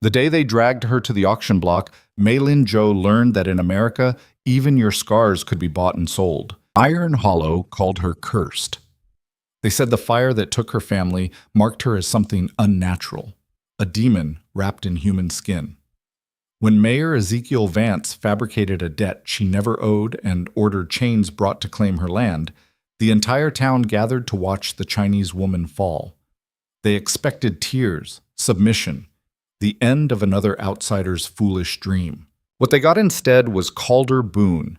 The day they dragged her to the auction block, Maylin Joe learned that in America, even your scars could be bought and sold. Iron Hollow called her cursed. They said the fire that took her family marked her as something unnatural, a demon wrapped in human skin. When Mayor Ezekiel Vance fabricated a debt she never owed and ordered chains brought to claim her land, the entire town gathered to watch the Chinese woman fall. They expected tears, submission, the end of another outsider's foolish dream. What they got instead was Calder Boone,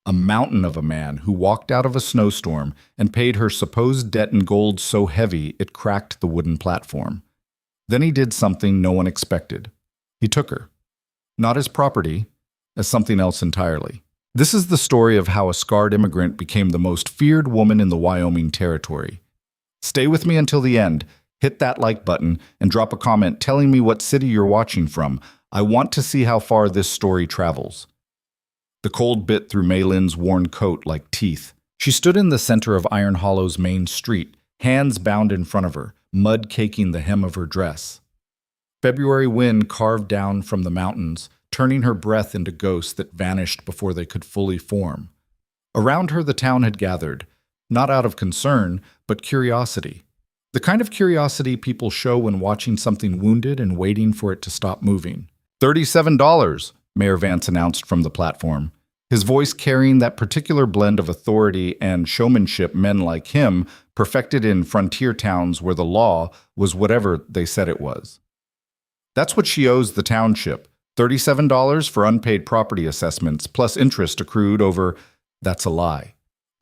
a mountain of a man who walked out of a snowstorm and paid her supposed debt in gold so heavy it cracked the wooden platform. Then he did something no one expected. He took her. Not as property, as something else entirely. This is the story of how a scarred immigrant became the most feared woman in the Wyoming Territory. Stay with me until the end. Hit that like button and drop a comment telling me what city you're watching from. I want to see how far this story travels. The cold bit through Maylin's worn coat like teeth. She stood in the center of Iron Hollow's main street, hands bound in front of her, mud caking the hem of her dress. February wind carved down from the mountains, turning her breath into ghosts that vanished before they could fully form. Around her the town had gathered, not out of concern, but curiosity. The kind of curiosity people show when watching something wounded and waiting for it to stop moving. $37, Mayor Vance announced from the platform, his voice carrying that particular blend of authority and showmanship men like him perfected in frontier towns where the law was whatever they said it was. That's what she owes the township, $37 for unpaid property assessments plus interest accrued over. That's a lie.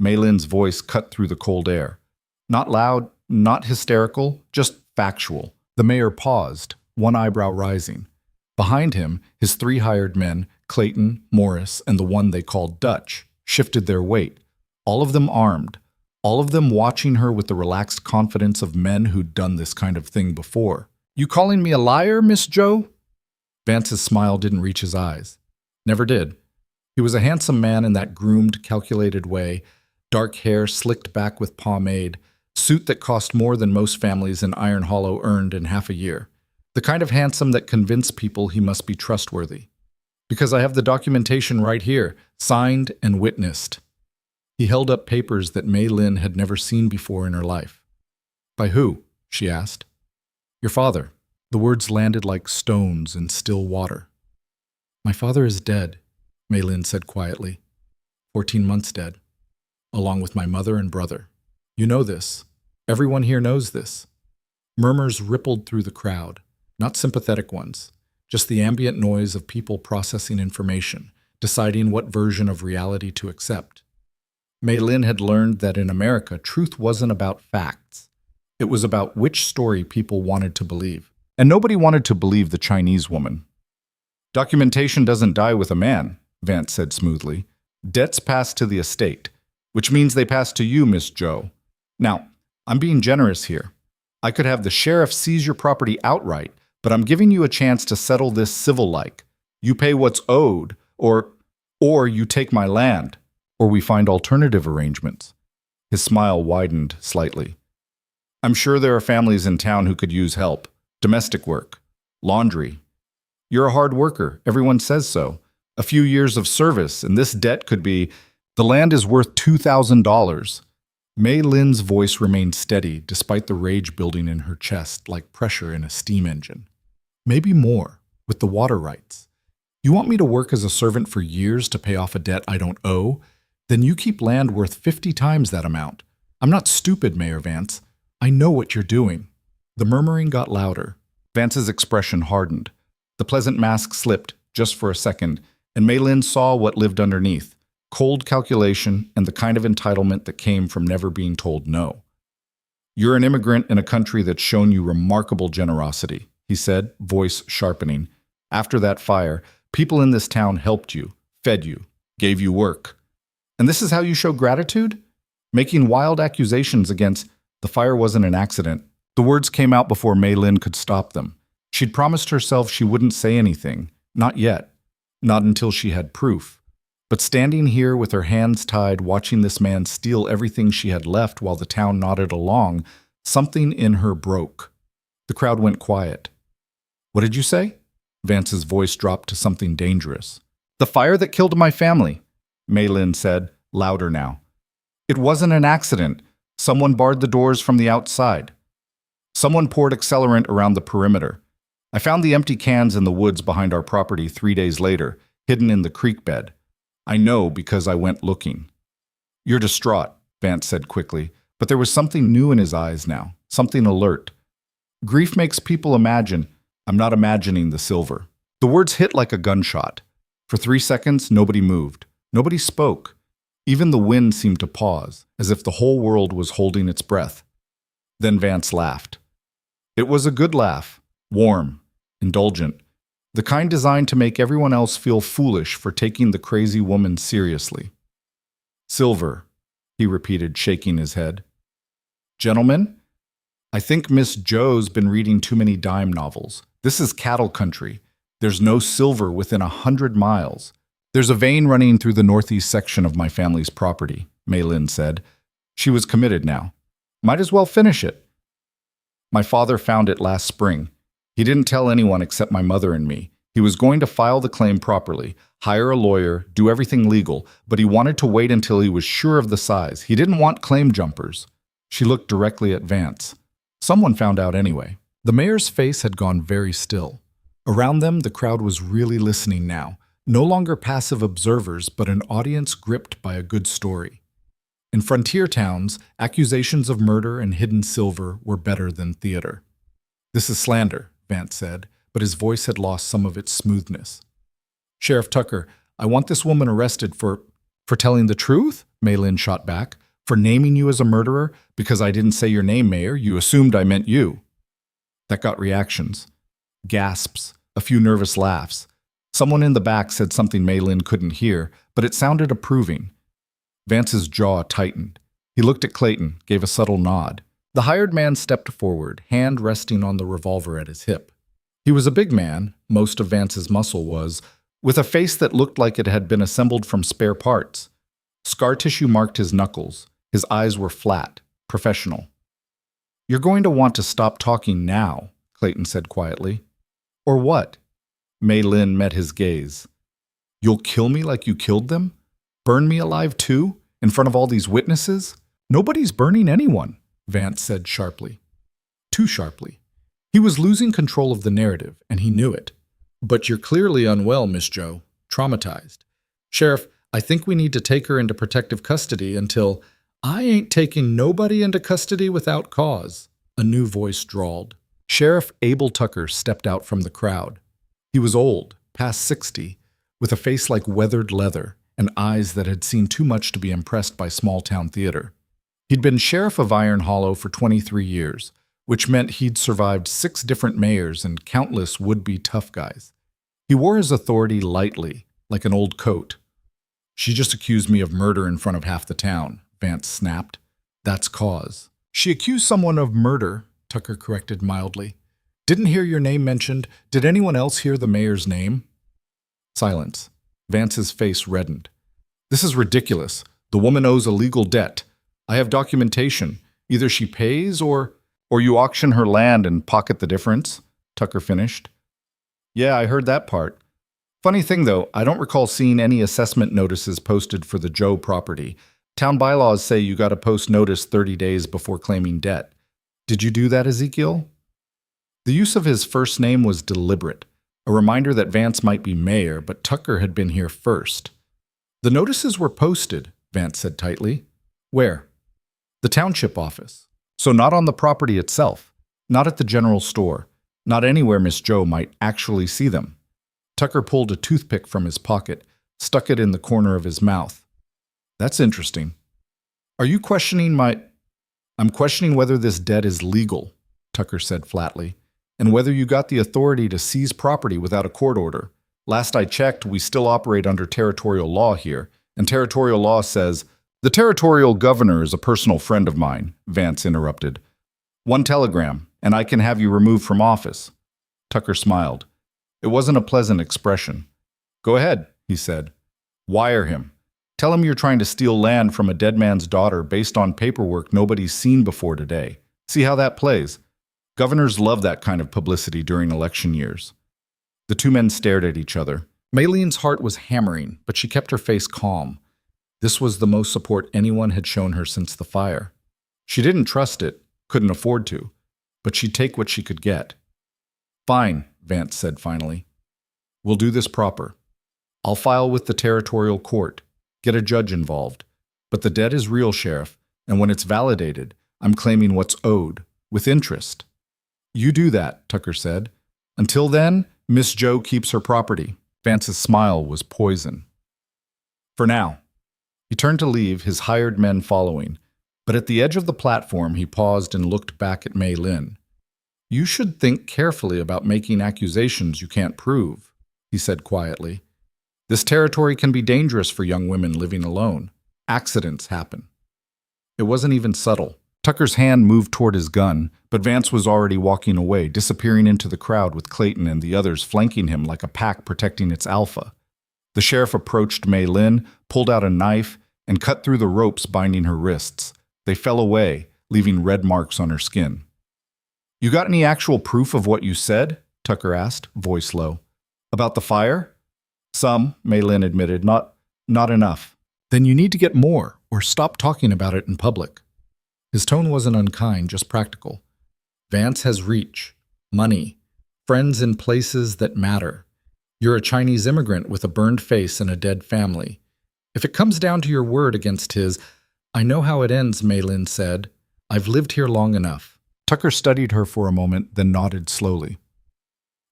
Maylin's voice cut through the cold air. Not loud, not hysterical, just factual. The mayor paused, one eyebrow rising. Behind him, his 3 hired men, Clayton, Morris, and the one they called Dutch, shifted their weight, all of them armed, all of them watching her with the relaxed confidence of men who'd done this kind of thing before. You calling me a liar, Miss Joe? Vance's smile didn't reach his eyes. Never did. He was a handsome man in that groomed, calculated way, dark hair slicked back with pomade, suit that cost more than most families in Iron Hollow earned in half a year. The kind of handsome that convinced people he must be trustworthy. Because I have the documentation right here, signed and witnessed. He held up papers that Maylin had never seen before in her life. By who? She asked. Your father. The words landed like stones in still water. My father is dead, Maylin said quietly. 14 months dead, along with my mother and brother. You know this. Everyone here knows this. Murmurs rippled through the crowd, not sympathetic ones, just the ambient noise of people processing information, deciding what version of reality to accept. Maylin had learned that in America, truth wasn't about facts. It was about which story people wanted to believe. And nobody wanted to believe the Chinese woman. Documentation doesn't die with a man, Vance said smoothly. Debts pass to the estate, which means they pass to you, Miss Joe. Now, I'm being generous here. I could have the sheriff seize your property outright, but I'm giving you a chance to settle this civil-like. You pay what's owed, or you take my land, or we find alternative arrangements. His smile widened slightly. I'm sure there are families in town who could use help. Domestic work, laundry. You're a hard worker, everyone says so. A few years of service, and this debt could be, the land is worth $2,000. Maylin's voice remained steady despite the rage building in her chest like pressure in a steam engine. Maybe more, with the water rights. You want me to work as a servant for years to pay off a debt I don't owe? Then you keep land worth 50 times that amount. I'm not stupid, Mayor Vance. I know what you're doing. The murmuring got louder. Vance's expression hardened. The pleasant mask slipped, just for a second, and Maylin saw what lived underneath. Cold calculation and the kind of entitlement that came from never being told no. You're an immigrant in a country that's shown you remarkable generosity, he said, voice sharpening. After that fire, people in this town helped you, fed you, gave you work. And this is how you show gratitude? Making wild accusations against the fire wasn't an accident. The words came out before Maylin could stop them. She'd promised herself she wouldn't say anything, not yet, not until she had proof. But standing here with her hands tied, watching this man steal everything she had left while the town nodded along, something in her broke. The crowd went quiet. What did you say? Vance's voice dropped to something dangerous. The fire that killed my family, Maylin said, louder now. It wasn't an accident. Someone barred the doors from the outside. Someone poured accelerant around the perimeter. I found the empty cans in the woods behind our property 3 days later, hidden in the creek bed. I know because I went looking. You're distraught, Vance said quickly, but there was something new in his eyes now, something alert. Grief makes people imagine. I'm not imagining the silver. The words hit like a gunshot. For 3 seconds, nobody moved. Nobody spoke. Even the wind seemed to pause, as if the whole world was holding its breath. Then Vance laughed. It was a good laugh, warm, indulgent, the kind designed to make everyone else feel foolish for taking the crazy woman seriously. Silver, he repeated, shaking his head. Gentlemen, I think Miss Joe's been reading too many dime novels. This is cattle country. There's no silver within 100 miles. There's a vein running through the northeast section of my family's property, Maylin said. She was committed now. Might as well finish it. My father found it last spring. He didn't tell anyone except my mother and me. He was going to file the claim properly, hire a lawyer, do everything legal, but he wanted to wait until he was sure of the size. He didn't want claim jumpers. She looked directly at Vance. Someone found out anyway. The mayor's face had gone very still. Around them, the crowd was really listening now, no longer passive observers, but an audience gripped by a good story. In frontier towns, accusations of murder and hidden silver were better than theater. This is slander, Vance said, but his voice had lost some of its smoothness. Sheriff Tucker, I want this woman arrested for telling the truth, Maylin shot back. For naming you as a murderer? Because I didn't say your name, Mayor. You assumed I meant you. That got reactions. Gasps, a few nervous laughs. Someone in the back said something Maylin couldn't hear, but it sounded approving. Vance's jaw tightened. He looked at Clayton, gave a subtle nod. The hired man stepped forward, hand resting on the revolver at his hip. He was a big man, most of Vance's muscle was, with a face that looked like it had been assembled from spare parts. Scar tissue marked his knuckles. His eyes were flat, professional. You're going to want to stop talking now, Clayton said quietly. Or what? Maylin met his gaze. You'll kill me like you killed them? Burn me alive too? In front of all these witnesses? Nobody's burning anyone, Vance said sharply. Too sharply. He was losing control of the narrative, and he knew it. But you're clearly unwell, Miss Joe. Traumatized. Sheriff, I think we need to take her into protective custody until... I ain't taking nobody into custody without cause, a new voice drawled. Sheriff Abel Tucker stepped out from the crowd. He was old, past 60, with a face like weathered leather and eyes that had seen too much to be impressed by small-town theater. He'd been sheriff of Iron Hollow for 23 years, which meant he'd survived 6 different mayors and countless would-be tough guys. He wore his authority lightly, like an old coat. She just accused me of murder in front of half the town, Vance snapped. That's cause. She accused someone of murder, Tucker corrected mildly. Didn't hear your name mentioned. Did anyone else hear the mayor's name? Silence. Vance's face reddened. This is ridiculous. The woman owes a legal debt. I have documentation. Either she pays or you auction her land and pocket the difference, Tucker finished. Yeah, I heard that part. Funny thing though, I don't recall seeing any assessment notices posted for the Joe property. Town bylaws say you got to post notice 30 days before claiming debt. Did you do that, Ezekiel? The use of his first name was deliberate, a reminder that Vance might be mayor, but Tucker had been here first. The notices were posted, Vance said tightly. Where? The township office. So not on the property itself, not at the general store, not anywhere Miss Joe might actually see them. Tucker pulled a toothpick from his pocket, stuck it in the corner of his mouth. That's interesting. Are you questioning I'm questioning whether this debt is legal, Tucker said flatly, and whether you got the authority to seize property without a court order. Last I checked, we still operate under territorial law here, and territorial law says, The territorial governor is a personal friend of mine, Vance interrupted. One telegram, and I can have you removed from office. Tucker smiled. It wasn't a pleasant expression. Go ahead, he said. Wire him. Tell him you're trying to steal land from a dead man's daughter based on paperwork nobody's seen before today. See how that plays. Governors love that kind of publicity during election years. The two men stared at each other. Maylene's heart was hammering, but she kept her face calm. This was the most support anyone had shown her since the fire. She didn't trust it, couldn't afford to, but she'd take what she could get. Fine, Vance said finally. We'll do this proper. I'll file with the territorial court, get a judge involved. But the debt is real, Sheriff, and when it's validated, I'm claiming what's owed, with interest. You do that, Tucker said. Until then, Miss Jo keeps her property. Vance's smile was poison. For now. He turned to leave, his hired men following, but at the edge of the platform he paused and looked back at Maylin. You should think carefully about making accusations you can't prove, he said quietly. This territory can be dangerous for young women living alone. Accidents happen. It wasn't even subtle. Tucker's hand moved toward his gun, but Vance was already walking away, disappearing into the crowd with Clayton and the others flanking him like a pack protecting its alpha. The sheriff approached Maylin, pulled out a knife, and cut through the ropes binding her wrists. They fell away, leaving red marks on her skin. You got any actual proof of what you said? Tucker asked, voice low. About the fire? Some, Maylin admitted, not enough. Then you need to get more, or stop talking about it in public. His tone wasn't unkind, just practical. Vance has reach, money, friends in places that matter. You're a Chinese immigrant with a burned face and a dead family. If it comes down to your word against his, I know how it ends, Maylin said. I've lived here long enough. Tucker studied her for a moment, then nodded slowly.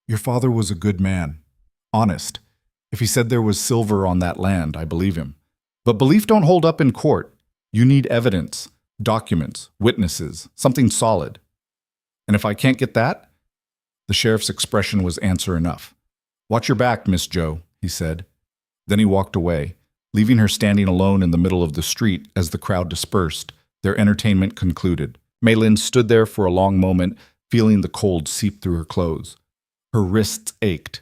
Your father was a good man. Honest. If he said there was silver on that land, I believe him. But belief don't hold up in court. You need evidence, documents, witnesses, something solid. And if I can't get that? The sheriff's expression was answer enough. Watch your back, Miss Jo, he said. Then he walked away, leaving her standing alone in the middle of the street as the crowd dispersed, their entertainment concluded. Maylin stood there for a long moment, feeling the cold seep through her clothes. Her wrists ached.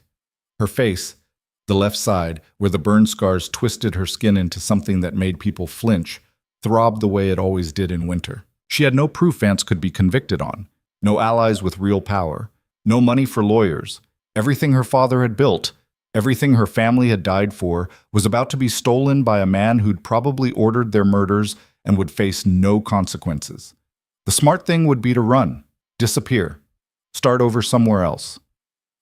Her face, the left side, where the burn scars twisted her skin into something that made people flinch, throbbed the way it always did in winter. She had no proof Vance could be convicted on, no allies with real power, no money for lawyers. Everything her father had built, everything her family had died for, was about to be stolen by a man who'd probably ordered their murders and would face no consequences. The smart thing would be to run, disappear, start over somewhere else.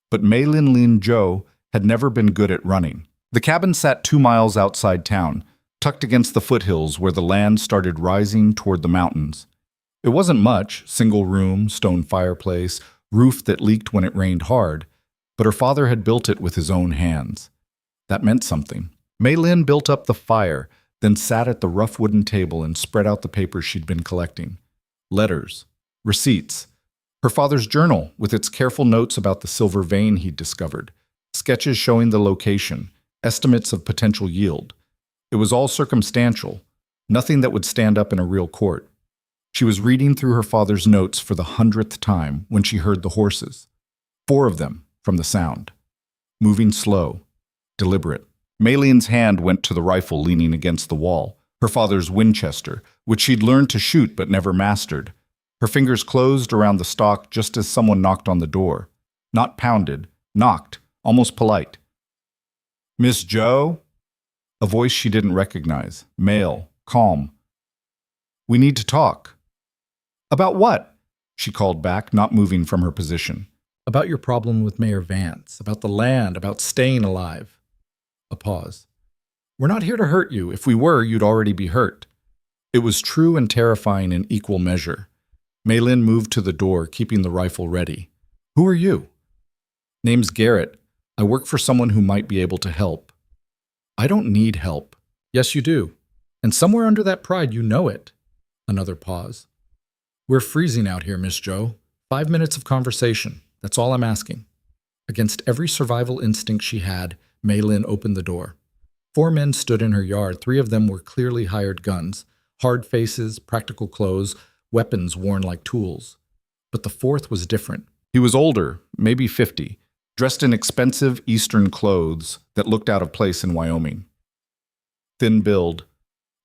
But Maylin Lin Jo had never been good at running. The cabin sat 2 miles outside town, tucked against the foothills where the land started rising toward the mountains. It wasn't much, single room, stone fireplace, roof that leaked when it rained hard, but her father had built it with his own hands. That meant something. Maylin built up the fire, then sat at the rough wooden table and spread out the papers she'd been collecting. Letters, receipts, her father's journal with its careful notes about the silver vein he'd discovered, sketches showing the location, estimates of potential yield. It was all circumstantial, nothing that would stand up in a real court. She was reading through her father's notes for the 100th time when she heard the horses. 4 of them, from the sound. Moving slow, deliberate. Maylin's hand went to the rifle leaning against the wall, her father's Winchester, which she'd learned to shoot but never mastered. Her fingers closed around the stock just as someone knocked on the door. Not pounded, knocked, almost polite. Miss Jo? A voice she didn't recognize, male, calm. We need to talk. About what? She called back, not moving from her position. About your problem with Mayor Vance, about the land, about staying alive. A pause. We're not here to hurt you. If we were, you'd already be hurt. It was true and terrifying in equal measure. Maylin moved to the door, keeping the rifle ready. Who are you? Name's Garrett. I work for someone who might be able to help. I don't need help. Yes, you do. And somewhere under that pride, you know it. Another pause. We're freezing out here, Miss Jo. 5 minutes of conversation. That's all I'm asking. Against every survival instinct she had, Maylin opened the door. 4 men stood in her yard. 3 of them were clearly hired guns, hard faces, practical clothes, weapons worn like tools. But the 4th was different. He was older, maybe 50, dressed in expensive Eastern clothes that looked out of place in Wyoming. Thin build,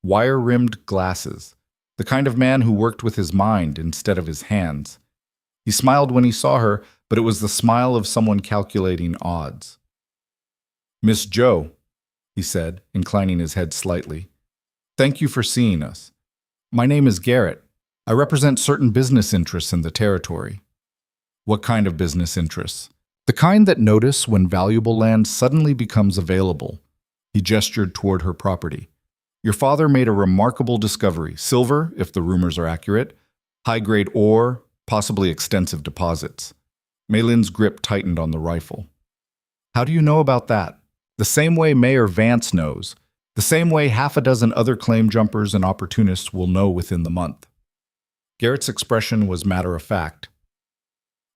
wire-rimmed glasses, the kind of man who worked with his mind instead of his hands. He smiled when he saw her, but it was the smile of someone calculating odds. "Miss Joe," he said, inclining his head slightly, "thank you for seeing us. My name is Garrett. I represent certain business interests in the territory." "What kind of business interests?" "The kind that notice when valuable land suddenly becomes available." He gestured toward her property. "Your father made a remarkable discovery: silver, if the rumors are accurate, high-grade ore, possibly extensive deposits." Maylin's grip tightened on the rifle. "How do you know about that?" "The same way Mayor Vance knows. The same way half a dozen other claim jumpers and opportunists will know within the month." Garrett's expression was matter-of-fact.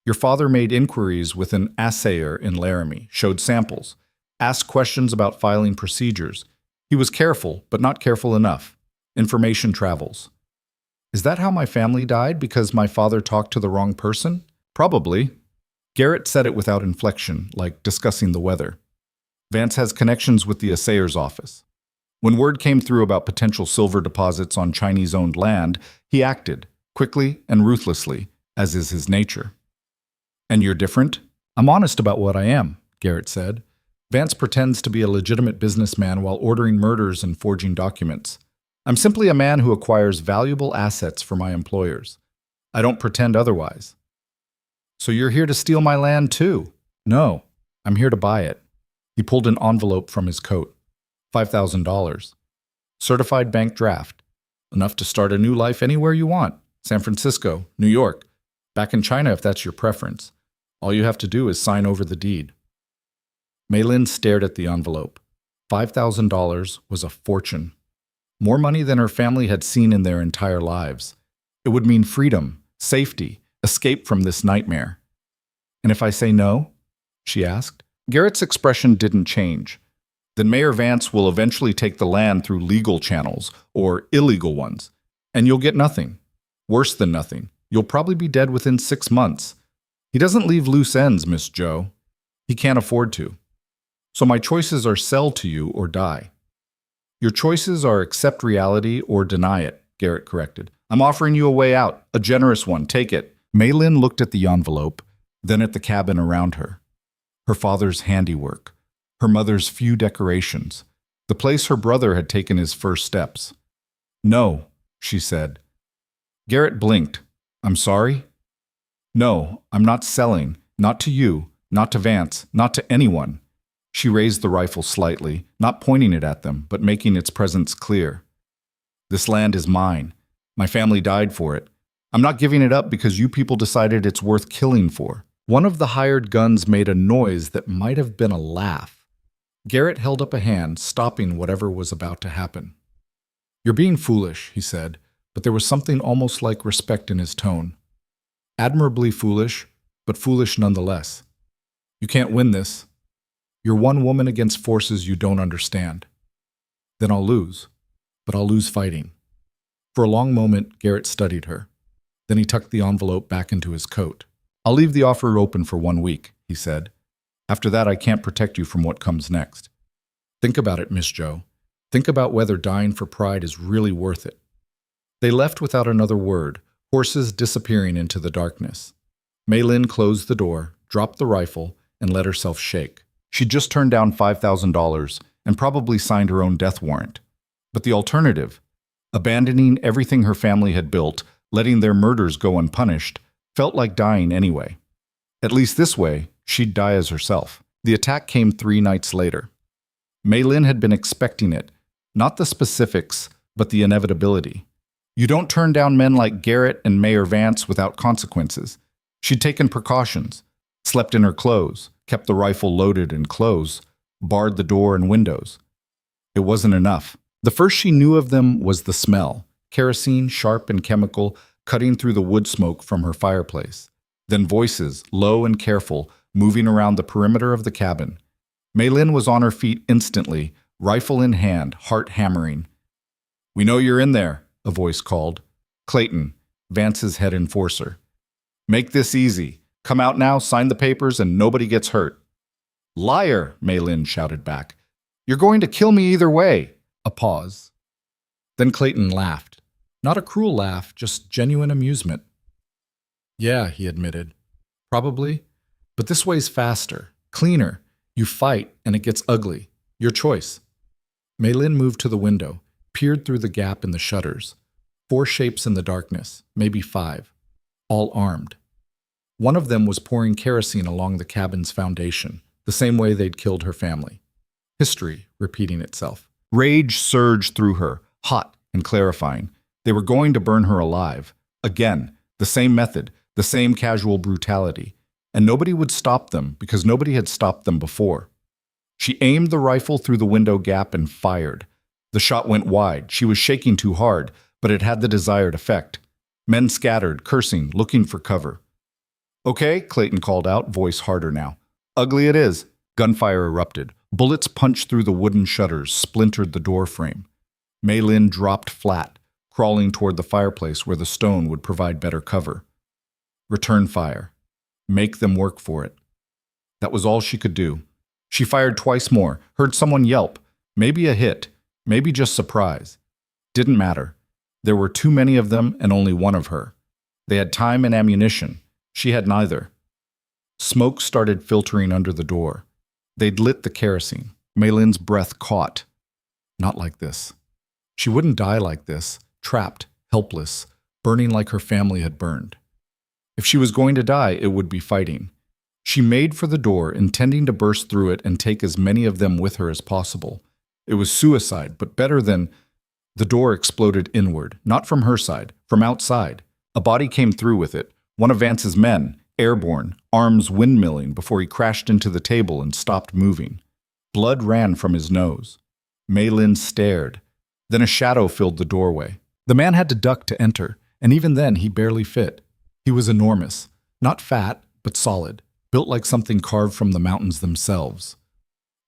"Your father made inquiries with an assayer in Laramie, showed samples, asked questions about filing procedures. He was careful, but not careful enough. Information travels." "Is that how my family died, because my father talked to the wrong person?" "Probably." Garrett said it without inflection, like discussing the weather. "Vance has connections with the assayer's office. When word came through about potential silver deposits on Chinese-owned land, he acted, quickly and ruthlessly, as is his nature." "And you're different?" "I'm honest about what I am," Garrett said. "Vance pretends to be a legitimate businessman while ordering murders and forging documents. I'm simply a man who acquires valuable assets for my employers. I don't pretend otherwise." "So you're here to steal my land too?" "No, I'm here to buy it." He pulled an envelope from his coat. $5,000. Certified bank draft. Enough to start a new life anywhere you want. San Francisco, New York, back in China if that's your preference. All you have to do is sign over the deed. Maylin stared at the envelope. $5,000 was a fortune. More money than her family had seen in their entire lives. It would mean freedom, safety, escape from this nightmare. "And if I say no?" she asked. Garrett's expression didn't change. "Then Mayor Vance will eventually take the land through legal channels, or illegal ones, and you'll get nothing. Worse than nothing. You'll probably be dead within 6 months. He doesn't leave loose ends, Miss Joe. He can't afford to. So my choices are sell to you or die." "Your choices are accept reality or deny it," Garrett corrected. "I'm offering you a way out, a generous one. Take it." Maylin looked at the envelope, then at the cabin around her. Her father's handiwork, her mother's few decorations, the place her brother had taken his first steps. "No," she said. Garrett blinked. "I'm sorry?" "No, I'm not selling. Not to you, not to Vance, not to anyone." She raised the rifle slightly, not pointing it at them, but making its presence clear. "This land is mine. My family died for it. I'm not giving it up because you people decided it's worth killing for." One of the hired guns made a noise that might have been a laugh. Garrett held up a hand, stopping whatever was about to happen. "You're being foolish," he said, but there was something almost like respect in his tone. "Admirably foolish, but foolish nonetheless. You can't win this. You're one woman against forces you don't understand. Then I'll lose, but I'll lose fighting." For a long moment, Garrett studied her. Then he tucked the envelope back into his coat. "I'll leave the offer open for 1 week," he said. "After that, I can't protect you from what comes next. Think about it, Miss Joe. Think about whether dying for pride is really worth it." They left without another word, horses disappearing into the darkness. Maylin closed the door, dropped the rifle, and let herself shake. She'd just turned down $5,000 and probably signed her own death warrant. But the alternative, abandoning everything her family had built, letting their murders go unpunished, felt like dying anyway. At least this way, she'd die as herself. The attack came 3 nights later. Maylin had been expecting it, not the specifics, but the inevitability. You don't turn down men like Garrett and Mayor Vance without consequences. She'd taken precautions, slept in her clothes, kept the rifle loaded and closed, barred the door and windows. It wasn't enough. The first she knew of them was the smell, kerosene, sharp and chemical, cutting through the wood smoke from her fireplace. Then voices, low and careful, moving around the perimeter of the cabin. Maylin was on her feet instantly, rifle in hand, heart hammering. "We know you're in there," a voice called. Clayton, Vance's head enforcer. "Make this easy. Come out now, sign the papers, and nobody gets hurt." "Liar," Maylin shouted back. "You're going to kill me either way." A pause. Then Clayton laughed. Not a cruel laugh, just genuine amusement. "Yeah," he admitted. "Probably. But this way's faster, cleaner. You fight, and it gets ugly. Your choice. Maylin moved to the window, peered through the gap in the shutters. 4 shapes in the darkness, maybe 5, all armed. One of them was pouring kerosene along the cabin's foundation, the same way they'd killed her family. History repeating itself. Rage surged through her, hot and clarifying. They were going to burn her alive. Again, the same method, the same casual brutality. And nobody would stop them because nobody had stopped them before. She aimed the rifle through the window gap and fired. The shot went wide. She was shaking too hard, but it had the desired effect. Men scattered, cursing, looking for cover. "Okay," Clayton called out, voice harder now. "Ugly it is." Gunfire erupted. Bullets punched through the wooden shutters, splintered the door frame. Maylin dropped flat, crawling toward the fireplace where the stone would provide better cover. Return fire. Make them work for it. That was all she could do. She fired twice more, heard someone yelp. Maybe a hit, maybe just surprise. Didn't matter. There were too many of them and only one of her. They had time and ammunition. She had neither. Smoke started filtering under the door. They'd lit the kerosene. Maylin's breath caught. Not like this. She wouldn't die like this, trapped, helpless, burning like her family had burned. If she was going to die, it would be fighting. She made for the door, intending to burst through it and take as many of them with her as possible. It was suicide, but better than... The door exploded inward, not from her side, from outside. A body came through with it, one of Vance's men, airborne, arms windmilling before he crashed into the table and stopped moving. Blood ran from his nose. Maylin stared. Then a shadow filled the doorway. The man had to duck to enter, and even then he barely fit. He was enormous, not fat, but solid, built like something carved from the mountains themselves.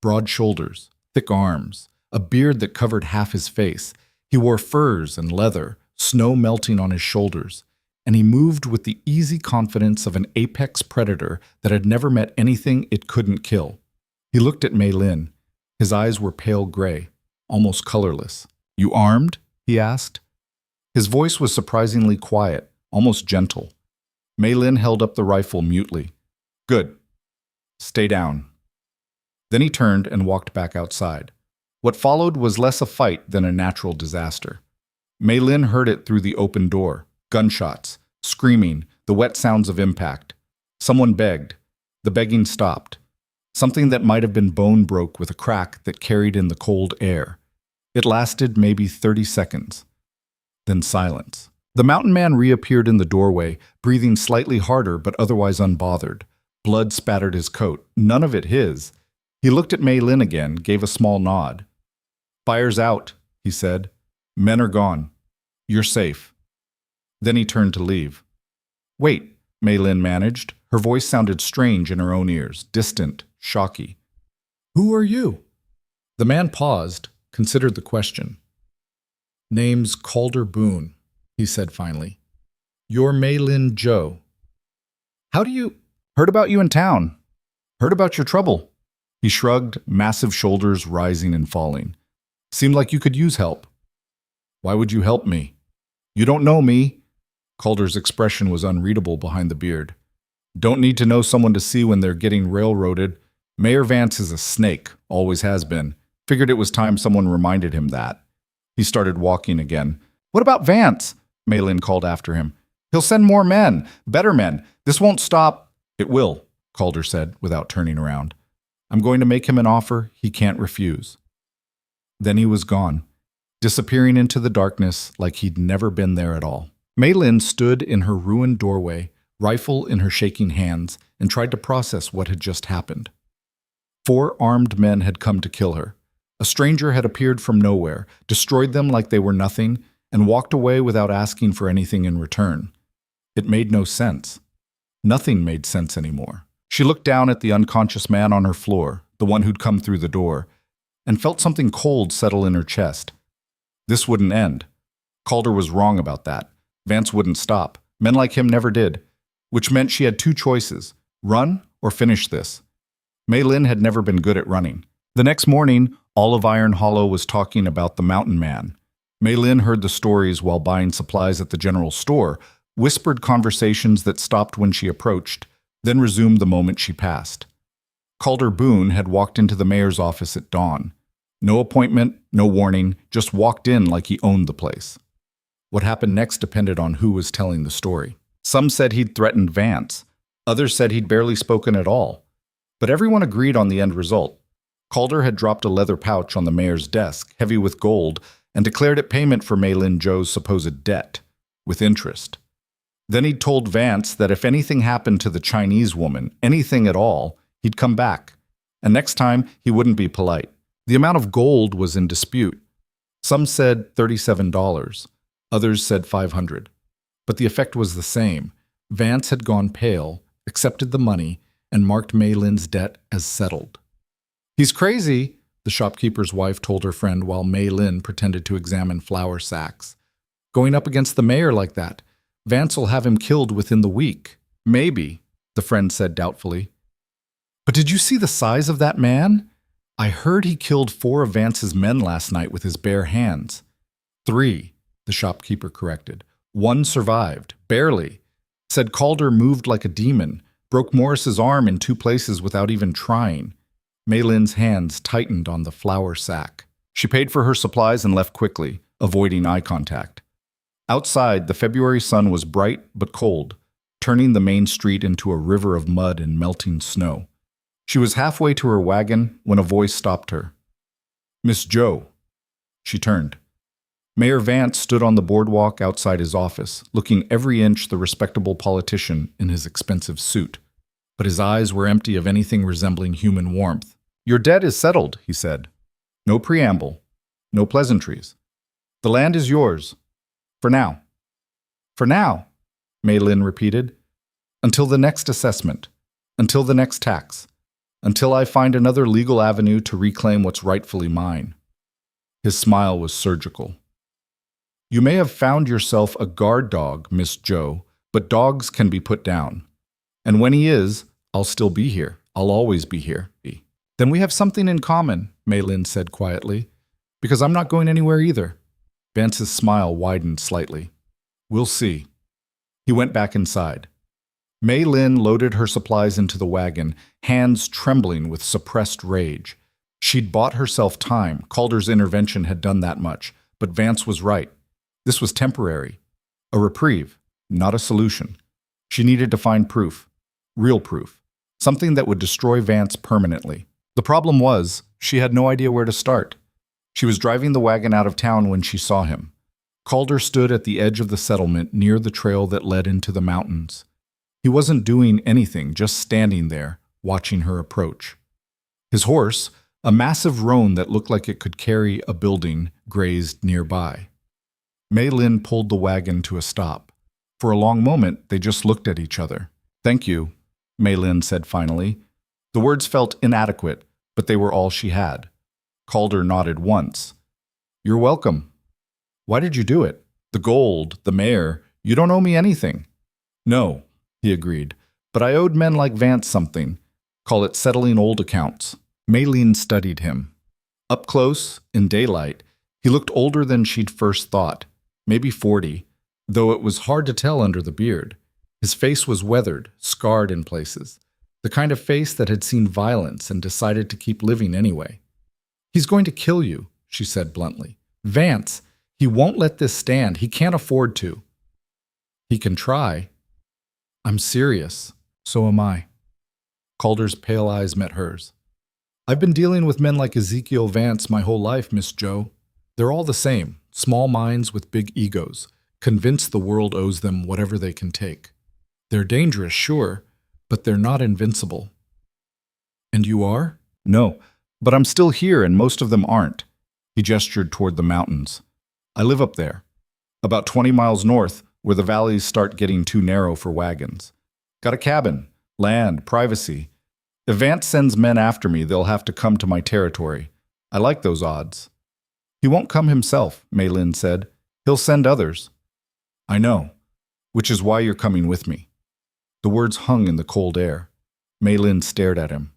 Broad shoulders, thick arms, a beard that covered half his face. He wore furs and leather, snow melting on his shoulders, and he moved with the easy confidence of an apex predator that had never met anything it couldn't kill. He looked at Maylin. His eyes were pale gray, almost colorless. "You armed?" he asked. His voice was surprisingly quiet, almost gentle. Maylin held up the rifle mutely. "Good. Stay down." Then he turned and walked back outside. What followed was less a fight than a natural disaster. Maylin heard it through the open door. Gunshots, screaming, the wet sounds of impact. Someone begged. The begging stopped. Something that might have been bone broke with a crack that carried in the cold air. It lasted maybe 30 seconds. Then silence. The mountain man reappeared in the doorway, breathing slightly harder but otherwise unbothered. Blood spattered his coat, none of it his. He looked at Maylin again, gave a small nod. "Fire's out," he said. "Men are gone. You're safe." Then he turned to leave. "Wait," Maylin managed. Her voice sounded strange in her own ears, distant, shocky. "Who are you?" The man paused, considered the question. "Name's Calder Boone," he said finally. "You're Maylin Joe." "How do you—" "Heard about you in town. Heard about your trouble." He shrugged, massive shoulders rising and falling. "Seemed like you could use help." "Why would you help me?" "You don't know me." Calder's expression was unreadable behind the beard. "Don't need to know someone to see when they're getting railroaded. Mayor Vance is a snake, always has been. Figured it was time someone reminded him that." He started walking again. "What about Vance?" Maylin called after him. "He'll send more men, better men. This won't stop." "It will," Calder said, without turning around. "I'm going to make him an offer he can't refuse." Then he was gone, disappearing into the darkness like he'd never been there at all. Maylin stood in her ruined doorway, rifle in her shaking hands, and tried to process what had just happened. 4 armed men had come to kill her. A stranger had appeared from nowhere, destroyed them like they were nothing, and walked away without asking for anything in return. It made no sense. Nothing made sense anymore. She looked down at the unconscious man on her floor, the one who'd come through the door, and felt something cold settle in her chest. This wouldn't end. Calder was wrong about that. Vance wouldn't stop. Men like him never did. Which meant she had 2 choices, run or finish this. Maylin had never been good at running. The next morning, all of Iron Hollow was talking about the mountain man. Maylin heard the stories while buying supplies at the general store, whispered conversations that stopped when she approached, then resumed the moment she passed. Calder Boone had walked into the mayor's office at dawn. No appointment, no warning, just walked in like he owned the place. What happened next depended on who was telling the story. Some said he'd threatened Vance. Others said he'd barely spoken at all. But everyone agreed on the end result. Calder had dropped a leather pouch on the mayor's desk, heavy with gold, and declared it payment for Maylin Joe's supposed debt, with interest. Then he'd told Vance that if anything happened to the Chinese woman, anything at all, he'd come back. And next time, he wouldn't be polite. The amount of gold was in dispute. Some said $37. Others said $500. But the effect was the same. Vance had gone pale, accepted the money, and marked Maylin's debt as settled. "He's crazy," the shopkeeper's wife told her friend while Maylin pretended to examine flour sacks. "Going up against the mayor like that. Vance will have him killed within the week." "Maybe," the friend said doubtfully. "But did you see the size of that man? I heard he killed 4 of Vance's men last night with his bare hands." "3, the shopkeeper corrected. "1 survived, barely. Said Calder moved like a demon, broke Morris's arm in 2 places without even trying." Maylin's hands tightened on the flour sack. She paid for her supplies and left quickly, avoiding eye contact. Outside, the February sun was bright but cold, turning the main street into a river of mud and melting snow. She was halfway to her wagon when a voice stopped her. "Miss Joe." She turned. Mayor Vance stood on the boardwalk outside his office, looking every inch the respectable politician in his expensive suit. But his eyes were empty of anything resembling human warmth. "Your debt is settled," he said. "No preamble. No pleasantries. The land is yours. For now." "For now," Maylin repeated. "Until the next assessment. Until the next tax. Until I find another legal avenue to reclaim what's rightfully mine." His smile was surgical. "You may have found yourself a guard dog, Miss Joe, but dogs can be put down. And when he is, I'll still be here. I'll always be here." "Then we have something in common," Maylin said quietly, "because I'm not going anywhere either." Vance's smile widened slightly. "We'll see." He went back inside. Maylin loaded her supplies into the wagon, hands trembling with suppressed rage. She'd bought herself time. Calder's intervention had done that much. But Vance was right. This was temporary. A reprieve, not a solution. She needed to find proof. Real proof. Something that would destroy Vance permanently. The problem was, she had no idea where to start. She was driving the wagon out of town when she saw him. Calder stood at the edge of the settlement near the trail that led into the mountains. He wasn't doing anything, just standing there, watching her approach. His horse, a massive roan that looked like it could carry a building, grazed nearby. Maylin pulled the wagon to a stop. For a long moment, they just looked at each other. "Thank you," Maylin said finally. The words felt inadequate, but they were all she had. Calder nodded once. "You're welcome." "Why did you do it? The gold, the mayor, you don't owe me anything." "No," he agreed, "but I owed men like Vance something. Call it settling old accounts." Maylin studied him. Up close, in daylight, he looked older than she'd first thought, maybe 40, though it was hard to tell under the beard. His face was weathered, scarred in places, the kind of face that had seen violence and decided to keep living anyway. "He's going to kill you," she said bluntly. "Vance, he won't let this stand. He can't afford to." "He can try." "I'm serious. So am I." Calder's pale eyes met hers. "I've been dealing with men like Ezekiel Vance my whole life, Miss Joe. They're all the same, small minds with big egos, convinced the world owes them whatever they can take. They're dangerous, sure, but they're not invincible." "And you are?" "No, but I'm still here and most of them aren't." He gestured toward the mountains. "I live up there, about 20 miles north, where the valleys start getting too narrow for wagons. Got a cabin, land, privacy. If Vance sends men after me, they'll have to come to my territory. I like those odds." "He won't come himself," Maylin said. "He'll send others." "I know, which is why you're coming with me." The words hung in the cold air. Maylin stared at him.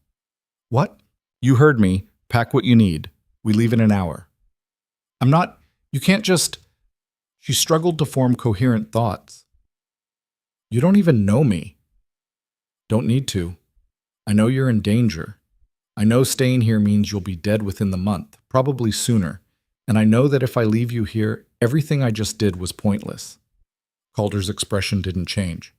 "What?" "You heard me. Pack what you need. We leave in an hour." "I'm not... You can't just..." She struggled to form coherent thoughts. "You don't even know me." Don't need to. I know you're in danger. I know staying here means you'll be dead within the month, probably sooner. And I know that if I leave you here, everything I just did was pointless. Calder's expression didn't change.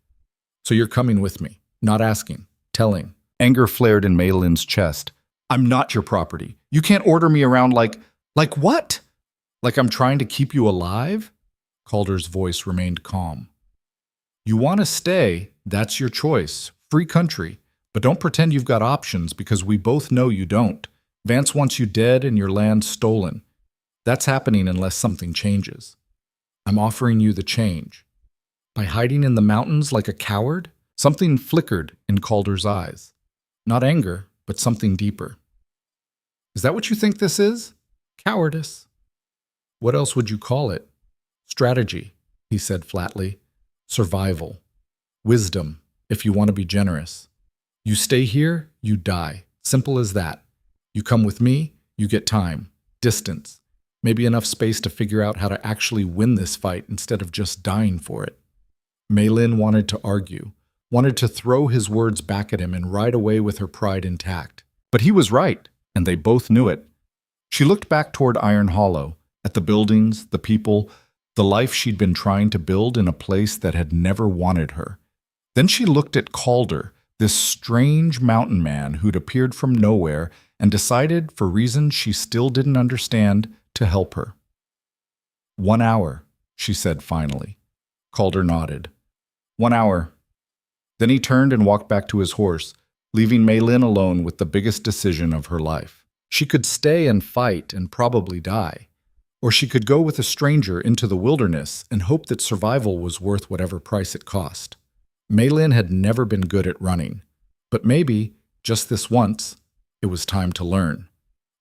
So you're coming with me, not asking, telling. Anger flared in Maylin's chest. I'm not your property. You can't order me around like what? Like I'm trying to keep you alive? Calder's voice remained calm. You want to stay, that's your choice. Free country. But don't pretend you've got options because we both know you don't. Vance wants you dead and your land stolen. That's happening unless something changes. I'm offering you the change. By hiding in the mountains like a coward, something flickered in Calder's eyes. Not anger, but something deeper. Is that what you think this is? Cowardice. What else would you call it? Strategy, he said flatly. Survival. Wisdom, if you want to be generous. You stay here, you die. Simple as that. You come with me, you get time, distance, maybe enough space to figure out how to actually win this fight instead of just dying for it. Maylin wanted to argue, wanted to throw his words back at him and ride away with her pride intact. But he was right, and they both knew it. She looked back toward Iron Hollow, at the buildings, the people, the life she'd been trying to build in a place that had never wanted her. Then she looked at Calder, this strange mountain man who'd appeared from nowhere, and decided, for reasons she still didn't understand, to help her. 1 hour, she said finally. Calder nodded. 1 hour. Then he turned and walked back to his horse, leaving Maylin alone with the biggest decision of her life. She could stay and fight and probably die. Or she could go with a stranger into the wilderness and hope that survival was worth whatever price it cost. Maylin had never been good at running, but maybe, just this once, it was time to learn.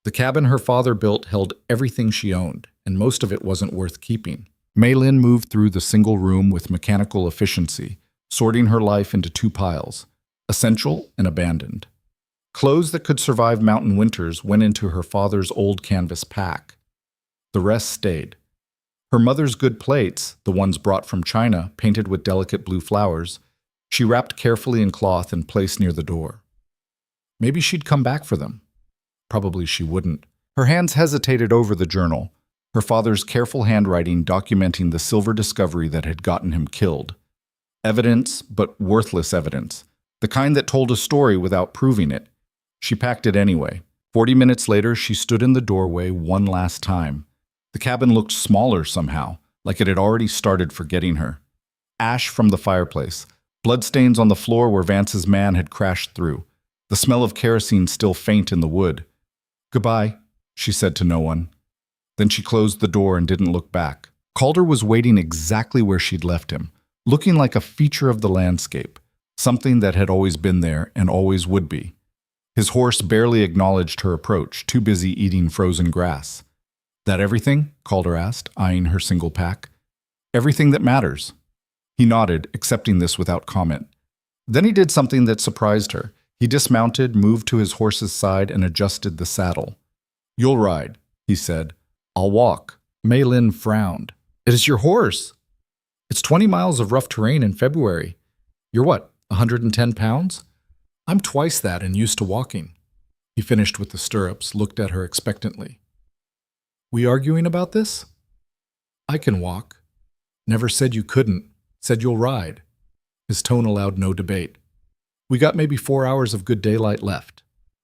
The cabin her father built held everything she owned, and most of it wasn't worth keeping. Maylin moved through the single room with mechanical efficiency, sorting her life into 2 piles, essential and abandoned. Clothes that could survive mountain winters went into her father's old canvas pack. The rest stayed. Her mother's good plates, the ones brought from China, painted with delicate blue flowers, she wrapped carefully in cloth and placed near the door. Maybe she'd come back for them. Probably she wouldn't. Her hands hesitated over the journal, her father's careful handwriting documenting the silver discovery that had gotten him killed. Evidence, but worthless evidence. The kind that told a story without proving it. She packed it anyway. 40 minutes later, she stood in the doorway one last time. The cabin looked smaller somehow, like it had already started forgetting her. Ash from the fireplace. Bloodstains on the floor where Vance's man had crashed through. The smell of kerosene still faint in the wood. Goodbye, she said to no one. Then she closed the door and didn't look back. Calder was waiting exactly where she'd left him, looking like a feature of the landscape, something that had always been there and always would be. His horse barely acknowledged her approach, too busy eating frozen grass. That everything? Calder asked, eyeing her single pack. Everything that matters. He nodded, accepting this without comment. Then he did something that surprised her. He dismounted, moved to his horse's side, and adjusted the saddle. You'll ride, he said. I'll walk. Maylin frowned. It is your horse. It's 20 miles of rough terrain in February. You're what, 110 pounds? I'm twice that and used to walking. He finished with the stirrups, looked at her expectantly. We arguing about this? I can walk. Never said you couldn't. Said you'll ride. His tone allowed no debate. We got maybe 4 hours of good daylight left.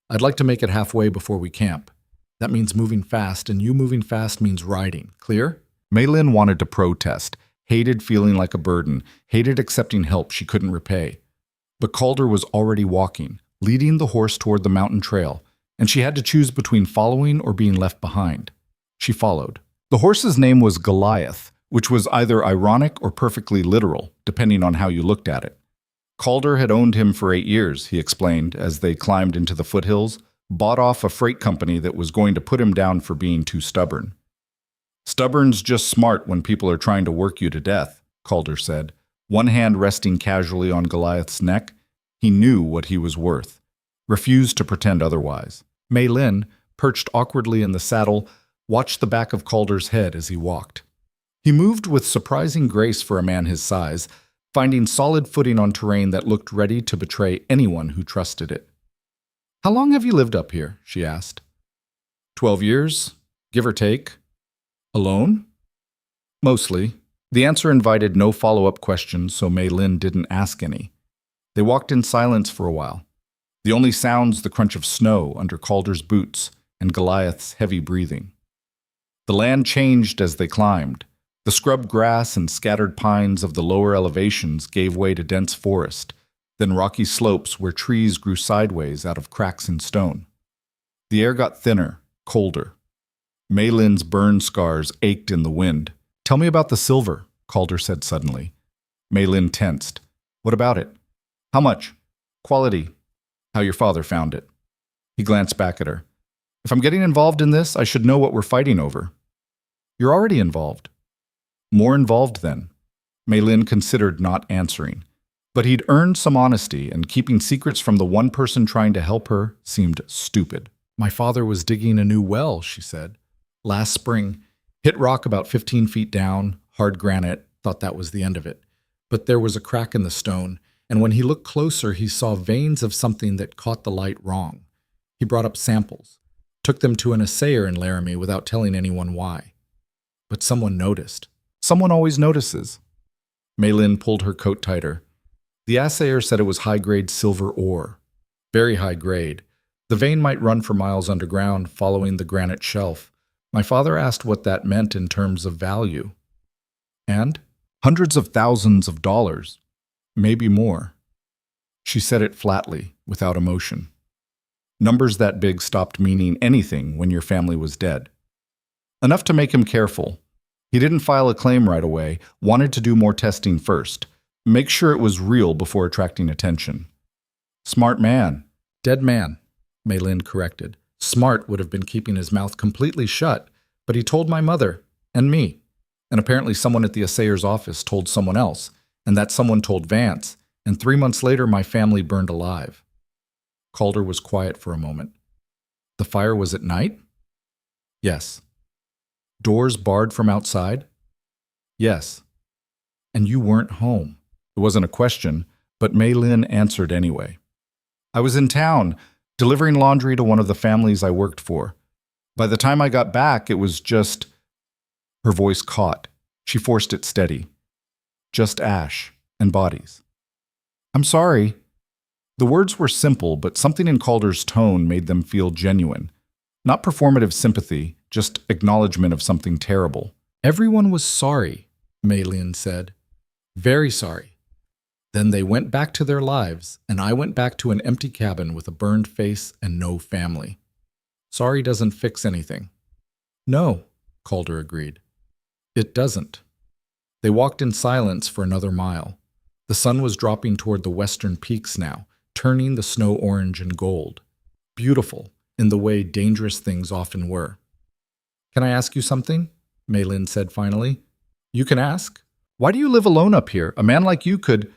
I'd like to make it halfway before we camp. That means moving fast, and you moving fast means riding. Clear? Maylin wanted to protest, hated feeling like a burden, hated accepting help she couldn't repay. But Calder was already walking, leading the horse toward the mountain trail, and she had to choose between following or being left behind. She followed. The horse's name was Goliath, which was either ironic or perfectly literal, depending on how you looked at it. Calder had owned him for 8 years, he explained, as they climbed into the foothills, bought off a freight company that was going to put him down for being too stubborn. Stubborn's just smart when people are trying to work you to death, Calder said, one hand resting casually on Goliath's neck. He knew what he was worth, refused to pretend otherwise. Maylin, perched awkwardly in the saddle, watched the back of Calder's head as he walked. He moved with surprising grace for a man his size, finding solid footing on terrain that looked ready to betray anyone who trusted it. "How long have you lived up here?" she asked. 12 years, give or take. Alone? Mostly. The answer invited no follow-up questions, so Mei Lin didn't ask any. They walked in silence for a while. The only sounds the crunch of snow under Calder's boots and Goliath's heavy breathing. The land changed as they climbed. The scrub grass and scattered pines of the lower elevations gave way to dense forest, then rocky slopes where trees grew sideways out of cracks in stone. The air got thinner, colder. Mei Lin's burn scars ached in the wind. "Tell me about the silver," Calder said suddenly. Mei Lin tensed. "What about it? How much? Quality? How your father found it?" He glanced back at her. "If I'm getting involved in this, I should know what we're fighting over." "You're already involved." "More involved then." Mei Lin considered not answering. But he'd earned some honesty, and keeping secrets from the one person trying to help her seemed stupid. "My father was digging a new well," she said. "Last spring. Hit rock about 15 feet down, hard granite, thought that was the end of it. But there was a crack in the stone, and when he looked closer, he saw veins of something that caught the light wrong. He brought up samples, took them to an assayer in Laramie without telling anyone why. But someone noticed. Someone always notices." Mei Lin pulled her coat tighter. "The assayer said it was high-grade silver ore. Very high grade. The vein might run for miles underground, following the granite shelf. My father asked what that meant in terms of value. And hundreds of thousands of dollars. Maybe more." She said it flatly, without emotion. Numbers that big stopped meaning anything when your family was dead. Enough to make him careful. He didn't file a claim right away, wanted to do more testing first. Make sure it was real before attracting attention. "Smart man." "Dead man," Mei Lin corrected. Smart would have been keeping his mouth completely shut, but he told my mother, and me. And apparently someone at the assayer's office told someone else, and that someone told Vance, and 3 months later my family burned alive. Calder was quiet for a moment. "The fire was at night?" "Yes." "Doors barred from outside?" "Yes." "And you weren't home?" It wasn't a question, but Mei Lin answered anyway. "I was in town, delivering laundry to one of the families I worked for. By the time I got back, it was just—" Her voice caught. She forced it steady. "Just ash and bodies." "I'm sorry." The words were simple, but something in Calder's tone made them feel genuine. Not performative sympathy, just acknowledgement of something terrible. "Everyone was sorry," Mei Lin said. "Very sorry. Then they went back to their lives, and I went back to an empty cabin with a burned face and no family. Sorry doesn't fix anything." "No," Calder agreed. "It doesn't." They walked in silence for another mile. The sun was dropping toward the western peaks now, turning the snow orange and gold. Beautiful, in the way dangerous things often were. "Can I ask you something?" Mei Lin said finally. "You can ask. Why do you live alone up here? A man like you could—"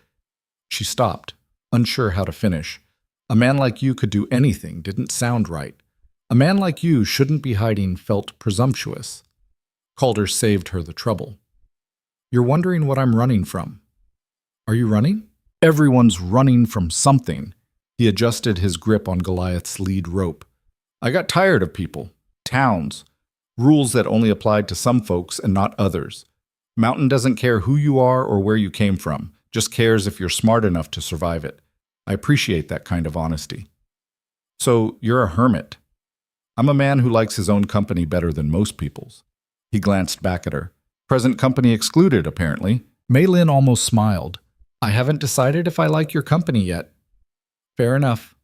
She stopped, unsure how to finish. "A man like you could do anything" didn't sound right. "A man like you shouldn't be hiding" felt presumptuous. Calder saved her the trouble. "You're wondering what I'm running from. Are you running?" "Everyone's running from something." He adjusted his grip on Goliath's lead rope. "I got tired of people, towns, rules that only applied to some folks and not others. Mountain doesn't care who you are or where you came from, just cares if you're smart enough to survive it. I appreciate that kind of honesty." "So you're a hermit." "I'm a man who likes his own company better than most people's." He glanced back at her. "Present company excluded, apparently." Mei Lin almost smiled. "I haven't decided if I like your company yet." "Fair enough."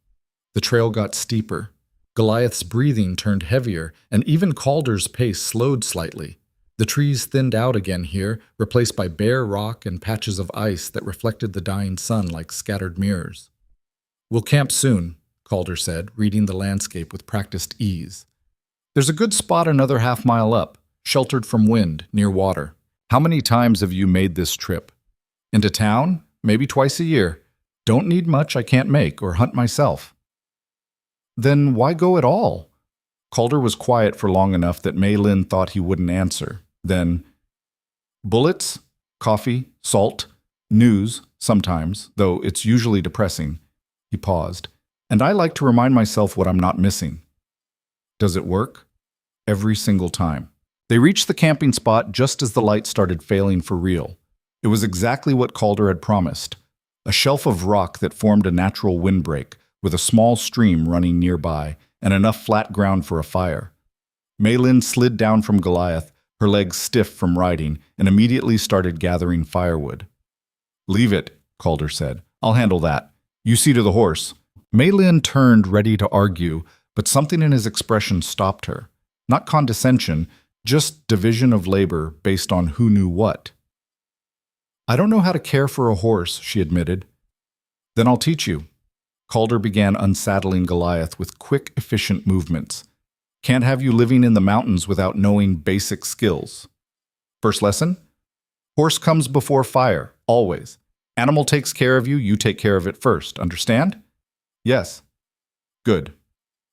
The trail got steeper. Goliath's breathing turned heavier, and even Calder's pace slowed slightly. The trees thinned out again here, replaced by bare rock and patches of ice that reflected the dying sun like scattered mirrors. "We'll camp soon," Calder said, reading the landscape with practiced ease. "There's a good spot another half-mile up, sheltered from wind, near water. How many times have you made this trip? Into town? Maybe twice a year. Don't need much I can't make or hunt myself." "Then why go at all?" Calder was quiet for long enough that Mei Lin thought he wouldn't answer. Then, "Bullets? Coffee? Salt? News, sometimes, though it's usually depressing. He paused. And I like to remind myself what I'm not missing. Does it work? Every single time. They reached the camping spot just as the light started failing for real. It was exactly what Calder had promised. A shelf of rock that formed a natural windbreak, with a small stream running nearby, and enough flat ground for a fire. Maylin slid down from Goliath, her legs stiff from riding, and immediately started gathering firewood. "Leave it," Calder said. "I'll handle that. You see to the horse." Maylin turned, ready to argue, but something in his expression stopped her. Not condescension, just division of labor based on who knew what. "I don't know how to care for a horse," she admitted. "Then I'll teach you." Calder began unsaddling Goliath with quick, efficient movements. "Can't have you living in the mountains without knowing basic skills. First lesson? Horse comes before fire, always. Animal takes care of you, you take care of it first. Understand?" "Yes." "Good.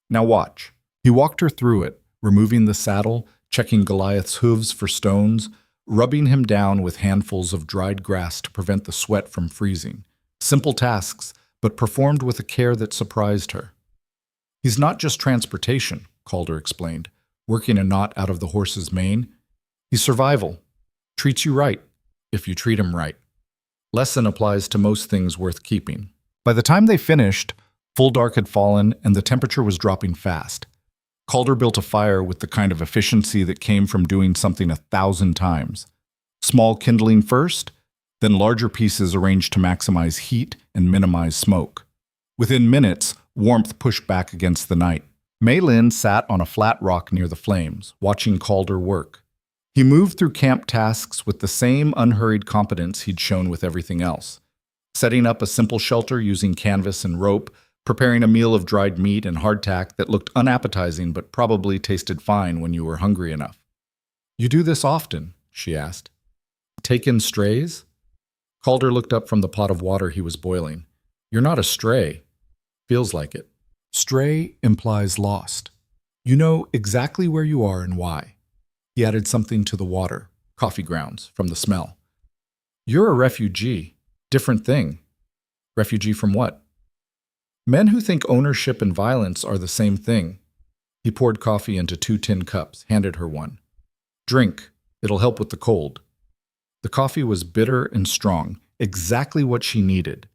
Now watch." He walked her through it, removing the saddle, checking Goliath's hooves for stones, rubbing him down with handfuls of dried grass to prevent the sweat from freezing. Simple tasks, but performed with a care that surprised her. "He's not just transportation," Calder explained, working a knot out of the horse's mane. "He's survival. Treats you right, if you treat him right." Lesson applies to most things worth keeping. By the time they finished, full dark had fallen and the temperature was dropping fast. Calder built a fire with the kind of efficiency that came from doing something 1,000 times. Small kindling first, then larger pieces arranged to maximize heat and minimize smoke. Within minutes, warmth pushed back against the night. Maylin sat on a flat rock near the flames, watching Calder work. He moved through camp tasks with the same unhurried competence he'd shown with everything else. Setting up a simple shelter using canvas and rope, preparing a meal of dried meat and hardtack that looked unappetizing but probably tasted fine when you were hungry enough. "You do this often?" she asked. "Take in strays?" Calder looked up from the pot of water he was boiling. "You're not a stray." "Feels like it." "Stray implies lost. You know exactly where you are and why." He added something to the water, coffee grounds, from the smell. "You're a refugee. Different thing." "Refugee from what?" "Men who think ownership and violence are the same thing." He poured coffee into 2 tin cups, handed her one. "Drink. It'll help with the cold." The coffee was bitter and strong, exactly what she needed.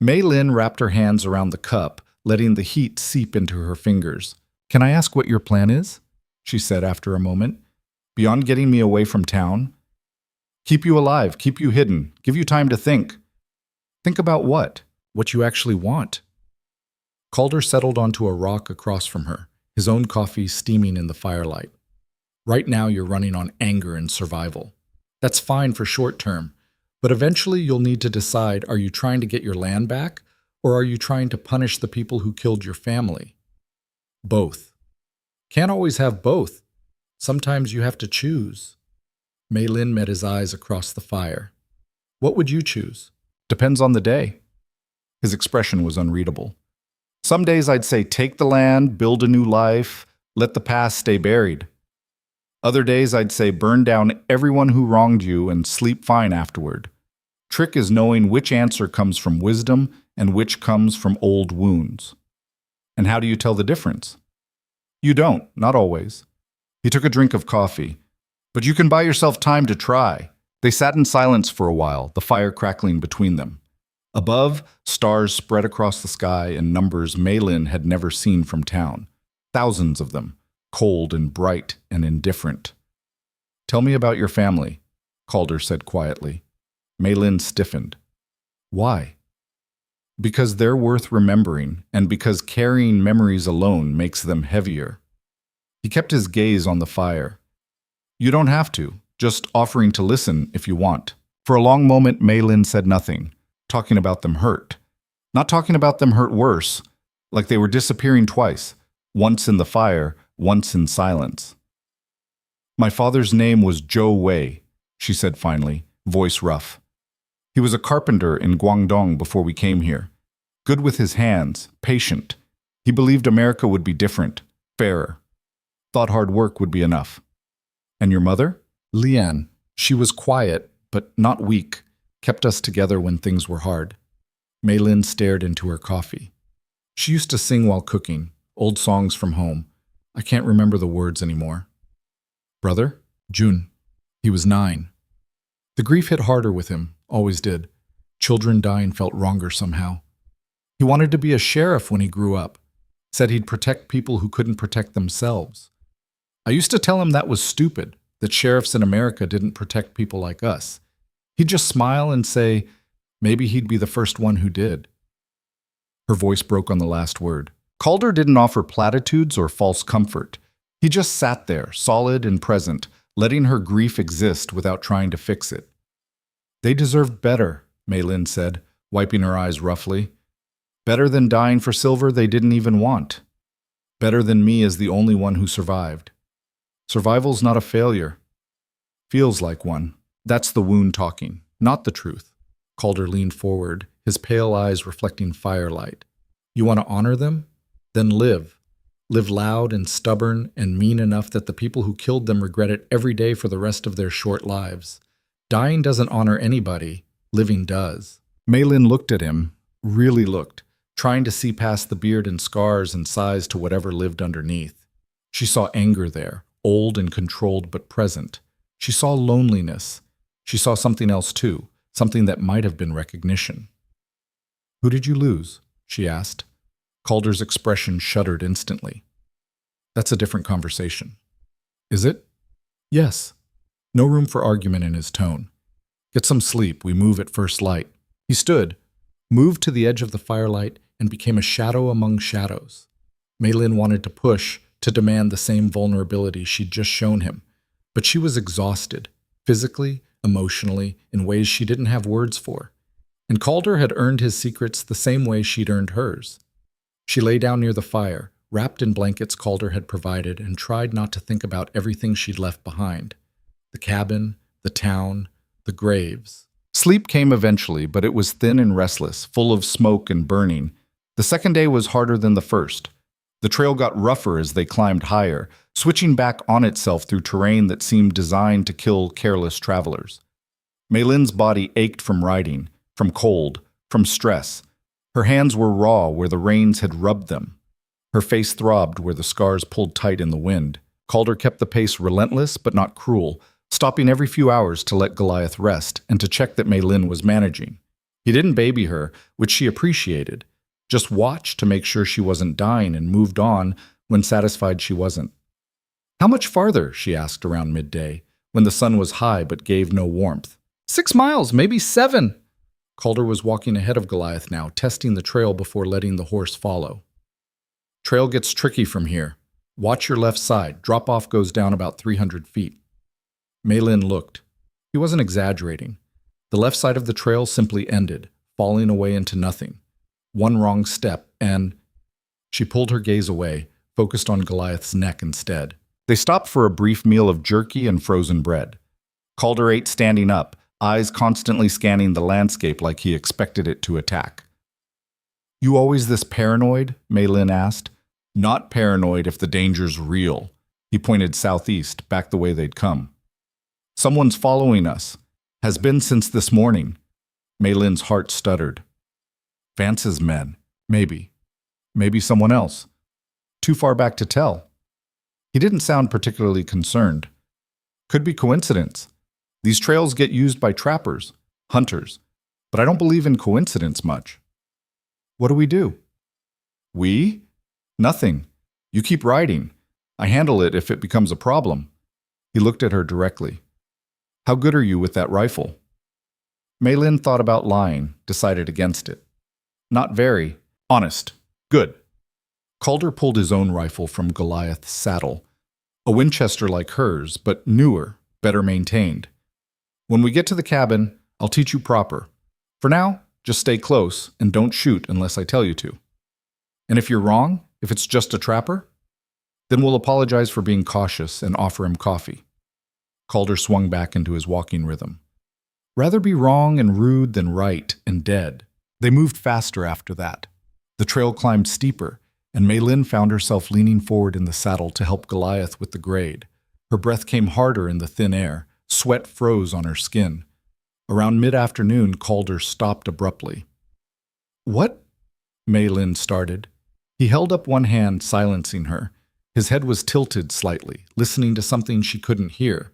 Maylin wrapped her hands around the cup, letting the heat seep into her fingers. "Can I ask what your plan is?" she said after a moment. "Beyond getting me away from town?" "Keep you alive, keep you hidden, give you time to think." "Think about what? What you actually want?" Calder settled onto a rock across from her, his own coffee steaming in the firelight. "Right now you're running on anger and survival. That's fine for short term, but eventually you'll need to decide, are you trying to get your land back, or are you trying to punish the people who killed your family? Both. Can't always have both. Sometimes you have to choose." Maylin met his eyes across the fire. "What would you choose?" "Depends on the day." His expression was unreadable. "Some days I'd say take the land, build a new life, let the past stay buried. Other days I'd say burn down everyone who wronged you and sleep fine afterward. Trick is knowing which answer comes from wisdom and which comes from old wounds." "And how do you tell the difference?" "You don't, not always." He took a drink of coffee. "But you can buy yourself time to try." They sat in silence for a while, the fire crackling between them. Above, stars spread across the sky in numbers Maylin had never seen from town. Thousands of them, cold and bright and indifferent. "Tell me about your family," Calder said quietly. Maylin stiffened. "Why?" "Because they're worth remembering, and because carrying memories alone makes them heavier." He kept his gaze on the fire. "You don't have to, just offering to listen if you want." For a long moment, Maylin said nothing. Talking about them hurt. Not talking about them hurt worse, like they were disappearing twice, once in the fire, once in silence. "My father's name was Joe Wei," she said finally, voice rough. "He was a carpenter in Guangdong before we came here. Good with his hands, patient. He believed America would be different, fairer. Thought hard work would be enough." "And your mother?" "Lian. She was quiet, but not weak. kept us together when things were hard. Maylin stared into her coffee. She used to sing while cooking, old songs from home. I can't remember the words anymore. Brother? June. He was 9. The grief hit harder with him, always did. Children dying felt wronger somehow. He wanted to be a sheriff when he grew up. Said he'd protect people who couldn't protect themselves. I used to tell him that was stupid, that sheriffs in America didn't protect people like us. He'd just smile and say, maybe he'd be the first one who did. Her voice broke on the last word. Calder didn't offer platitudes or false comfort. He just sat there, solid and present, letting her grief exist without trying to fix it. They deserved better, Maylin said, wiping her eyes roughly. Better than dying for silver they didn't even want. Better than me as the only one who survived. Survival's not a failure. Feels like one. That's the wound talking, not the truth. Calder leaned forward, his pale eyes reflecting firelight. You want to honor them? Then live. Live loud and stubborn and mean enough that the people who killed them regret it every day for the rest of their short lives. Dying doesn't honor anybody. Living does. Maylin looked at him, really looked, trying to see past the beard and scars and sighs to whatever lived underneath. She saw anger there, old and controlled but present. She saw loneliness. She saw something else too, something that might have been recognition. Who did you lose? She asked. Calder's expression shuddered instantly. That's a different conversation. Is it? Yes. No room for argument in his tone. Get some sleep, we move at first light. He stood, moved to the edge of the firelight, and became a shadow among shadows. Maylin wanted to push, to demand the same vulnerability she'd just shown him, but she was exhausted, physically, emotionally, in ways she didn't have words for. And Calder had earned his secrets the same way she'd earned hers. She lay down near the fire, wrapped in blankets Calder had provided, and tried not to think about everything she'd left behind. The cabin, the town, the graves. Sleep came eventually, but it was thin and restless, full of smoke and burning. The second day was harder than the first. The trail got rougher as they climbed higher, switching back on itself through terrain that seemed designed to kill careless travelers. Maylin's body ached from riding, from cold, from stress. Her hands were raw where the rains had rubbed them. Her face throbbed where the scars pulled tight in the wind. Calder kept the pace relentless but not cruel, stopping every few hours to let Goliath rest and to check that Maylin was managing. He didn't baby her, which she appreciated, just watched to make sure she wasn't dying and moved on when satisfied she wasn't. How much farther? She asked around midday, when the sun was high but gave no warmth. 6 miles, maybe 7. Calder was walking ahead of Goliath now, testing the trail before letting the horse follow. Trail gets tricky from here. Watch your left side. Drop-off goes down about 300 feet. Maylin looked. He wasn't exaggerating. The left side of the trail simply ended, falling away into nothing. One wrong step, and... She pulled her gaze away, focused on Goliath's neck instead. They stopped for a brief meal of jerky and frozen bread. Calder ate standing up, eyes constantly scanning the landscape like he expected it to attack. You always this paranoid? Maylin asked. Not paranoid if the danger's real. He pointed southeast, back the way they'd come. Someone's following us. Has been since this morning. Maylin's heart stuttered. Vance's men. Maybe. Maybe someone else. Too far back to tell. He didn't sound particularly concerned. Could be coincidence. These trails get used by trappers, hunters, but I don't believe in coincidence much. What do? We? Nothing. You keep riding. I handle it if it becomes a problem. He looked at her directly. How good are you with that rifle? Maylin thought about lying, decided against it. Not very. Honest. Good. Calder pulled his own rifle from Goliath's saddle. A Winchester like hers, but newer, better maintained. When we get to the cabin, I'll teach you proper. For now, just stay close and don't shoot unless I tell you to. And if you're wrong, if it's just a trapper, then we'll apologize for being cautious and offer him coffee. Calder swung back into his walking rhythm. Rather be wrong and rude than right and dead. They moved faster after that. The trail climbed steeper, and Maylin found herself leaning forward in the saddle to help Goliath with the grade. Her breath came harder in the thin air. Sweat froze on her skin. Around mid-afternoon, Calder stopped abruptly. "What?" Mei Lin started. He held up one hand, silencing her. His head was tilted slightly, listening to something she couldn't hear.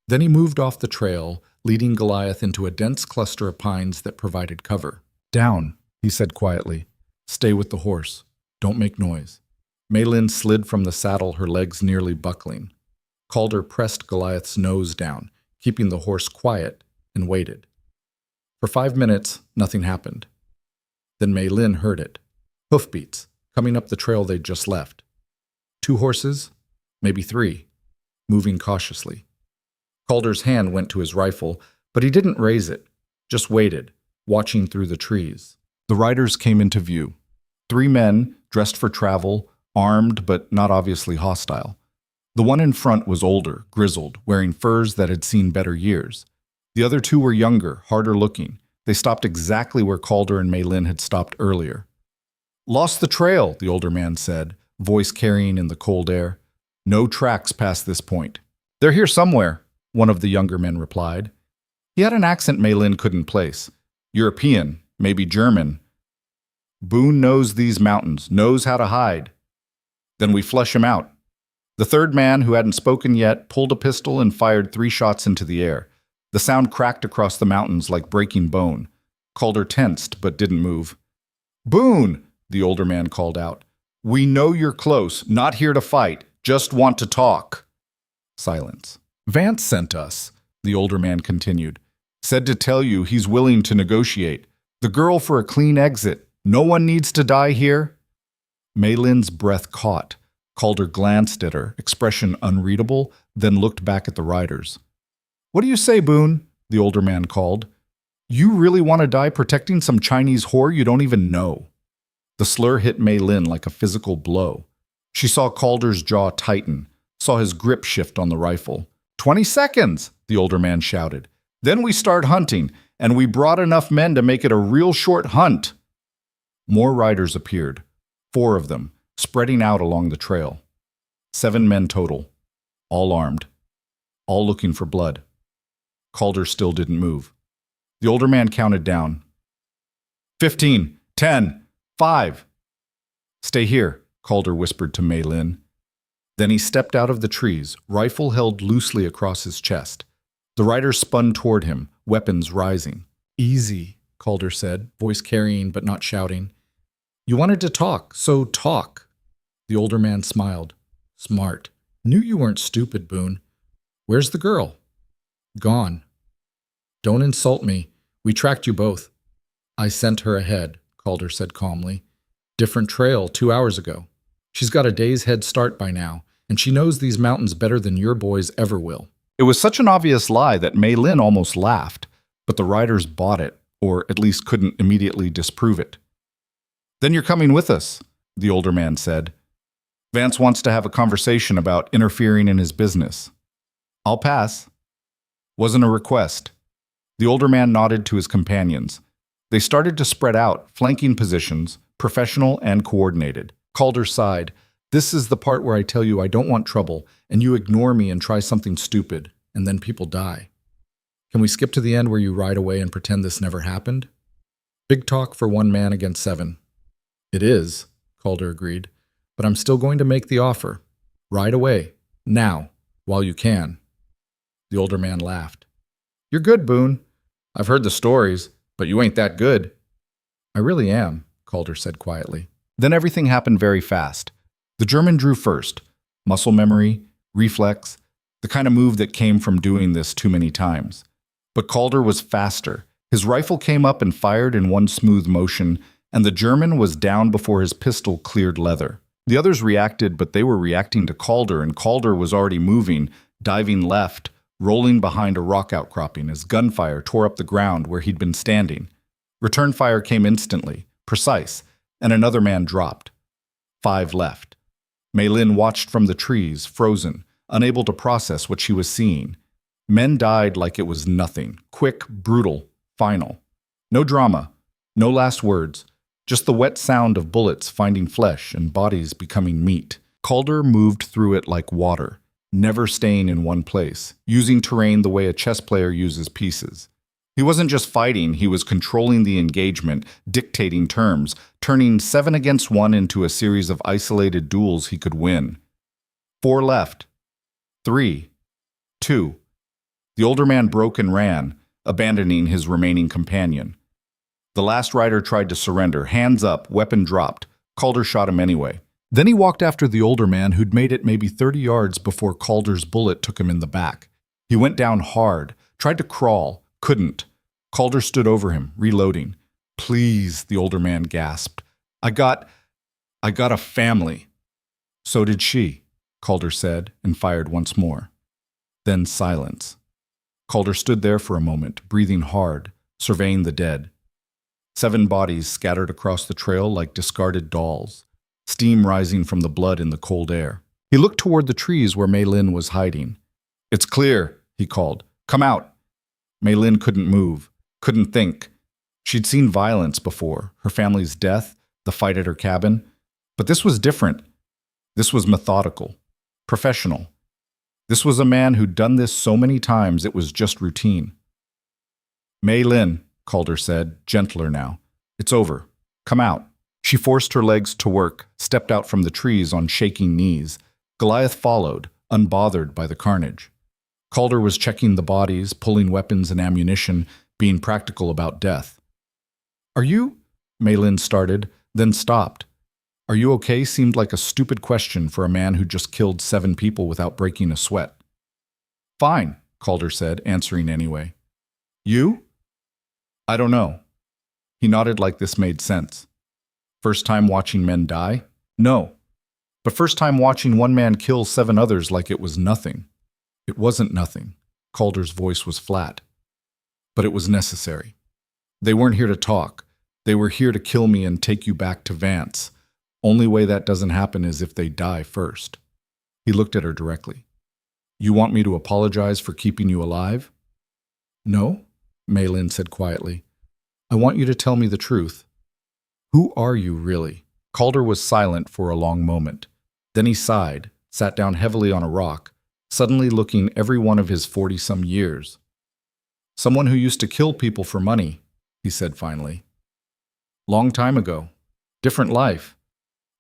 Then he moved off the trail, leading Goliath into a dense cluster of pines that provided cover. "Down," he said quietly. "Stay with the horse. Don't make noise." Mei Lin slid from the saddle, her legs nearly buckling. Calder pressed Goliath's nose down, keeping the horse quiet, and waited. For 5 minutes, nothing happened. Then Mei Lin heard it. Hoofbeats, coming up the trail they'd just left. 2 horses, maybe 3, moving cautiously. Calder's hand went to his rifle, but he didn't raise it, just waited, watching through the trees. The riders came into view. 3 men, dressed for travel, armed but not obviously hostile. The one in front was older, grizzled, wearing furs that had seen better years. The other 2 were younger, harder looking. They stopped exactly where Calder and Mei Lin had stopped earlier. "Lost the trail," the older man said, voice carrying in the cold air. "No tracks past this point." "They're here somewhere," one of the younger men replied. He had an accent Mei Lin couldn't place. European, maybe German. "Boone knows these mountains, knows how to hide." "Then we flush him out." The third man, who hadn't spoken yet, pulled a pistol and fired 3 shots into the air. The sound cracked across the mountains like breaking bone. Calder tensed, but didn't move. "Boone!" the older man called out. "We know you're close, not here to fight, just want to talk." Silence. "Vance sent us," the older man continued. "Said to tell you he's willing to negotiate. The girl for a clean exit. No one needs to die here." Mei Lin's breath caught. Calder glanced at her, expression unreadable, then looked back at the riders. "What do you say, Boone?" the older man called. "You really want to die protecting some Chinese whore you don't even know?" The slur hit Mei Lin like a physical blow. She saw Calder's jaw tighten, saw his grip shift on the rifle. 20 seconds, the older man shouted. "Then we start hunting, and we brought enough men to make it a real short hunt." More riders appeared, 4 of them, spreading out along the trail. 7 men total, all armed, all looking for blood. Calder still didn't move. The older man counted down. 15, 10, 5. "Stay here," Calder whispered to Mei Lin. Then he stepped out of the trees, rifle held loosely across his chest. The riders spun toward him, weapons rising. "Easy," Calder said, voice carrying but not shouting. "You wanted to talk, so talk." The older man smiled. "Smart. Knew you weren't stupid, Boone. Where's the girl?" "Gone." "Don't insult me. We tracked you both." "I sent her ahead," Calder said calmly. "Different trail 2 hours ago. She's got a day's head start by now, and she knows these mountains better than your boys ever will." It was such an obvious lie that Mei Lin almost laughed, but the riders bought it, or at least couldn't immediately disprove it. "Then you're coming with us," the older man said. "Vance wants to have a conversation about interfering in his business." "I'll pass." "Wasn't a request." The older man nodded to his companions. They started to spread out, flanking positions, professional and coordinated. Calder sighed. "This is the part where I tell you I don't want trouble, and you ignore me and try something stupid, and then people die. Can we skip to the end where you ride away and pretend this never happened?" Big talk for 1 man against 7. "It is," Calder agreed, "but I'm still going to make the offer. Ride away, now, while you can." The older man laughed. "You're good, Boone. I've heard the stories, but you ain't that good." "I really am," Calder said quietly. Then everything happened very fast. The German drew first. Muscle memory, reflex, the kind of move that came from doing this too many times. But Calder was faster. His rifle came up and fired in one smooth motion, and the German was down before his pistol cleared leather. The others reacted, but they were reacting to Calder, and Calder was already moving, diving left, rolling behind a rock outcropping as gunfire tore up the ground where he'd been standing. Return fire came instantly, precise, and another man dropped. 5 left. Mei Lin watched from the trees, frozen, unable to process what she was seeing. Men died like it was nothing, quick, brutal, final. No drama, no last words, just the wet sound of bullets finding flesh and bodies becoming meat. Calder moved through it like water, never staying in one place, using terrain the way a chess player uses pieces. He wasn't just fighting, he was controlling the engagement, dictating terms, turning 7 against 1 into a series of isolated duels he could win. 4 left. 3. 2. The older man broke and ran, abandoning his remaining companion. The last rider tried to surrender, hands up, weapon dropped. Calder shot him anyway. Then he walked after the older man who'd made it maybe 30 yards before Calder's bullet took him in the back. He went down hard, tried to crawl, couldn't. Calder stood over him, reloading. "Please," the older man gasped. I got a family." "So did she," Calder said, and fired once more. Then silence. Calder stood there for a moment, breathing hard, surveying the dead. 7 bodies scattered across the trail like discarded dolls, steam rising from the blood in the cold air. He looked toward the trees where Mei Lin was hiding. "It's clear," he called. "Come out." Mei Lin couldn't move, couldn't think. She'd seen violence before, her family's death, the fight at her cabin. But this was different. This was methodical, professional. This was a man who'd done this so many times it was just routine. "Mei Lin," Calder said, gentler now. "It's over. Come out." She forced her legs to work, stepped out from the trees on shaking knees. Goliath followed, unbothered by the carnage. Calder was checking the bodies, pulling weapons and ammunition, being practical about death. "Are you?" Mei Lin started, then stopped. "Are you okay?" seemed like a stupid question for a man who just killed 7 people without breaking a sweat. "Fine," Calder said, answering anyway. "You?" "I don't know." He nodded like this made sense. First time watching men die? No. But first time watching one man kill 7 others like it was nothing. It wasn't nothing. Calder's voice was flat. But it was necessary. They weren't here to talk. They were here to kill me and take you back to Vance. Only way that doesn't happen is if they die first. He looked at her directly. "You want me to apologize for keeping you alive?" "No," Mei Lin said quietly. "I want you to tell me the truth. Who are you, really?" Calder was silent for a long moment. Then he sighed, sat down heavily on a rock, suddenly looking every one of his 40-some years. "Someone who used to kill people for money," he said finally. "Long time ago. Different life.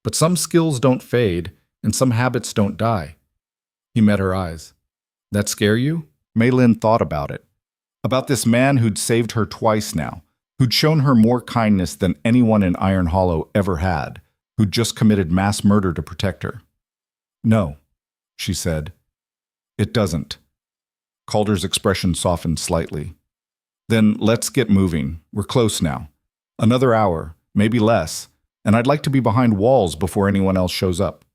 But some skills don't fade, and some habits don't die." He met her eyes. "That scare you?" Mei Lin thought about it. About this man who'd saved her twice now, who'd shown her more kindness than anyone in Iron Hollow ever had, who'd just committed mass murder to protect her. "No," she said. "It doesn't." Calder's expression softened slightly. "Then let's get moving. We're close now. Another hour, maybe less, and I'd like to be behind walls before anyone else shows up."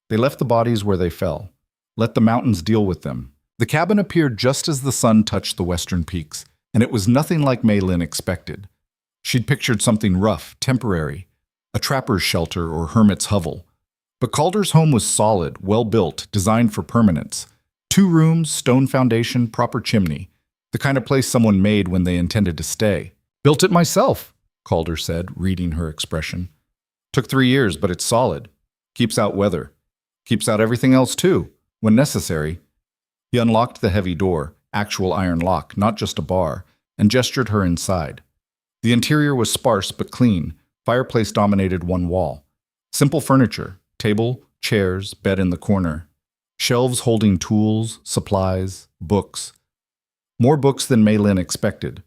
They left the bodies where they fell. Let the mountains deal with them. The cabin appeared just as the sun touched the western peaks, and it was nothing like Mei Lin expected. She'd pictured something rough, temporary, a trapper's shelter or hermit's hovel. But Calder's home was solid, well-built, designed for permanence. 2 rooms, stone foundation, proper chimney. The kind of place someone made when they intended to stay. "Built it myself," Calder said, reading her expression. "Took 3 years, but it's solid. Keeps out weather. Keeps out everything else too, when necessary." He unlocked the heavy door, actual iron lock, not just a bar, and gestured her inside. The interior was sparse but clean. Fireplace dominated one wall. Simple furniture, table, chairs, bed in the corner. Shelves holding tools, supplies, books. More books than Mei Lin expected.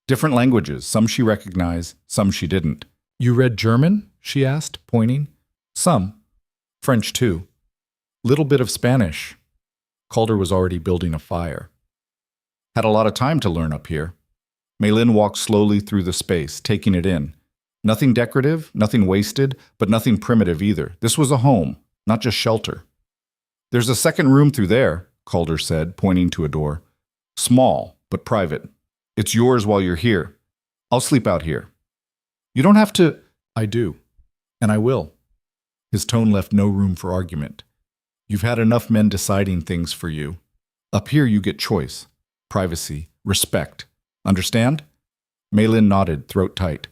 Different languages, some she recognized, some she didn't. "You read German?" she asked, pointing. "Some. French too. Little bit of Spanish." Calder was already building a fire. "Had a lot of time to learn up here." Mei Lin walked slowly through the space, taking it in. Nothing decorative, nothing wasted, but nothing primitive either. This was a home, not just shelter. "There's a second room through there," Calder said, pointing to a door. "Small, but private. It's yours while you're here. I'll sleep out here." "You don't have to." "I do. And I will." His tone left no room for argument. "You've had enough men deciding things for you. Up here you get choice, privacy, respect. Understand?" Mei Lin nodded, throat tight.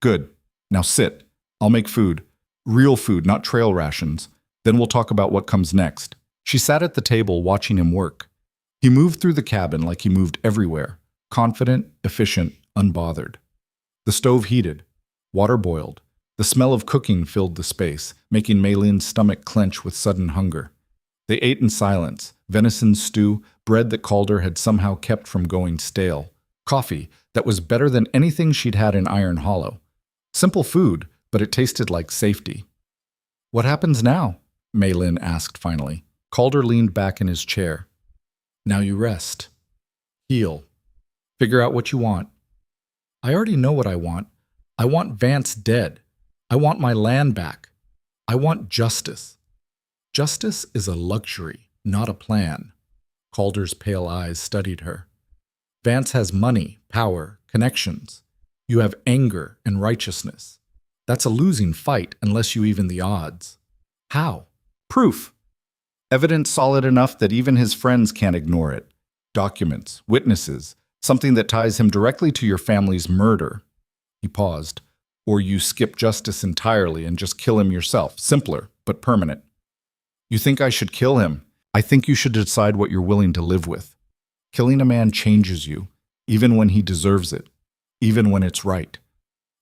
"Good. Now sit. I'll make food. Real food, not trail rations. Then we'll talk about what comes next." She sat at the table watching him work. He moved through the cabin like he moved everywhere. confident, efficient, unbothered. The stove heated. Water boiled. The smell of cooking filled the space, making Maylin's stomach clench with sudden hunger. They ate in silence, venison stew, bread that Calder had somehow kept from going stale, coffee that was better than anything she'd had in Iron Hollow. Simple food, but it tasted like safety. "What happens now?" Maylin asked finally. Calder leaned back in his chair. "Now you rest. Heal. Figure out what you want." "I already know what I want. I want Vance dead. I want my land back. I want justice." "Justice is a luxury, not a plan." Calder's pale eyes studied her. "Vance has money, power, connections. You have anger and righteousness. That's a losing fight unless you even the odds." "How?" "Proof. Evidence solid enough that even his friends can't ignore it. Documents, witnesses, something that ties him directly to your family's murder." He paused. "Or you skip justice entirely and just kill him yourself. Simpler, but permanent." "You think I should kill him? I think you should decide what you're willing to live with. Killing a man changes you, even when he deserves it, even when it's right."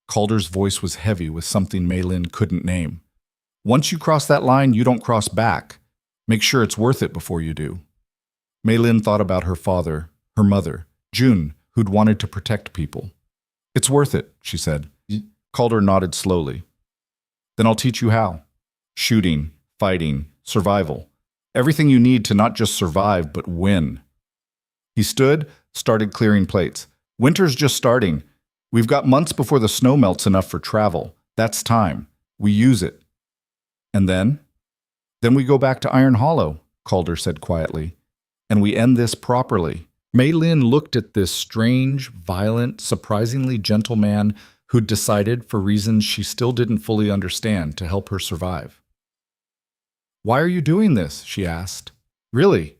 Calder's voice was heavy with something Maylin couldn't name. "Once you cross that line, you don't cross back. Make sure it's worth it before you do." Maylin thought about her father, her mother, June, who'd wanted to protect people. "It's worth it," she said. Calder nodded slowly. "Then I'll teach you how. Shooting, fighting, survival. Everything you need to not just survive, but win." He stood, started clearing plates. "Winter's just starting. We've got months before the snow melts enough for travel. That's time. We use it." "And then?" "Then we go back to Iron Hollow," Calder said quietly. "And we end this properly." Maylin looked at this strange, violent, surprisingly gentle man who'd decided, for reasons she still didn't fully understand, to help her survive. "Why are you doing this?" she asked. "Really?"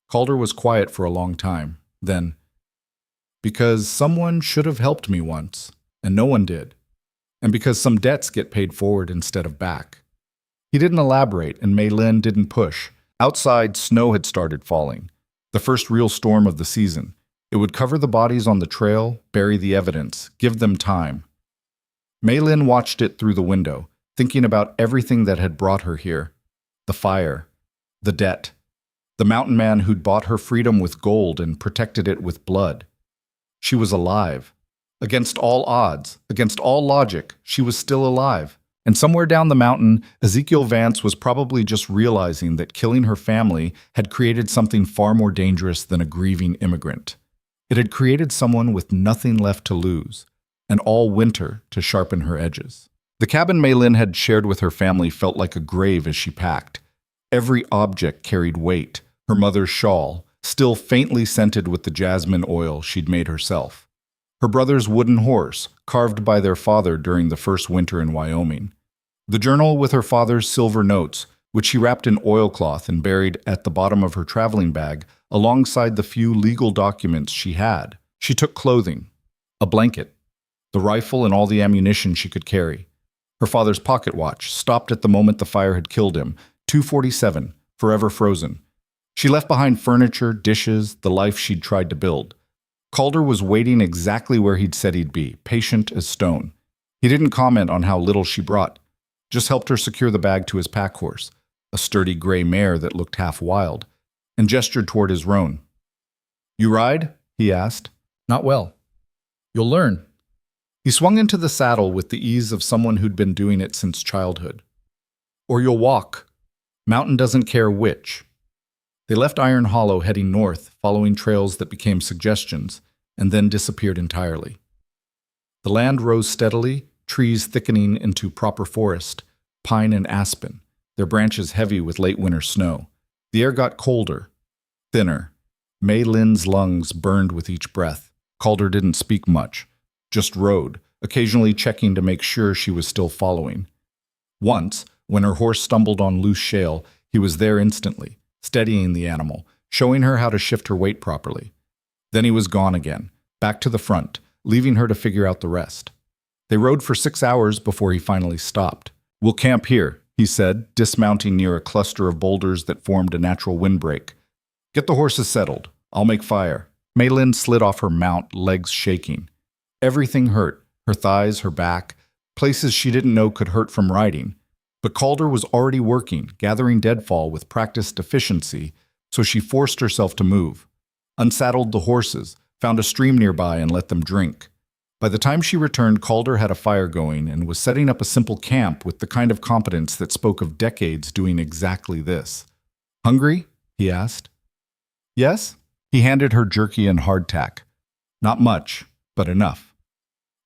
Calder was quiet for a long time. Then, "Because someone should have helped me once, and no one did. And because some debts get paid forward instead of back." He didn't elaborate, and Maylin didn't push. Outside, snow had started falling. The first real storm of the season. It would cover the bodies on the trail, bury the evidence, give them time. Maylin watched it through the window, thinking about everything that had brought her here. The fire, the debt, the mountain man who'd bought her freedom with gold and protected it with blood. She was alive. Against all odds, against all logic, she was still alive. And somewhere down the mountain, Ezekiel Vance was probably just realizing that killing her family had created something far more dangerous than a grieving immigrant. It had created someone with nothing left to lose, and all winter to sharpen her edges. The cabin Maylin had shared with her family felt like a grave as she packed. Every object carried weight. Her mother's shawl, still faintly scented with the jasmine oil she'd made herself. Her brother's wooden horse, carved by their father during the first winter in Wyoming. The journal with her father's silver notes, which she wrapped in oilcloth and buried at the bottom of her traveling bag, alongside the few legal documents she had. She took clothing, a blanket, the rifle and all the ammunition she could carry. Her father's pocket watch, stopped at the moment the fire had killed him, 2:47, forever frozen. She left behind furniture, dishes, the life she'd tried to build. Calder was waiting exactly where he'd said he'd be, patient as stone. He didn't comment on how little she brought, just helped her secure the bag to his pack horse, a sturdy gray mare that looked half wild, and gestured toward his roan. "You ride?" he asked. "Not well." "You'll learn." He swung into the saddle with the ease of someone who'd been doing it since childhood. "Or you'll walk. Mountain doesn't care which." They left Iron Hollow heading north, following trails that became suggestions, and then disappeared entirely. The land rose steadily, trees thickening into proper forest, pine and aspen, their branches heavy with late winter snow. The air got colder, thinner. Maylin's lungs burned with each breath. Calder didn't speak much, just rode, occasionally checking to make sure she was still following. Once, when her horse stumbled on loose shale, he was there instantly, steadying the animal, showing her how to shift her weight properly. Then he was gone again, back to the front, leaving her to figure out the rest. They rode for 6 hours before he finally stopped. "We'll camp here," he said, dismounting near a cluster of boulders that formed a natural windbreak. "Get the horses settled. I'll make fire. Maylin slid off her mount, legs shaking. Everything hurt, her thighs, her back, places she didn't know could hurt from riding. But Calder was already working, gathering deadfall with practiced efficiency, so she forced herself to move. Unsaddled the horses, found a stream nearby and let them drink. By the time she returned, Calder had a fire going and was setting up a simple camp with the kind of competence that spoke of decades doing exactly this. "Hungry?" he asked. "Yes?" He handed her jerky and hardtack. Not much, but enough.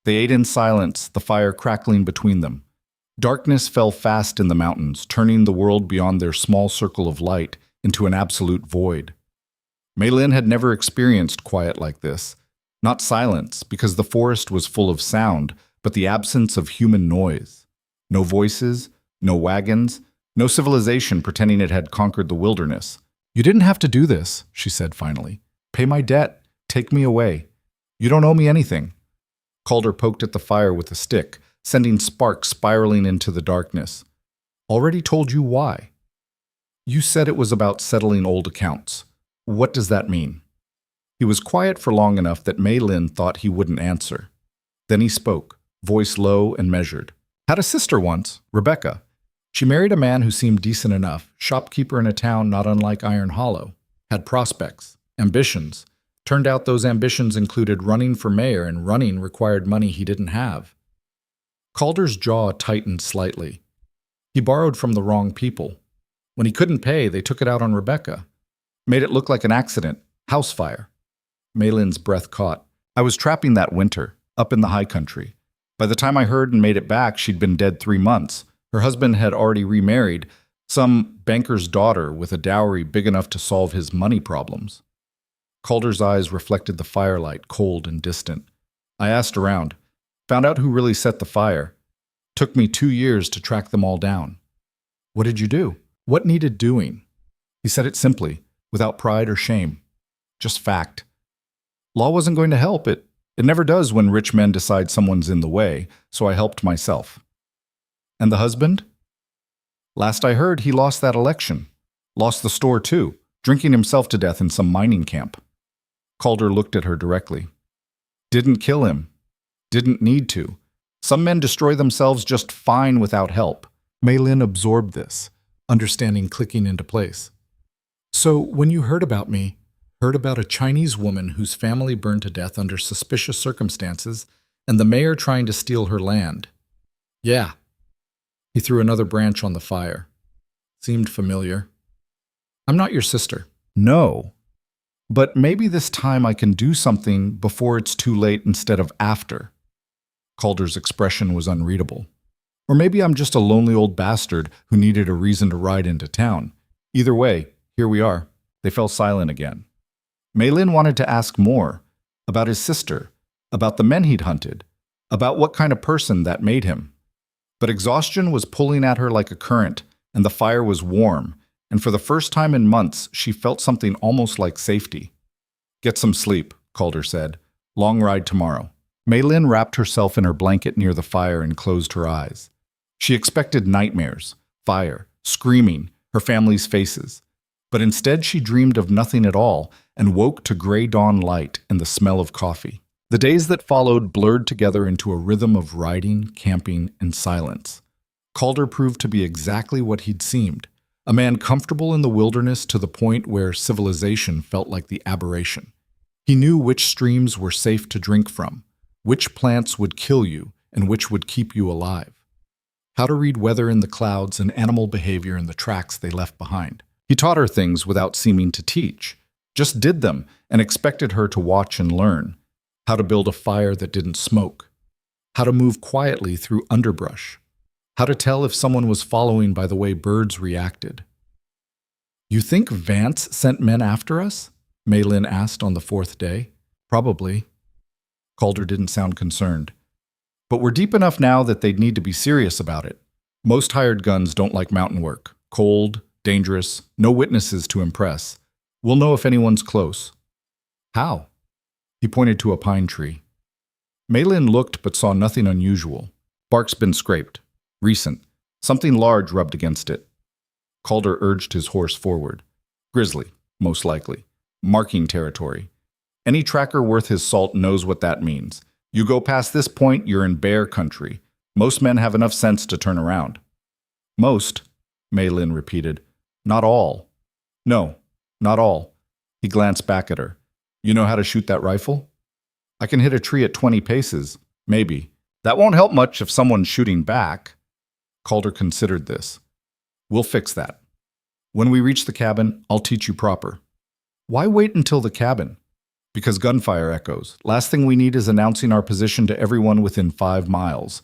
They ate in silence, the fire crackling between them. Darkness fell fast in the mountains, turning the world beyond their small circle of light into an absolute void. Maylin had never experienced quiet like this. Not silence, because the forest was full of sound, but the absence of human noise. No voices, no wagons, no civilization pretending it had conquered the wilderness. "You didn't have to do this," she said finally. "Pay my debt. Take me away. You don't owe me anything." Calder poked at the fire with a stick, sending sparks spiraling into the darkness. "Already told you why. You said it was about settling old accounts. What does that mean?" He was quiet for long enough that Maylin thought he wouldn't answer. Then he spoke, voice low and measured. "Had a sister once, Rebecca. She married a man who seemed decent enough, shopkeeper in a town not unlike Iron Hollow. Had prospects, ambitions. Turned out those ambitions included running for mayor, and running required money he didn't have." Calder's jaw tightened slightly. He borrowed from the wrong people. When he couldn't pay, they took it out on Rebecca. Made it look like an accident, house fire. Maylin's breath caught. "I was trapping that winter, up in the high country. By the time I heard and made it back, she'd been dead 3 months. Her husband had already remarried, some banker's daughter with a dowry big enough to solve his money problems." Calder's eyes reflected the firelight, cold and distant. "I asked around. Found out who really set the fire. Took me 2 years to track them all down." "What did you do? What needed doing?" He said it simply, without pride or shame. Just fact. Law wasn't going to help. It never does when rich men decide someone's in the way, so I helped myself. "And the husband?" "Last I heard, he lost that election. Lost the store too, drinking himself to death in some mining camp." Calder looked at her directly. "Didn't kill him. Didn't need to. Some men destroy themselves just fine without help." Maylin absorbed this, understanding clicking into place. "So when you heard about me, heard about a Chinese woman whose family burned to death under suspicious circumstances, and the mayor trying to steal her land." "Yeah." He threw another branch on the fire. Seemed familiar. "I'm not your sister." "No. But maybe this time I can do something before it's too late instead of after." Calder's expression was unreadable. "Or maybe I'm just a lonely old bastard who needed a reason to ride into town. Either way, here we are." They fell silent again. Maylin wanted to ask more, about his sister, about the men he'd hunted, about what kind of person that made him. But exhaustion was pulling at her like a current, and the fire was warm, and for the first time in months, she felt something almost like safety. "Get some sleep," Calder said. "Long ride tomorrow." Maylin wrapped herself in her blanket near the fire and closed her eyes. She expected nightmares, fire, screaming, her family's faces. But instead she dreamed of nothing at all and woke to gray dawn light and the smell of coffee. The days that followed blurred together into a rhythm of riding, camping, and silence. Calder proved to be exactly what he'd seemed, a man comfortable in the wilderness to the point where civilization felt like the aberration. He knew which streams were safe to drink from, which plants would kill you, and which would keep you alive. How to read weather in the clouds and animal behavior in the tracks they left behind. He taught her things without seeming to teach, just did them and expected her to watch and learn. How to build a fire that didn't smoke. How to move quietly through underbrush. How to tell if someone was following by the way birds reacted. "You think Vance sent men after us?" Maylin asked on the 4th day. "Probably." Calder didn't sound concerned. "But we're deep enough now that they'd need to be serious about it. Most hired guns don't like mountain work. Cold, dangerous, no witnesses to impress. We'll know if anyone's close." "How?" He pointed to a pine tree. Maylin looked but saw nothing unusual. Bark's been scraped. Recent. Something large rubbed against it. Calder urged his horse forward. Grizzly, most likely. Marking territory. Any tracker worth his salt knows what that means. You go past this point, you're in bear country. Most men have enough sense to turn around. Most, Mei Lin repeated. Not all. No, not all. He glanced back at her. You know how to shoot that rifle? I can hit a tree at 20 paces, maybe. That won't help much if someone's shooting back. Calder considered this. We'll fix that. When we reach the cabin, I'll teach you proper. Why wait until the cabin? Because gunfire echoes. Last thing we need is announcing our position to everyone within 5 miles.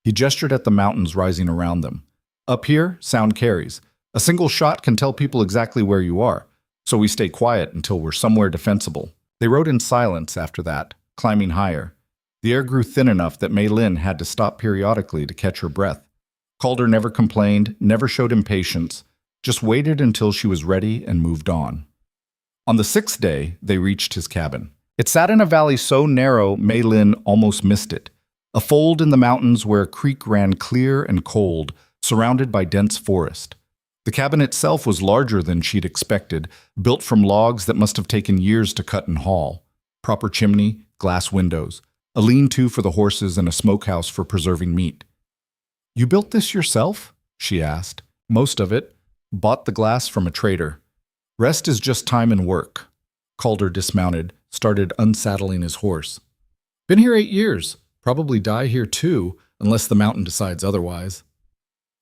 He gestured at the mountains rising around them. Up here, sound carries. A single shot can tell people exactly where you are, so we stay quiet until we're somewhere defensible. They rode in silence after that, climbing higher. The air grew thin enough that Mei Lin had to stop periodically to catch her breath. Calder never complained, never showed impatience, just waited until she was ready and moved on. On the 6th day, they reached his cabin. It sat in a valley so narrow Mei Lin almost missed it. A fold in the mountains where a creek ran clear and cold, surrounded by dense forest. The cabin itself was larger than she'd expected, built from logs that must have taken years to cut and haul. Proper chimney, glass windows, a lean-to for the horses and a smokehouse for preserving meat. You built this yourself? She asked. Most of it. Bought the glass from a trader. Rest is just time and work. Calder dismounted, started unsaddling his horse. Been here 8 years. Probably die here too, unless the mountain decides otherwise.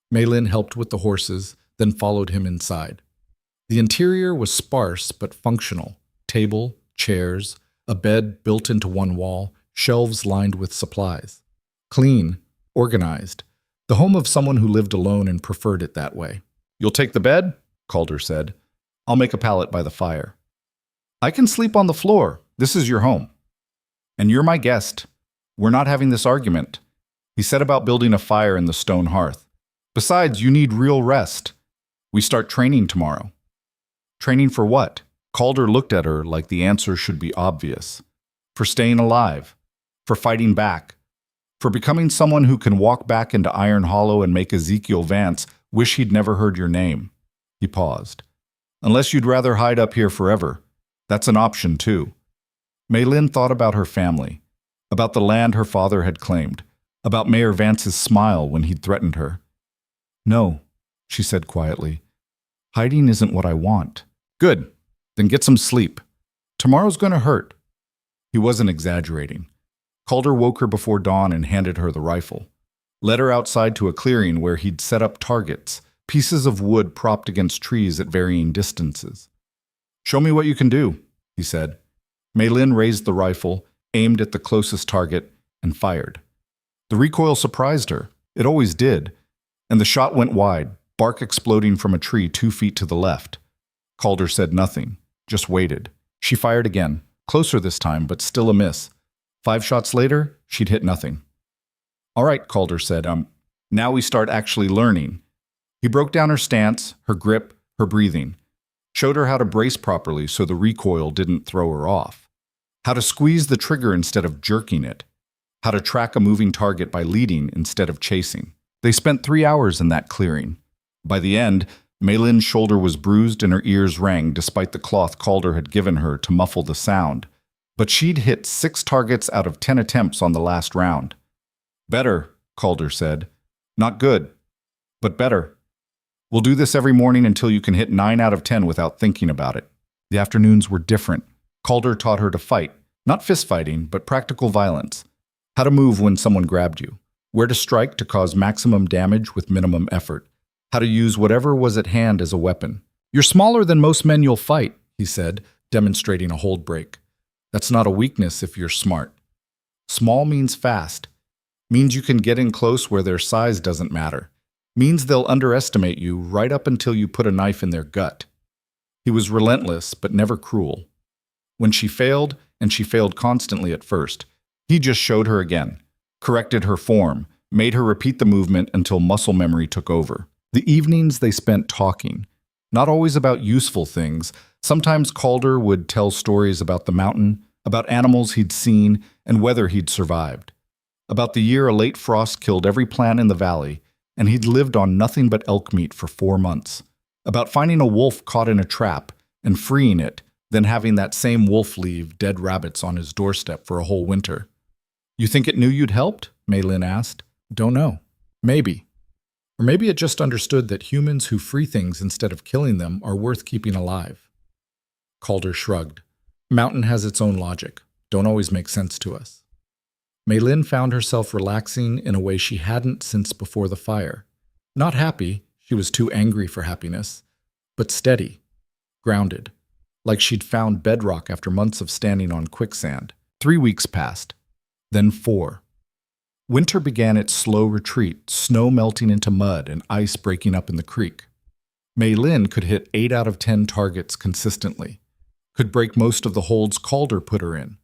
Mei Lin helped with the horses, then followed him inside. The interior was sparse but functional. Table, chairs, a bed built into one wall, shelves lined with supplies. Clean, organized. The home of someone who lived alone and preferred it that way. You'll take the bed? Calder said. I'll make a pallet by the fire. I can sleep on the floor. This is your home. And you're my guest. We're not having this argument. He set about building a fire in the stone hearth. Besides, you need real rest. We start training tomorrow. Training for what? Calder looked at her like the answer should be obvious. For staying alive. For fighting back. For becoming someone who can walk back into Iron Hollow and make Ezekiel Vance wish he'd never heard your name. He paused. Unless you'd rather hide up here forever. That's an option, too. Mei Lin thought about her family. About the land her father had claimed. About Mayor Vance's smile when he'd threatened her. No, she said quietly. Hiding isn't what I want. Good. Then get some sleep. Tomorrow's going to hurt. He wasn't exaggerating. Calder woke her before dawn and handed her the rifle. Led her outside to a clearing where he'd set up targets, pieces of wood propped against trees at varying distances. Show me what you can do, he said. Mei Lin raised the rifle, aimed at the closest target, and fired. The recoil surprised her. It always did. And the shot went wide, bark exploding from a tree 2 feet to the left. Calder said nothing, just waited. She fired again, closer this time, but still a miss. 5 shots later, she'd hit nothing. All right, Calder said, now we start actually learning. He broke down her stance, her grip, her breathing. Showed her how to brace properly so the recoil didn't throw her off. How to squeeze the trigger instead of jerking it. How to track a moving target by leading instead of chasing. They spent 3 hours in that clearing. By the end, Mei Lin's shoulder was bruised and her ears rang despite the cloth Calder had given her to muffle the sound. But she'd hit 6 targets out of 10 attempts on the last round. Better, Calder said. Not good, but better. We'll do this every morning until you can hit 9 out of 10 without thinking about it. The afternoons were different. Calder taught her to fight, not fistfighting, but practical violence. How to move when someone grabbed you. Where to strike to cause maximum damage with minimum effort. How to use whatever was at hand as a weapon. You're smaller than most men you'll fight, he said, demonstrating a hold break. That's not a weakness if you're smart. Small means fast. Means you can get in close where their size doesn't matter. Means they'll underestimate you right up until you put a knife in their gut. He was relentless, but never cruel. When she failed, and she failed constantly at first, he just showed her again, corrected her form, made her repeat the movement until muscle memory took over. The evenings they spent talking, not always about useful things. Sometimes Calder would tell stories about the mountain, about animals he'd seen, and whether he'd survived. About the year a late frost killed every plant in the valley, and he'd lived on nothing but elk meat for 4 months. About finding a wolf caught in a trap and freeing it, Then having that same wolf leave dead rabbits on his doorstep for a whole winter. You think it knew you'd helped? Maylin asked. Don't know. Maybe. Or maybe it just understood that humans who free things instead of killing them are worth keeping alive. Calder shrugged. Mountain has its own logic. Don't always make sense to us. Maylin found herself relaxing in a way she hadn't since before the fire. Not happy, she was too angry for happiness, but steady, grounded, like she'd found bedrock after months of standing on quicksand. 3 weeks passed, then 4. Winter began its slow retreat, snow melting into mud and ice breaking up in the creek. Maylin could hit 8 out of 10 targets consistently, could break most of the holds Calder put her in,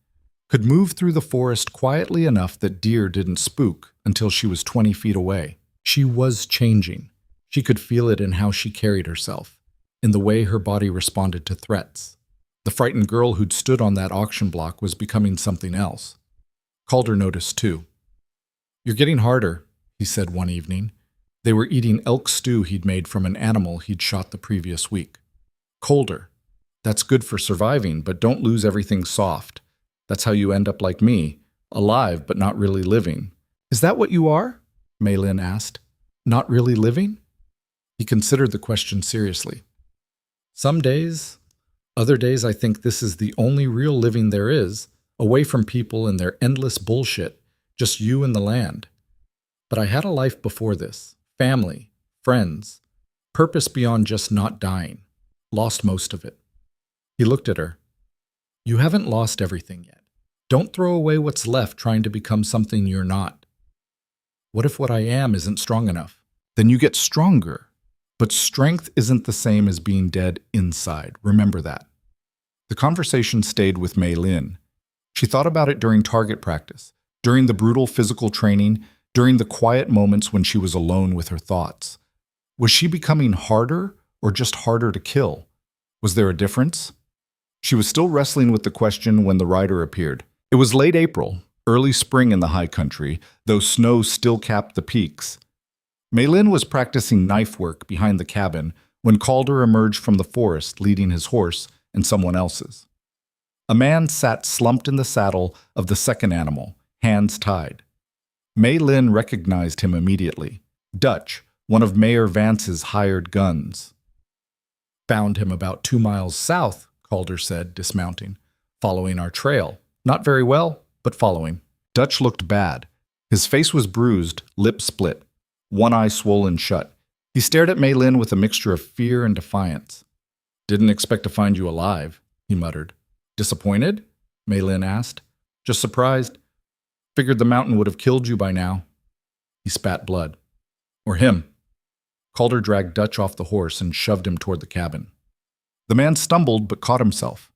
could move through the forest quietly enough that deer didn't spook until she was 20 feet away. She was changing. She could feel it in how she carried herself, in the way her body responded to threats. The frightened girl who'd stood on that auction block was becoming something else. Calder noticed too. You're getting harder, he said one evening. They were eating elk stew he'd made from an animal he'd shot the previous week. Colder. That's good for surviving, but don't lose everything soft. That's how you end up like me, alive but not really living. Is that what you are? Maylin asked. Not really living? He considered the question seriously. Some days, other days I think this is the only real living there is, away from people and their endless bullshit, just you and the land. But I had a life before this, family, friends, purpose beyond just not dying. Lost most of it. He looked at her. You haven't lost everything yet. Don't throw away what's left trying to become something you're not. What if what I am isn't strong enough? Then you get stronger. But strength isn't the same as being dead inside. Remember that. The conversation stayed with Maylin. She thought about it during target practice, during the brutal physical training, during the quiet moments when she was alone with her thoughts. Was she becoming harder or just harder to kill? Was there a difference? She was still wrestling with the question when the rider appeared. It was late April, early spring in the high country, though snow still capped the peaks. Maylin was practicing knife work behind the cabin when Calder emerged from the forest leading his horse and someone else's. A man sat slumped in the saddle of the second animal, hands tied. Maylin recognized him immediately. Dutch, one of Mayor Vance's hired guns. Found him about 2 miles south, Calder said, dismounting. Following our trail. Not very well, but following. Dutch looked bad. His face was bruised, lips split, one eye swollen shut. He stared at Maylin with a mixture of fear and defiance. Didn't expect to find you alive, he muttered. Disappointed? Maylin asked. Just surprised. Figured the mountain would have killed you by now. He spat blood. Or him. Calder dragged Dutch off the horse and shoved him toward the cabin. The man stumbled but caught himself.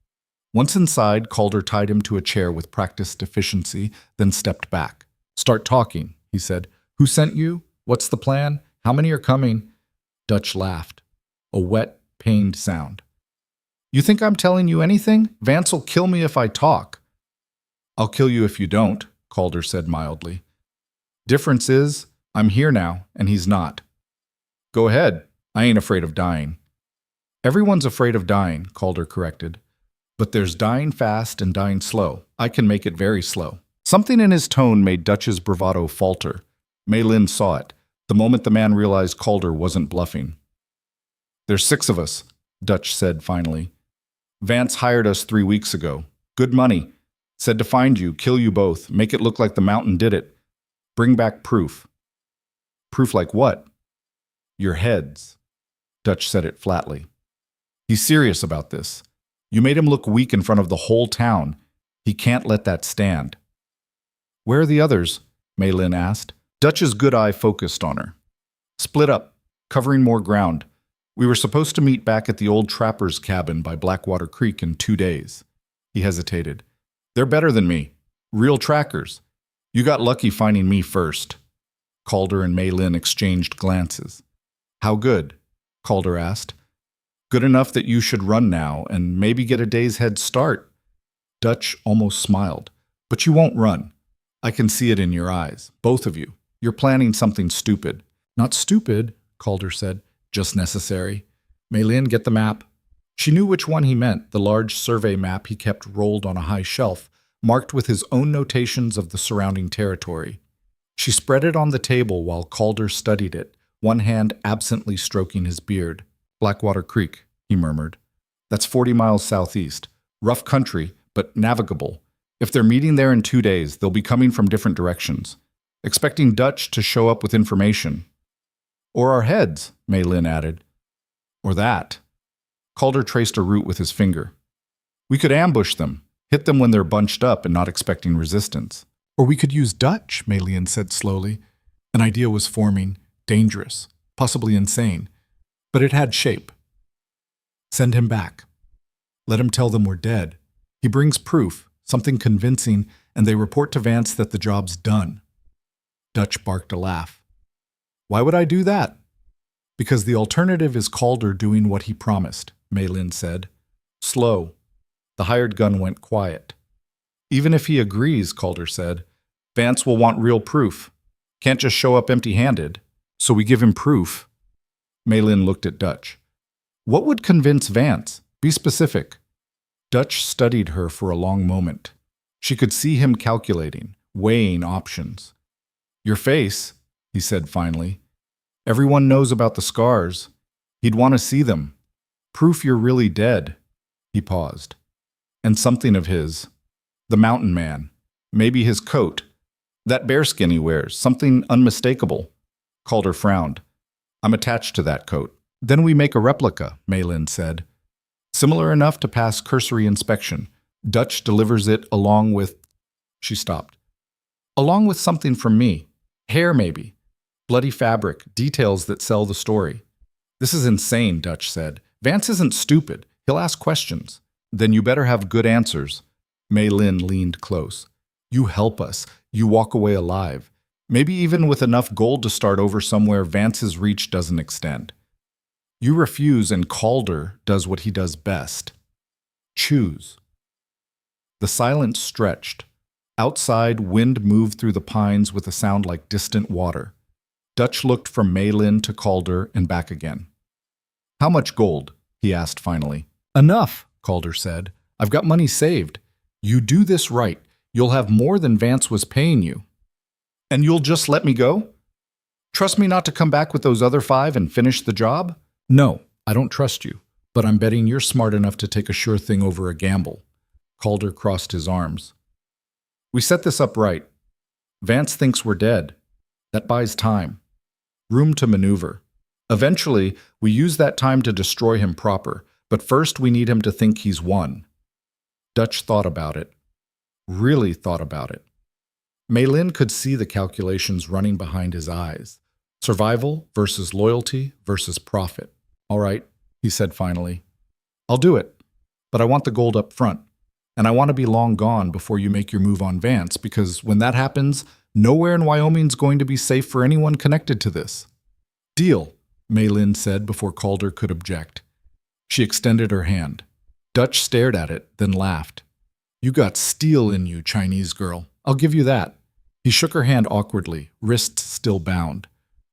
Once inside, Calder tied him to a chair with practiced efficiency, then stepped back. Start talking, he said. Who sent you? What's the plan? How many are coming? Dutch laughed. A wet, pained sound. You think I'm telling you anything? Vance'll kill me if I talk. I'll kill you if you don't, Calder said mildly. Difference is, I'm here now, and he's not. Go ahead. I ain't afraid of dying. Everyone's afraid of dying, Calder corrected. But there's dying fast and dying slow. I can make it very slow. Something in his tone made Dutch's bravado falter. Maylin saw it, the moment the man realized Calder wasn't bluffing. There's 6 of us, Dutch said finally. Vance hired us 3 weeks ago. Good money. Said to find you, kill you both, make it look like the mountain did it. Bring back proof. Proof like what? Your heads. Dutch said it flatly. He's serious about this. You made him look weak in front of the whole town. He can't let that stand. Where are the others? Maylin asked. Dutch's good eye focused on her. Split up, covering more ground. We were supposed to meet back at the old trapper's cabin by Blackwater Creek in 2 days. He hesitated. They're better than me. Real trackers. You got lucky finding me first. Calder and Maylin exchanged glances. How good? Calder asked. Good enough that you should run now and maybe get a day's head start. Dutch almost smiled. But you won't run. I can see it in your eyes, both of you. You're planning something stupid. Not stupid, Calder said. Just necessary. Maylin, get the map. She knew which one he meant, the large survey map he kept rolled on a high shelf, marked with his own notations of the surrounding territory. She spread it on the table while Calder studied it, one hand absently stroking his beard. Blackwater Creek, he murmured. That's 40 miles southeast. Rough country, but navigable. If they're meeting there in 2 days, they'll be coming from different directions. Expecting Dutch to show up with information. Or our heads, Mei Lin added. Or that. Calder traced a route with his finger. We could ambush them, hit them when they're bunched up and not expecting resistance. Or we could use Dutch, Mei Lin said slowly. An idea was forming, dangerous, possibly insane, but it had shape. Send him back. Let him tell them we're dead. He brings proof, something convincing, and they report to Vance that the job's done. Dutch barked a laugh. Why would I do that? Because the alternative is Calder doing what he promised, Mei Lin said. Slow. The hired gun went quiet. Even if he agrees, Calder said, Vance will want real proof. Can't just show up empty-handed. So we give him proof. Mei Lin looked at Dutch. What would convince Vance? Be specific. Dutch studied her for a long moment. She could see him calculating, weighing options. Your face, he said finally. Everyone knows about the scars. He'd want to see them. Proof you're really dead. He paused. And something of his. The mountain man. Maybe his coat. That bearskin he wears. Something unmistakable. Calder frowned. I'm attached to that coat. Then we make a replica, Mei Lin said. Similar enough to pass cursory inspection. Dutch delivers it along with... She stopped. Along with something from me. Hair, maybe. Bloody fabric, details that sell the story. This is insane, Dutch said. Vance isn't stupid. He'll ask questions. Then you better have good answers. Mei Lin leaned close. You help us. You walk away alive. Maybe even with enough gold to start over somewhere Vance's reach doesn't extend. You refuse and Calder does what he does best. Choose. The silence stretched. Outside, wind moved through the pines with a sound like distant water. Dutch looked from Mei Lin to Calder and back again. How much gold? He asked finally. Enough, Calder said. I've got money saved. You do this right. You'll have more than Vance was paying you. And you'll just let me go? Trust me not to come back with those other 5 and finish the job? No, I don't trust you, but I'm betting you're smart enough to take a sure thing over a gamble. Calder crossed his arms. We set this up right. Vance thinks we're dead. That buys time. Room to maneuver. Eventually, we use that time to destroy him proper, but first we need him to think he's won. Dutch thought about it. Really thought about it. Mei Lin could see the calculations running behind his eyes. Survival versus loyalty versus profit. All right, he said finally. I'll do it, but I want the gold up front. And I want to be long gone before you make your move on Vance, because when that happens, nowhere in Wyoming's going to be safe for anyone connected to this. Deal, Mei Lin said before Calder could object. She extended her hand. Dutch stared at it, then laughed. You got steel in you, Chinese girl. I'll give you that. He shook her hand awkwardly, wrists still bound.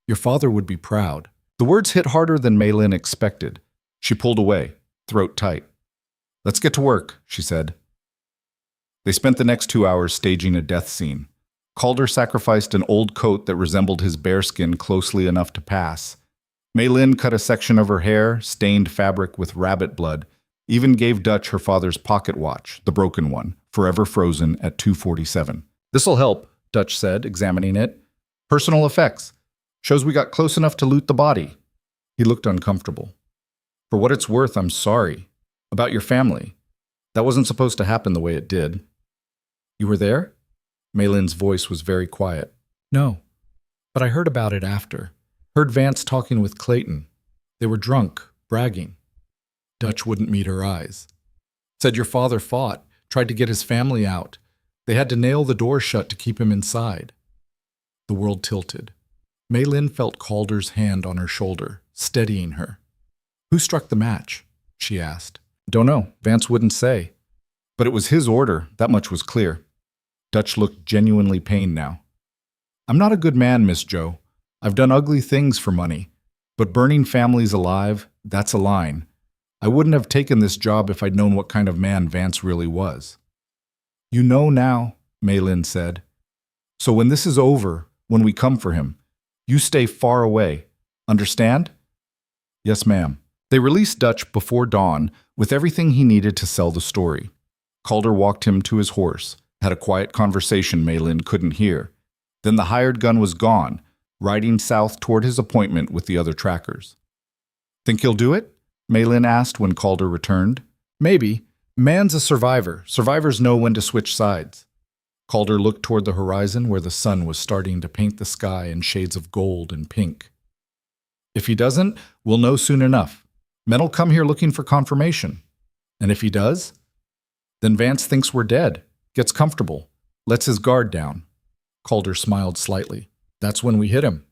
Your father would be proud. The words hit harder than Mei Lin expected. She pulled away, throat tight. Let's get to work, she said. They spent the next 2 hours staging a death scene. Calder sacrificed an old coat that resembled his bearskin closely enough to pass. Mei Lin cut a section of her hair, stained fabric with rabbit blood, even gave Dutch her father's pocket watch, the broken one, forever frozen at 2:47. This'll help, Dutch said, examining it. Personal effects. Shows we got close enough to loot the body. He looked uncomfortable. For what it's worth, I'm sorry. About your family. That wasn't supposed to happen the way it did. You were there? Mei Lin's voice was very quiet. No, but I heard about it after. Heard Vance talking with Clayton. They were drunk, bragging. Dutch wouldn't meet her eyes. Said your father fought, tried to get his family out. They had to nail the door shut to keep him inside. The world tilted. Mei Lin felt Calder's hand on her shoulder, steadying her. Who struck the match? She asked. Don't know. Vance wouldn't say. But it was his order, that much was clear. Dutch looked genuinely pained now. I'm not a good man, Miss Joe. I've done ugly things for money. But burning families alive, that's a line. I wouldn't have taken this job if I'd known what kind of man Vance really was. You know now, Maylin said. So when this is over, when we come for him, you stay far away. Understand? Yes, ma'am. They released Dutch before dawn with everything he needed to sell the story. Calder walked him to his horse, had a quiet conversation Maylin couldn't hear. Then the hired gun was gone, riding south toward his appointment with the other trackers. Think he'll do it? Maylin asked when Calder returned. Maybe. Man's a survivor. Survivors know when to switch sides. Calder looked toward the horizon where the sun was starting to paint the sky in shades of gold and pink. If he doesn't, we'll know soon enough. Men'll come here looking for confirmation. And if he does, then Vance thinks we're dead, gets comfortable, lets his guard down. Calder smiled slightly. That's when we hit him.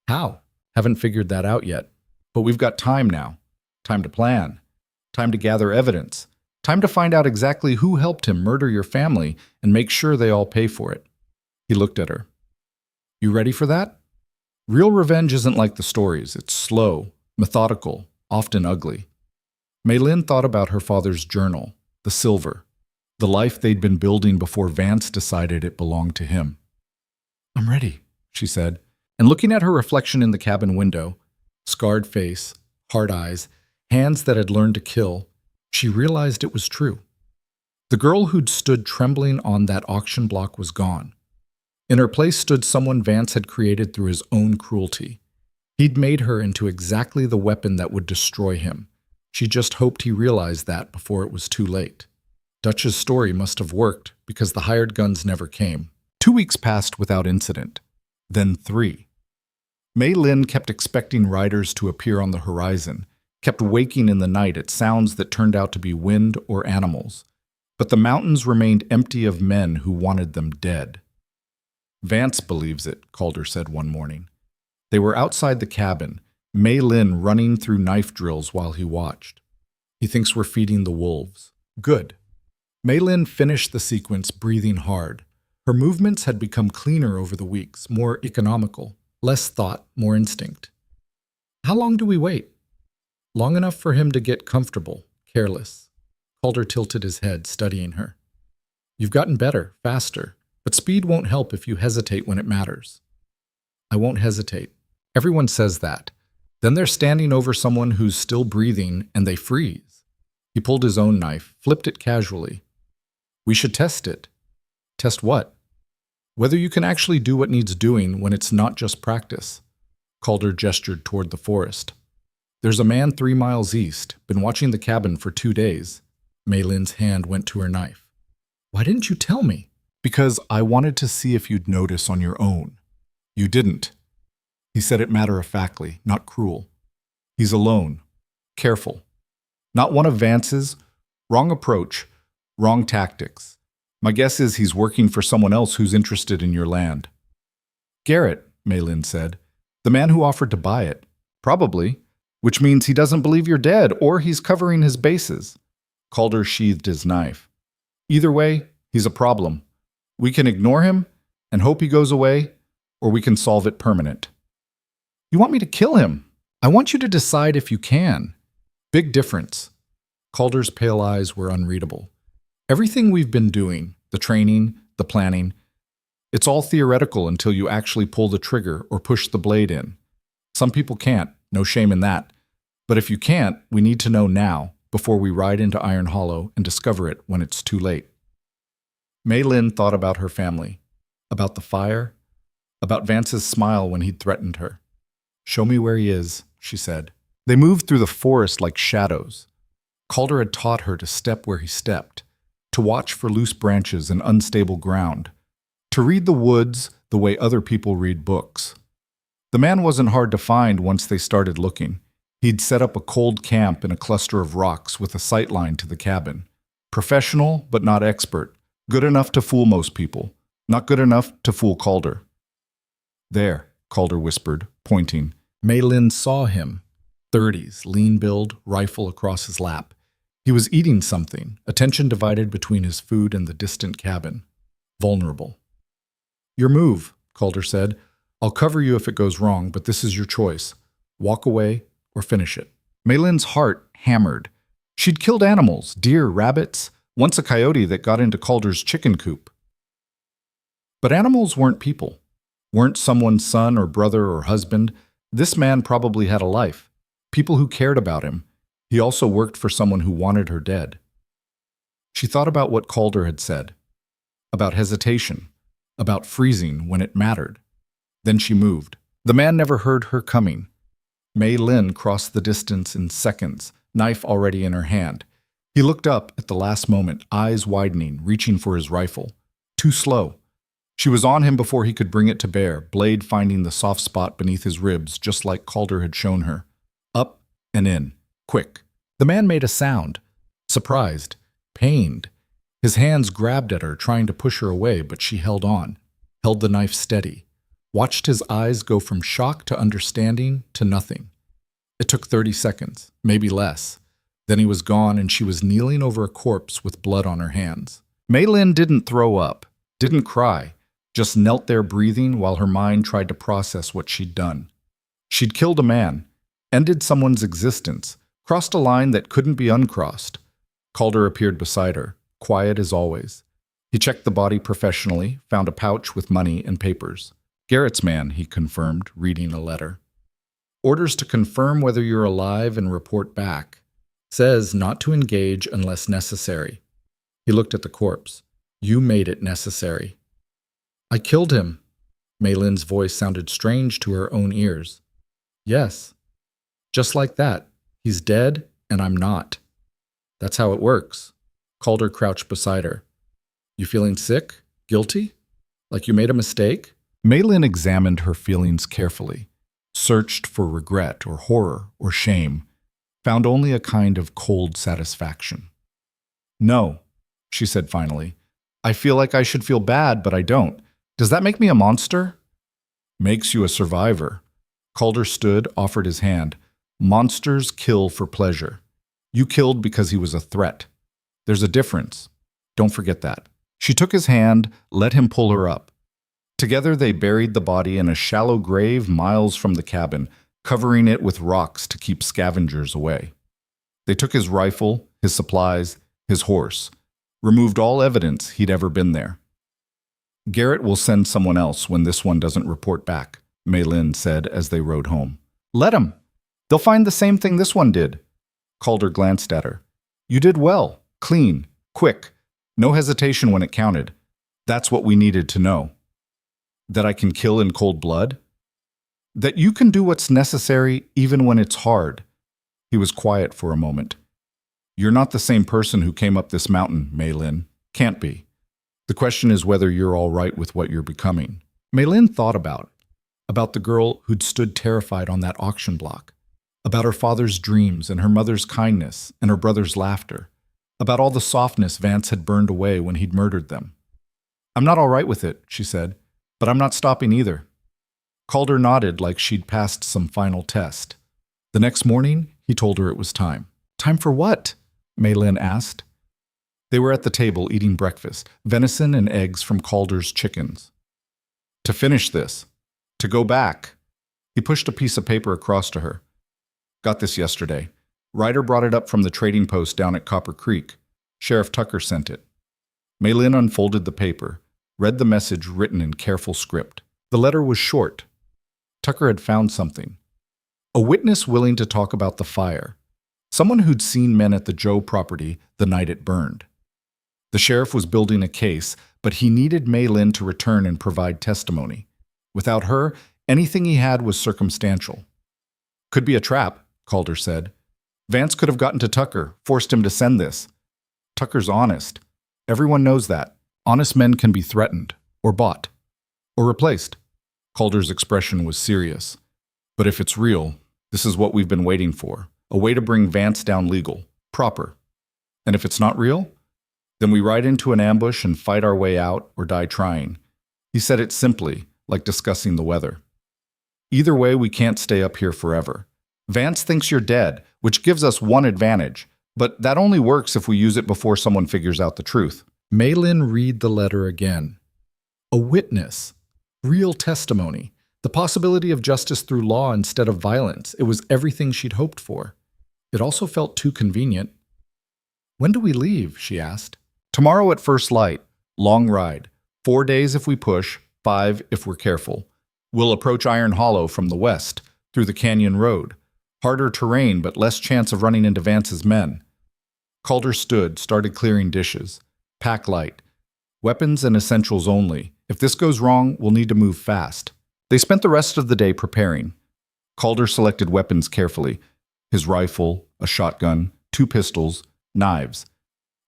How? Haven't figured that out yet. But we've got time now. Time to plan. Time to gather evidence. Time to find out exactly who helped him murder your family and make sure they all pay for it. He looked at her. You ready for that? Real revenge isn't like the stories. It's slow, methodical, often ugly. Maylin thought about her father's journal, the silver, the life they'd been building before Vance decided it belonged to him. I'm ready, she said, and looking at her reflection in the cabin window, scarred face, hard eyes, hands that had learned to kill, she realized it was true. The girl who'd stood trembling on that auction block was gone. In her place stood someone Vance had created through his own cruelty. He'd made her into exactly the weapon that would destroy him. She just hoped he realized that before it was too late. Dutch's story must have worked because the hired guns never came. 2 weeks passed without incident. Then 3. Maylin kept expecting riders to appear on the horizon, kept waking in the night at sounds that turned out to be wind or animals. But the mountains remained empty of men who wanted them dead. Vance believes it, Calder said one morning. They were outside the cabin, Maylin running through knife drills while he watched. He thinks we're feeding the wolves. Good. Maylin finished the sequence breathing hard. Her movements had become cleaner over the weeks, more economical, less thought, more instinct. How long do we wait? Long enough for him to get comfortable, careless. Calder tilted his head, studying her. You've gotten better, faster, but speed won't help if you hesitate when it matters. I won't hesitate. Everyone says that. Then they're standing over someone who's still breathing and they freeze. He pulled his own knife, flipped it casually. We should test it. Test what? Whether you can actually do what needs doing when it's not just practice. Calder gestured toward the forest. There's a man 3 miles east, been watching the cabin for 2 days. Maylin's hand went to her knife. Why didn't you tell me? Because I wanted to see if you'd notice on your own. You didn't. He said it matter-of-factly, not cruel. He's alone. Careful. Not one of Vance's. Wrong approach. Wrong tactics. My guess is he's working for someone else who's interested in your land. Garrett, Maylin said. The man who offered to buy it. Probably. Which means he doesn't believe you're dead, or he's covering his bases. Calder sheathed his knife. Either way, he's a problem. We can ignore him and hope he goes away, or we can solve it permanent. You want me to kill him? I want you to decide if you can. Big difference. Calder's pale eyes were unreadable. Everything we've been doing, the training, the planning, it's all theoretical until you actually pull the trigger or push the blade in. Some people can't, no shame in that. But if you can't, we need to know now, before we ride into Iron Hollow and discover it when it's too late. Maylin thought about her family, about the fire, about Vance's smile when he'd threatened her. Show me where he is, she said. They moved through the forest like shadows. Calder had taught her to step where he stepped, to watch for loose branches and unstable ground, to read the woods the way other people read books. The man wasn't hard to find once they started looking. He'd set up a cold camp in a cluster of rocks with a sight line to the cabin. Professional, but not expert. Good enough to fool most people. Not good enough to fool Calder. There, Calder whispered, pointing. Maylin saw him. 30s, lean build, rifle across his lap. He was eating something, attention divided between his food and the distant cabin. Vulnerable. Your move, Calder said. I'll cover you if it goes wrong, but this is your choice. Walk away or finish it. Maylin's heart hammered. She'd killed animals, deer, rabbits, once a coyote that got into Calder's chicken coop. But animals weren't people, weren't someone's son or brother or husband. This man probably had a life, people who cared about him. He also worked for someone who wanted her dead. She thought about what Calder had said, about hesitation, about freezing when it mattered. Then she moved. The man never heard her coming. Mei Lin crossed the distance in seconds, knife already in her hand. He looked up at the last moment, eyes widening, reaching for his rifle. Too slow. She was on him before he could bring it to bear, blade finding the soft spot beneath his ribs, just like Calder had shown her. Up and in. Quick. The man made a sound. Surprised. Pained. His hands grabbed at her, trying to push her away, but she held on, held the knife steady, watched his eyes go from shock to understanding to nothing. It took 30 seconds, maybe less. Then he was gone and she was kneeling over a corpse with blood on her hands. Mei Lin didn't throw up, didn't cry, just knelt there breathing while her mind tried to process what she'd done. She'd killed a man, ended someone's existence, crossed a line that couldn't be uncrossed. Calder appeared beside her, quiet as always. He checked the body professionally, found a pouch with money and papers. Garrett's man, he confirmed, reading a letter. Orders to confirm whether you're alive and report back. Says not to engage unless necessary. He looked at the corpse. You made it necessary. I killed him. Mei Lin's voice sounded strange to her own ears. Yes. Just like that. He's dead and I'm not. That's how it works. Calder crouched beside her. You feeling sick? Guilty? Like you made a mistake? Mei Lin examined her feelings carefully, searched for regret or horror or shame, found only a kind of cold satisfaction. No, she said finally. I feel like I should feel bad, but I don't. Does that make me a monster? Makes you a survivor. Calder stood, offered his hand. Monsters kill for pleasure. You killed because he was a threat. There's a difference. Don't forget that. She took his hand, let him pull her up. Together they buried the body in a shallow grave miles from the cabin, covering it with rocks to keep scavengers away. They took his rifle, his supplies, his horse, removed all evidence he'd ever been there. Garrett will send someone else when this one doesn't report back, Mei Lin said as they rode home. Let him. They'll find the same thing this one did. Calder glanced at her. You did well, clean, quick, no hesitation when it counted. That's what we needed to know. That I can kill in cold blood? That you can do what's necessary even when it's hard. He was quiet for a moment. You're not the same person who came up this mountain, Mei Lin. Can't be. The question is whether you're all right with what you're becoming. Mei Lin thought about the girl who'd stood terrified on that auction block, about her father's dreams and her mother's kindness and her brother's laughter, about all the softness Vance had burned away when he'd murdered them. I'm not all right with it, she said, but I'm not stopping either. Calder nodded like she'd passed some final test. The next morning, he told her it was time. Time for what? Mei Lin asked. They were at the table eating breakfast, venison and eggs from Calder's chickens. To finish this. To go back. He pushed a piece of paper across to her. Got this yesterday. Ryder brought it up from the trading post down at Copper Creek. Sheriff Tucker sent it. Mei Lin unfolded the paper, read the message written in careful script. The letter was short. Tucker had found something. A witness willing to talk about the fire. Someone who'd seen men at the Joe property the night it burned. The sheriff was building a case, but he needed Mei Lin to return and provide testimony. Without her, anything he had was circumstantial. Could be a trap, Calder said. Vance could have gotten to Tucker, forced him to send this. Tucker's honest. Everyone knows that. Honest men can be threatened, or bought, or replaced. Calder's expression was serious. But if it's real, this is what we've been waiting for. A way to bring Vance down legal, proper. And if it's not real, then we ride into an ambush and fight our way out or die trying. He said it simply, like discussing the weather. Either way, we can't stay up here forever. Vance thinks you're dead, which gives us one advantage, but that only works if we use it before someone figures out the truth. Mei Lin read the letter again. A witness. Real testimony. The possibility of justice through law instead of violence. It was everything she'd hoped for. It also felt too convenient. When do we leave? She asked. Tomorrow at first light. Long ride. 4 days if we push, 5 if we're careful. We'll approach Iron Hollow from the west, through the canyon road. Harder terrain, but less chance of running into Vance's men. Calder stood, started clearing dishes. Pack light. Weapons and essentials only. If this goes wrong, we'll need to move fast. They spent the rest of the day preparing. Calder selected weapons carefully. His rifle, a shotgun, 2 pistols, knives.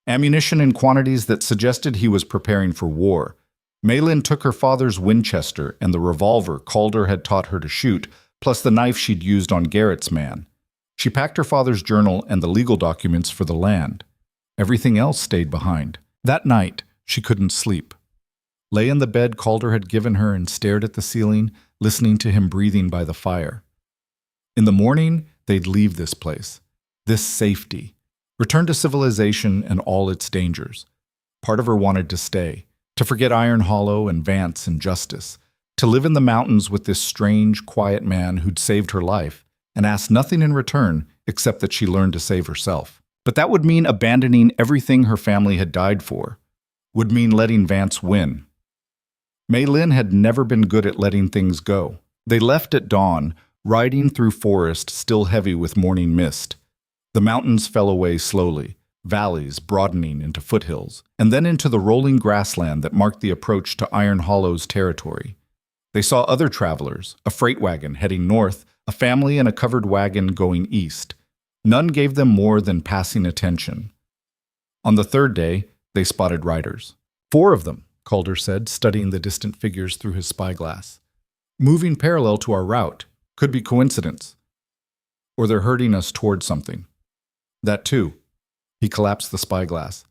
Ammunition in quantities that suggested he was preparing for war. Maylin took her father's Winchester and the revolver Calder had taught her to shoot, plus the knife she'd used on Garrett's man. She packed her father's journal and the legal documents for the land. Everything else stayed behind. That night, she couldn't sleep. Lay in the bed Calder had given her and stared at the ceiling, listening to him breathing by the fire. In the morning, they'd leave this place, this safety, return to civilization and all its dangers. Part of her wanted to stay, to forget Iron Hollow and Vance and Justice, to live in the mountains with this strange, quiet man who'd saved her life and asked nothing in return except that she learn to save herself. But that would mean abandoning everything her family had died for, would mean letting Vance win. Maylin had never been good at letting things go. They left at dawn, riding through forest still heavy with morning mist. The mountains fell away slowly, valleys broadening into foothills, and then into the rolling grassland that marked the approach to Iron Hollow's territory. They saw other travelers, a freight wagon heading north, a family in a covered wagon going east. None gave them more than passing attention. On the third day, they spotted riders. 4 of them, Calder said, studying the distant figures through his spyglass. Moving parallel to our route. Could be coincidence. Or they're herding us toward something. That too. He collapsed the spyglass.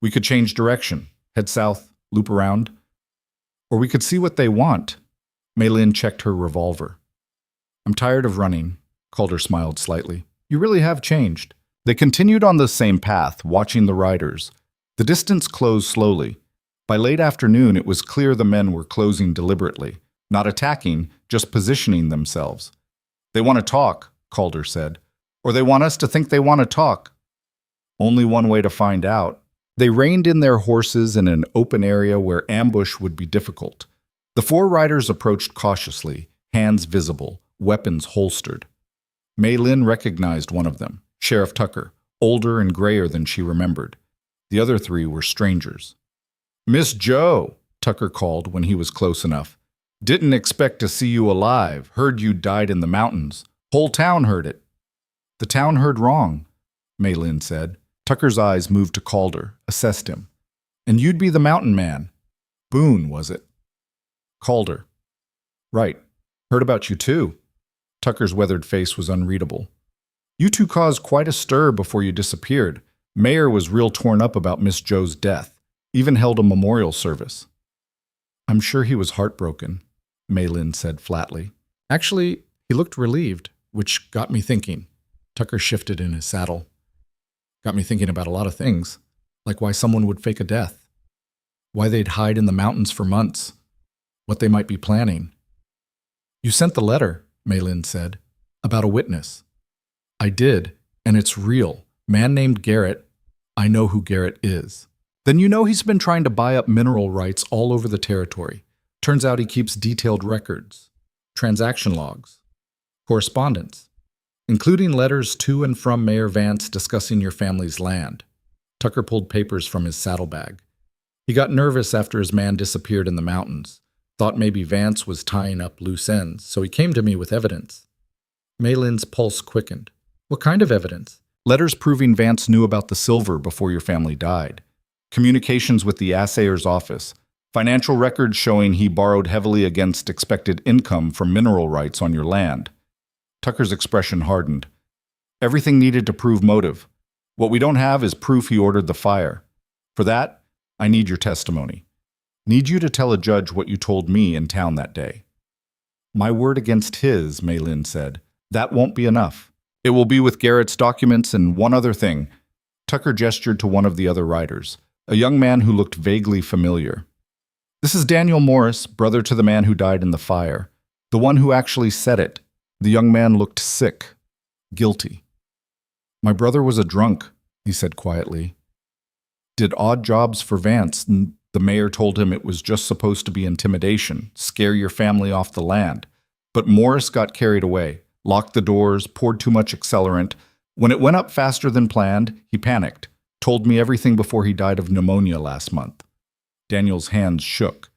We could change direction, head south, loop around. Or we could see what they want. Maylin checked her revolver. I'm tired of running, Calder smiled slightly. You really have changed. They continued on the same path, watching the riders. The distance closed slowly. By late afternoon, it was clear the men were closing deliberately, not attacking, just positioning themselves. They want to talk, Calder said. Or they want us to think they want to talk. Only one way to find out. They reined in their horses in an open area where ambush would be difficult. The 4 riders approached cautiously, hands visible, weapons holstered. Maylin recognized one of them, Sheriff Tucker, older and grayer than she remembered. The other 3 were strangers. Miss Joe, Tucker called when he was close enough. Didn't expect to see you alive. Heard you died in the mountains. Whole town heard it. The town heard wrong, Maylin said. Tucker's eyes moved to Calder, assessed him. And you'd be the mountain man. Boone, was it? Calder. Right. Heard about you too. Tucker's weathered face was unreadable. You 2 caused quite a stir before you disappeared. Mayor was real torn up about Miss Joe's death. Even held a memorial service. I'm sure he was heartbroken, Maylin said flatly. Actually, he looked relieved, which got me thinking. Tucker shifted in his saddle. Got me thinking about a lot of things, like why someone would fake a death, why they'd hide in the mountains for months, what they might be planning. You sent the letter, Maylin said, about a witness. I did, and it's real. Man named Garrett. I know who Garrett is. Then you know he's been trying to buy up mineral rights all over the territory. Turns out he keeps detailed records, transaction logs, correspondence, including letters to and from Mayor Vance discussing your family's land. Tucker pulled papers from his saddlebag. He got nervous after his man disappeared in the mountains, thought maybe Vance was tying up loose ends, so he came to me with evidence. Maylin's pulse quickened. What kind of evidence? Letters proving Vance knew about the silver before your family died. Communications with the assayer's office. Financial records showing he borrowed heavily against expected income from mineral rights on your land. Tucker's expression hardened. Everything needed to prove motive. What we don't have is proof he ordered the fire. For that, I need your testimony. Need you to tell a judge what you told me in town that day. My word against his, Maylin said. That won't be enough. It will be with Garrett's documents and one other thing. Tucker gestured to one of the other riders, a young man who looked vaguely familiar. This is Daniel Morris, brother to the man who died in the fire. The one who actually said it. The young man looked sick, guilty. My brother was a drunk, he said quietly. Did odd jobs for Vance. The mayor told him it was just supposed to be intimidation, scare your family off the land. But Morris got carried away, locked the doors, poured too much accelerant. When it went up faster than planned, he panicked, told me everything before he died of pneumonia last month. Daniel's hands shook.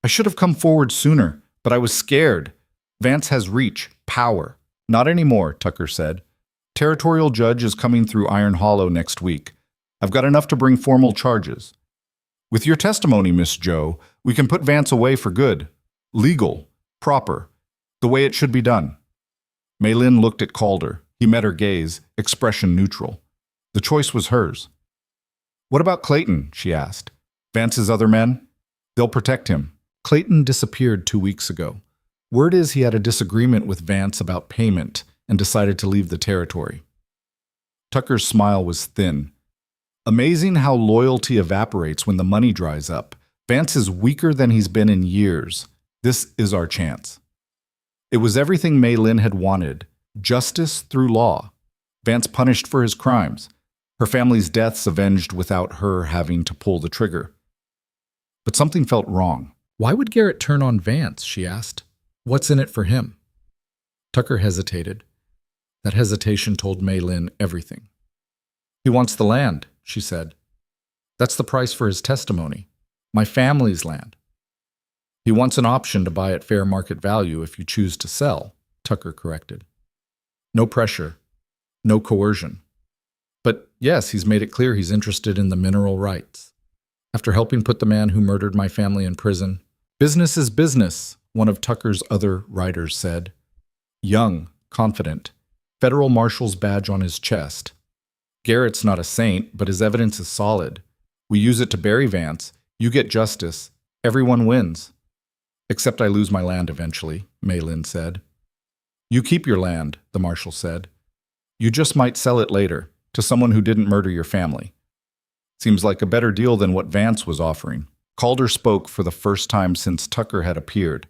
I should have come forward sooner, but I was scared. Vance has reach, power. Not anymore, Tucker said. Territorial judge is coming through Iron Hollow next week. I've got enough to bring formal charges. With your testimony, Miss Joe, we can put Vance away for good. Legal, proper, the way it should be done. Maylin looked at Calder. He met her gaze, expression neutral. The choice was hers. What about Clayton? She asked. Vance's other men? They'll protect him. Clayton disappeared 2 weeks ago. Word is he had a disagreement with Vance about payment and decided to leave the territory. Tucker's smile was thin. Amazing how loyalty evaporates when the money dries up. Vance is weaker than he's been in years. This is our chance. It was everything Maylin had wanted. Justice through law. Vance punished for his crimes. Her family's deaths avenged without her having to pull the trigger. But something felt wrong. Why would Garrett turn on Vance, she asked. What's in it for him? Tucker hesitated. That hesitation told Maylin everything. He wants the land, she said. That's the price for his testimony. My family's land. He wants an option to buy at fair market value if you choose to sell, Tucker corrected. No pressure. No coercion. But yes, he's made it clear he's interested in the mineral rights. After helping put the man who murdered my family in prison, business is business, one of Tucker's other writers said. Young, confident, federal marshal's badge on his chest. Garrett's not a saint, but his evidence is solid. We use it to bury Vance. You get justice. Everyone wins. Except I lose my land eventually, Maylin said. You keep your land, the marshal said. You just might sell it later, to someone who didn't murder your family. Seems like a better deal than what Vance was offering. Calder spoke for the first time since Tucker had appeared.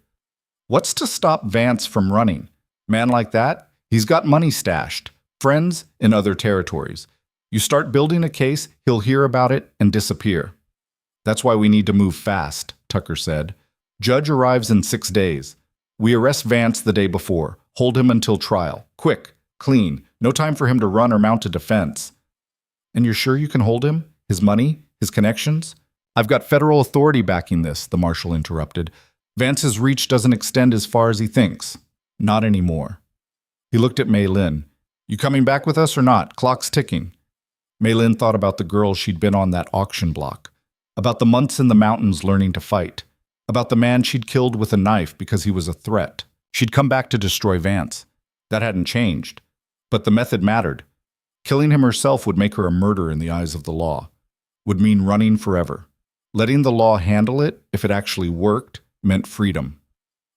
What's to stop Vance from running? Man like that, he's got money stashed, friends in other territories. You start building a case, he'll hear about it and disappear. That's why we need to move fast, Tucker said. Judge arrives in 6 days. We arrest Vance the day before, hold him until trial. Quick, clean, no time for him to run or mount a defense. And you're sure you can hold him? His money? His connections? I've got federal authority backing this, the marshal interrupted. Vance's reach doesn't extend as far as he thinks. Not anymore. He looked at Maylin. You coming back with us or not? Clock's ticking. Maylin thought about the girl she'd been on that auction block, about the months in the mountains learning to fight, about the man she'd killed with a knife because he was a threat. She'd come back to destroy Vance. That hadn't changed. But the method mattered. Killing him herself would make her a murderer in the eyes of the law. Would mean running forever. Letting the law handle it, if it actually worked, meant freedom.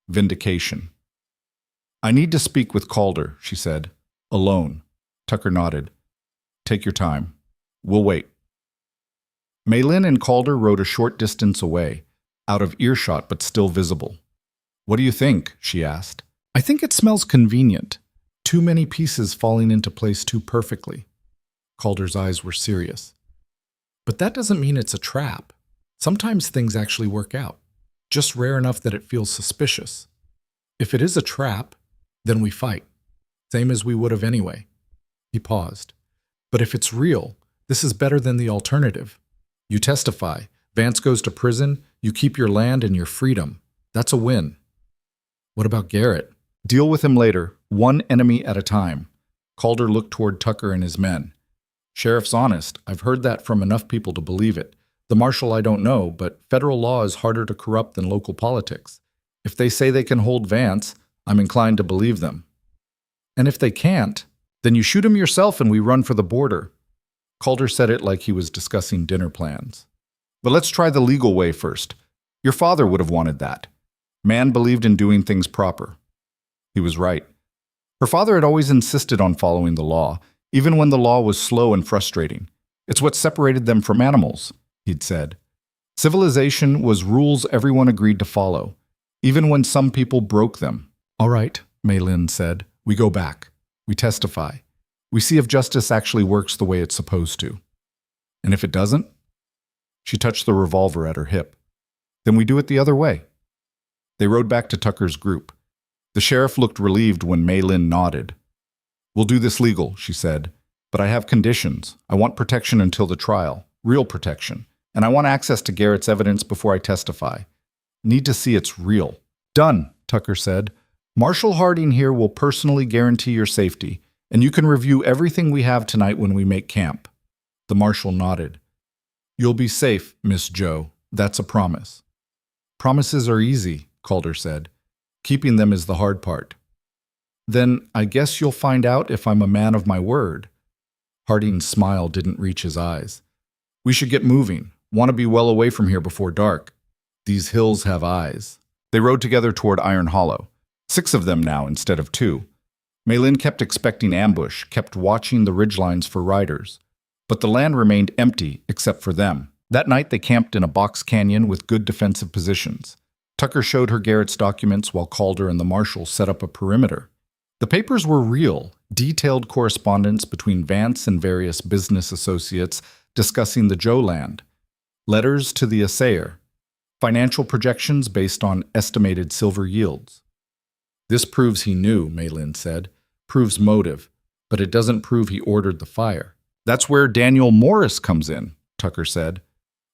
Vindication. I need to speak with Calder, she said. Alone. Tucker nodded. Take your time. We'll wait. Maylin and Calder rode a short distance away, out of earshot but still visible. What do you think? She asked. I think it smells convenient. Too many pieces falling into place too perfectly. Calder's eyes were serious. But that doesn't mean it's a trap. Sometimes things actually work out, just rare enough that it feels suspicious. If it is a trap, then we fight, same as we would have anyway. He paused. But if it's real, this is better than the alternative. You testify, Vance goes to prison, you keep your land and your freedom. That's a win. What about Garrett? Deal with him later, one enemy at a time. Calder looked toward Tucker and his men. Sheriff's honest. I've heard that from enough people to believe it. The marshal I don't know, but federal law is harder to corrupt than local politics. If they say they can hold Vance, I'm inclined to believe them. And if they can't, then you shoot him yourself and we run for the border. Calder said it like he was discussing dinner plans. But let's try the legal way first. Your father would have wanted that. Man believed in doing things proper. He was right. Her father had always insisted on following the law, even when the law was slow and frustrating. It's what separated them from animals, he'd said. Civilization was rules everyone agreed to follow, even when some people broke them. All right, Maylin said. We go back. We testify. We see if justice actually works the way it's supposed to. And if it doesn't, she touched the revolver at her hip, then we do it the other way. They rode back to Tucker's group. The sheriff looked relieved when Mei Lin nodded. We'll do this legal, she said, but I have conditions. I want protection until the trial, real protection, and I want access to Garrett's evidence before I testify. Need to see it's real. Done, Tucker said. Marshal Harding here will personally guarantee your safety, and you can review everything we have tonight when we make camp. The marshal nodded. You'll be safe, Miss Joe. That's a promise. Promises are easy, Calder said. Keeping them is the hard part. Then I guess you'll find out if I'm a man of my word. Harding's smile didn't reach his eyes. We should get moving. Want to be well away from here before dark. These hills have eyes. They rode together toward Iron Hollow. 6 of them now instead of 2. Mei Lin kept expecting ambush, kept watching the ridgelines for riders. But the land remained empty except for them. That night they camped in a box canyon with good defensive positions. Tucker showed her Garrett's documents while Calder and the marshal set up a perimeter. The papers were real, detailed correspondence between Vance and various business associates discussing the Joe land. Letters to the assayer. Financial projections based on estimated silver yields. This proves he knew, Mei Lin said. Proves motive, but it doesn't prove he ordered the fire. That's where Daniel Morris comes in, Tucker said.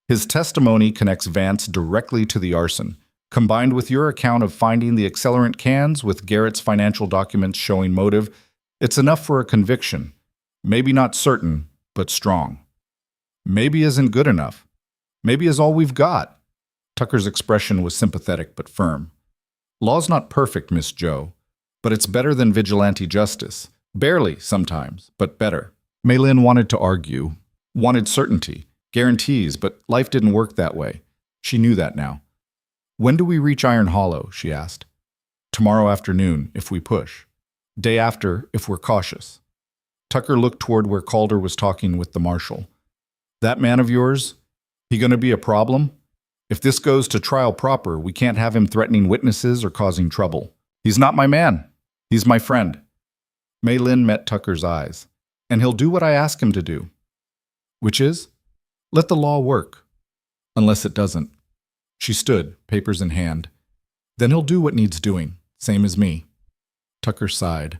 His testimony connects Vance directly to the arson. Combined with your account of finding the accelerant cans with Garrett's financial documents showing motive, it's enough for a conviction. Maybe not certain, but strong. Maybe isn't good enough. Maybe is all we've got. Tucker's expression was sympathetic but firm. Law's not perfect, Miss Joe, but it's better than vigilante justice. Barely, sometimes, but better. Mei Lin wanted to argue, wanted certainty, guarantees, but life didn't work that way. She knew that now. When do we reach Iron Hollow, she asked. Tomorrow afternoon, if we push. Day after, if we're cautious. Tucker looked toward where Calder was talking with the marshal. That man of yours, he gonna be a problem? If this goes to trial proper, we can't have him threatening witnesses or causing trouble. He's not my man. He's my friend. Mei Lin met Tucker's eyes. And he'll do what I ask him to do. Which is? Let the law work. Unless it doesn't. She stood, papers in hand. Then he'll do what needs doing, same as me. Tucker sighed.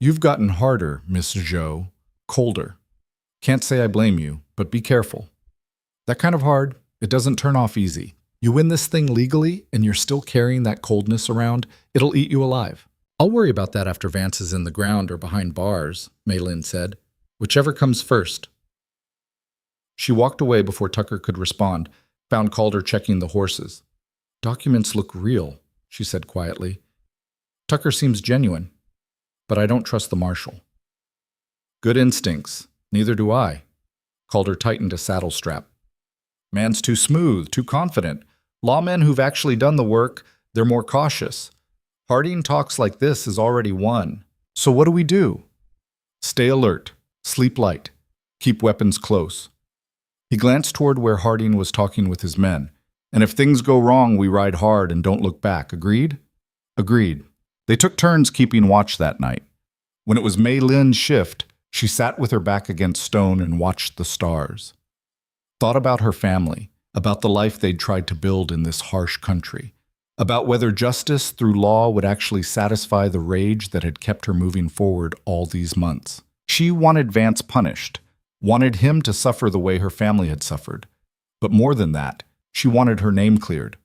You've gotten harder, Miss Joe. Colder. Can't say I blame you, but be careful. That kind of hard, it doesn't turn off easy. You win this thing legally, and you're still carrying that coldness around, it'll eat you alive. I'll worry about that after Vance is in the ground or behind bars, Mei Lin said. Whichever comes first. She walked away before Tucker could respond, found Calder checking the horses. Documents look real, she said quietly. Tucker seems genuine, but I don't trust the marshal. Good instincts. Neither do I. Calder tightened a saddle strap. Man's too smooth, too confident. Lawmen who've actually done the work, they're more cautious. Harding talks like this is already won. So what do we do? Stay alert, sleep light, keep weapons close. He glanced toward where Harding was talking with his men. And if things go wrong, we ride hard and don't look back. Agreed? Agreed. They took turns keeping watch that night. When it was Mei Lin's shift, she sat with her back against stone and watched the stars. Thought about her family, about the life they'd tried to build in this harsh country, about whether justice through law would actually satisfy the rage that had kept her moving forward all these months. She wanted Vance punished, wanted him to suffer the way her family had suffered. But more than that, she wanted her name cleared,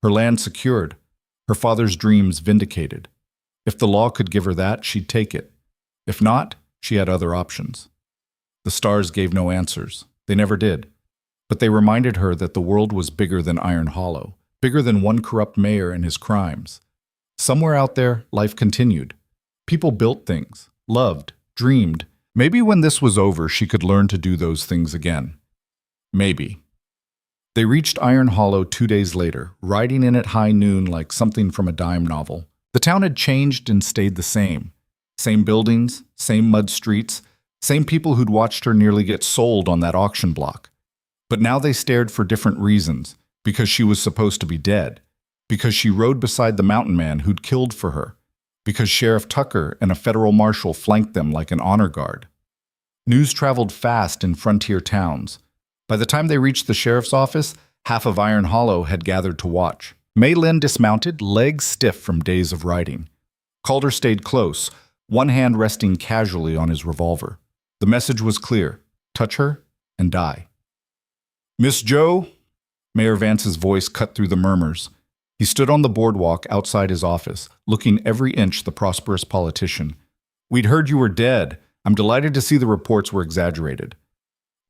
her land secured, her father's dreams vindicated. If the law could give her that, she'd take it. If not, she had other options. The stars gave no answers. They never did. But they reminded her that the world was bigger than Iron Hollow, bigger than one corrupt mayor and his crimes. Somewhere out there, life continued. People built things, loved, dreamed. Maybe when this was over, she could learn to do those things again. Maybe. They reached Iron Hollow 2 days later, riding in at high noon like something from a dime novel. The town had changed and stayed the same. Same buildings, same mud streets, same people who'd watched her nearly get sold on that auction block. But now they stared for different reasons, because she was supposed to be dead, because she rode beside the mountain man who'd killed for her, because Sheriff Tucker and a federal marshal flanked them like an honor guard. News traveled fast in frontier towns. By the time they reached the sheriff's office, half of Iron Hollow had gathered to watch. Mei Lin dismounted, legs stiff from days of riding. Calder stayed close, one hand resting casually on his revolver. The message was clear: touch her and die. "Miss Joe?" Mayor Vance's voice cut through the murmurs. He stood on the boardwalk outside his office, looking every inch the prosperous politician. "We'd heard you were dead. I'm delighted to see the reports were exaggerated."